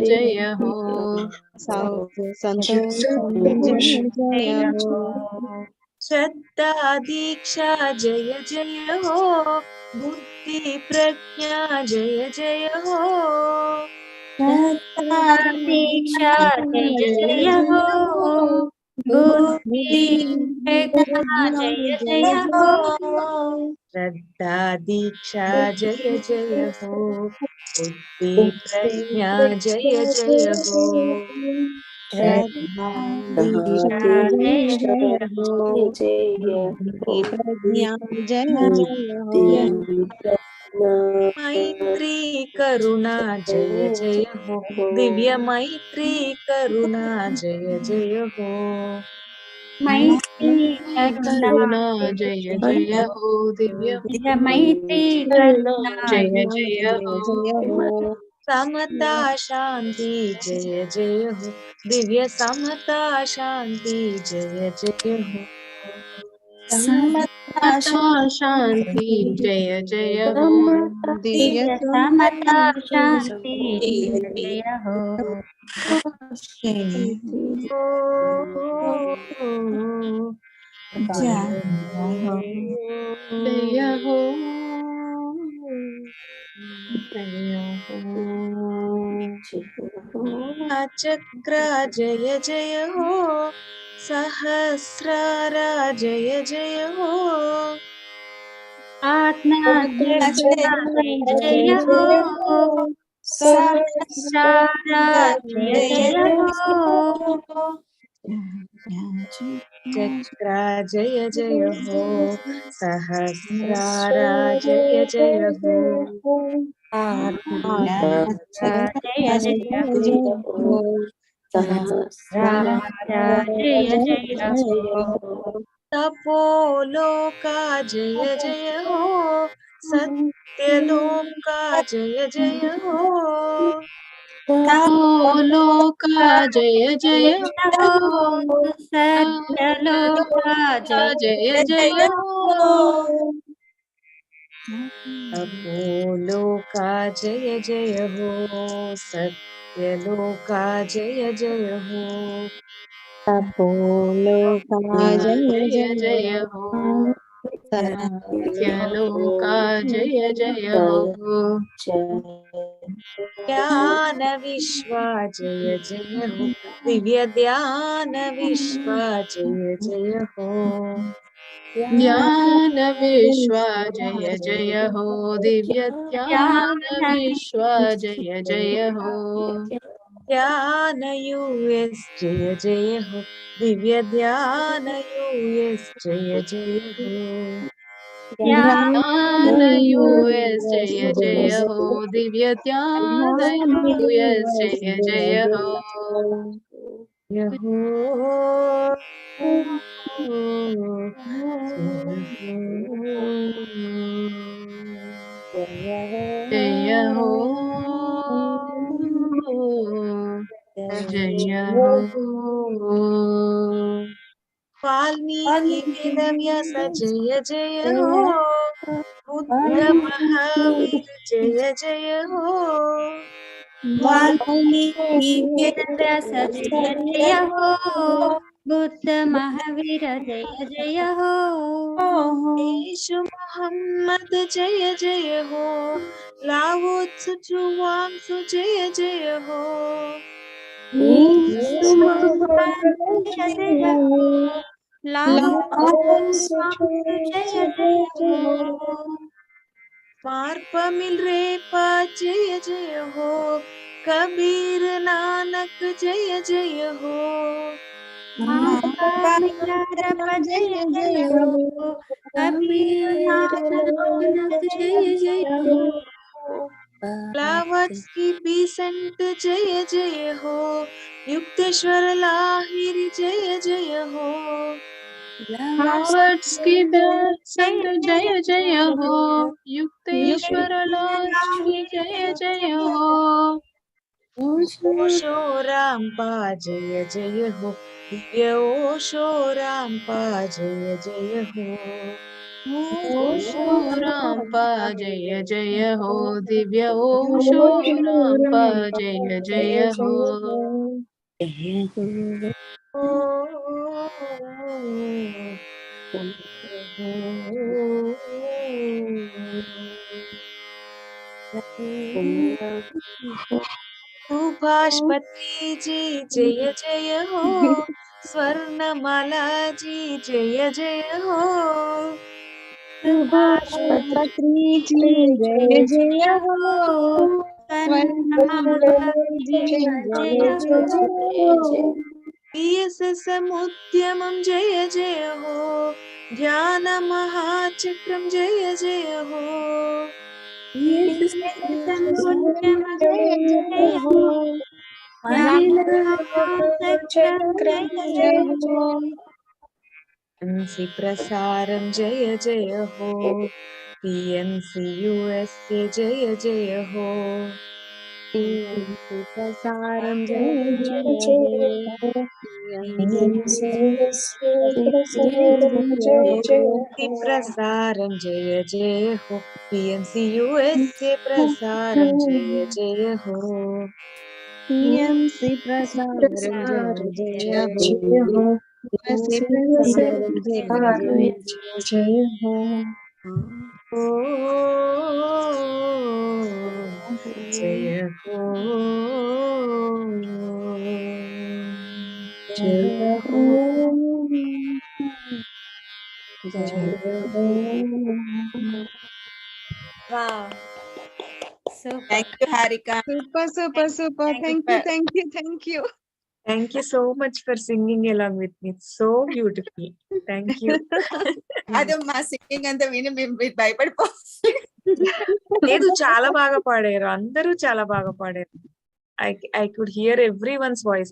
जय हो, सौख्य संतोषम जय जय हो श्रद्धा दीक्षा जय जय हो, बुद्धि प्रज्ञा जय जय हो, दीक्षा जय जय हो, बुद्धि प्रज्ञा जय जय हो, श्रद्धा दीक्षा जय जय हो, बुद्धि प्रज्ञा जय जय हो, श्रद्धा दीक्षा जय जय हो, बुद्धि प्रज्ञा जय जय हो, मैत्री करुणा जय जय हो, दिव्य मैत्री करुणा जय जय हो, मैत्री करुणा जय जय हो, दिव्य मैत्री करुणा जय जय हो, समता शांति जय जय हो, दिव्य समता शांति जय जय हो, समता शांति जय जय हो, दिव्य समता शांति जय जय हो, जय हो जय हो, चक्र जय जय हो, सहस्रारा जय जय हो, आत्मा जय जय हो, सहस्रारा जय जय हो, चक्र जय जय हो, सहस्रारा जय जय हो, जय जय हो, सहस्रारा जय जय हो, तपोलोका जय जय हो, सत्यलोका जय जय हो, लोका जय जय हो, सत्यलोका जय जय हो, तपोलोका जय जय हो, सत्यलोका जय जय हो, तपोलोका जय जय जय हो, सत्यलोका जय जय हो, ज्ञान विश्वा जय जय हो, दिव्य ध्यान विश्वा जय जय हो, ज्ञान विश्व जय जय हो, दिव्य ज्ञान विश्व जय जय हो, ध्यान यूएस जय जय हो, दिव्य ध्यान यूएस जय जय हो, ध्यान यूएस जय जय हो, दिव्य ध्यान यूएस जय जय हो, जय हो जय हो जय हो, वाल्मीकि वेदव्यास जय जय हो, बुद्ध महावीर जय जय हो, वाल्मीकि वेदव्यास जय जय हो, बुद्ध महावीर जय जय हो, येषु मोहम्मद जय जय हो, लाओ त्सु वांग्सु जय जय हो, ईसु मोहम्मद जय जय हो, लाओ जय जय हो, पार्प मिल रे पा जय जय हो, कबीर नानक जय जय हो, जय जय हो, कबीर नानक जय जय हो, फ्लावर्स की बीसेंट जय जय हो, युक्तेश्वर लाहिरी जय जय हो, फ्लावर्स की बेसेंट जय जय हो, युक्तेश्वर लाहिरी जय जय हो, ओशो रामपा जय जय हो, दिव्य ओशो रामपा जय जय हो, ओशो रामपा जय जय हो, दिव्य ओशो रामपा जय जय हो, ओ सुभाष पत्रीजी जय जय हो, स्वर्णमाला जी जय जय हो, सुभाष पत्रीजी जय जय हो, स्वर्णमाला जी जय जय हो, PSSM उद्यमं जय जय हो, ध्यान महाचक्रम जय जय हो, PSSM उद्यमं जय जय हो, ध्यान महाचक्रम जय हो, PNC प्रसारम जय जय हो, PNC USA जय जय हो, PNC प्रसारम जय जय हो, PNC प्रसारम जय जय हो, PNC USA प्रसारम जय जय हो, PNC प्रसारम जय जय हो, PNC प्रसारम जय जय हो, ओ जय हो, जय हो, जय हो. Wow. Super. Thank you, Harika. super, super, super. Thank you, thank you, thank you. Thank you so much for singing along with me. It's so beautiful. Thank you. అదమ్మా సింగింగ్ అంతా విని మేము భయపడిపో లేదు చాలా బాగా పాడారు అందరూ చాలా బాగా పాడారు. I could hear everyone's voice.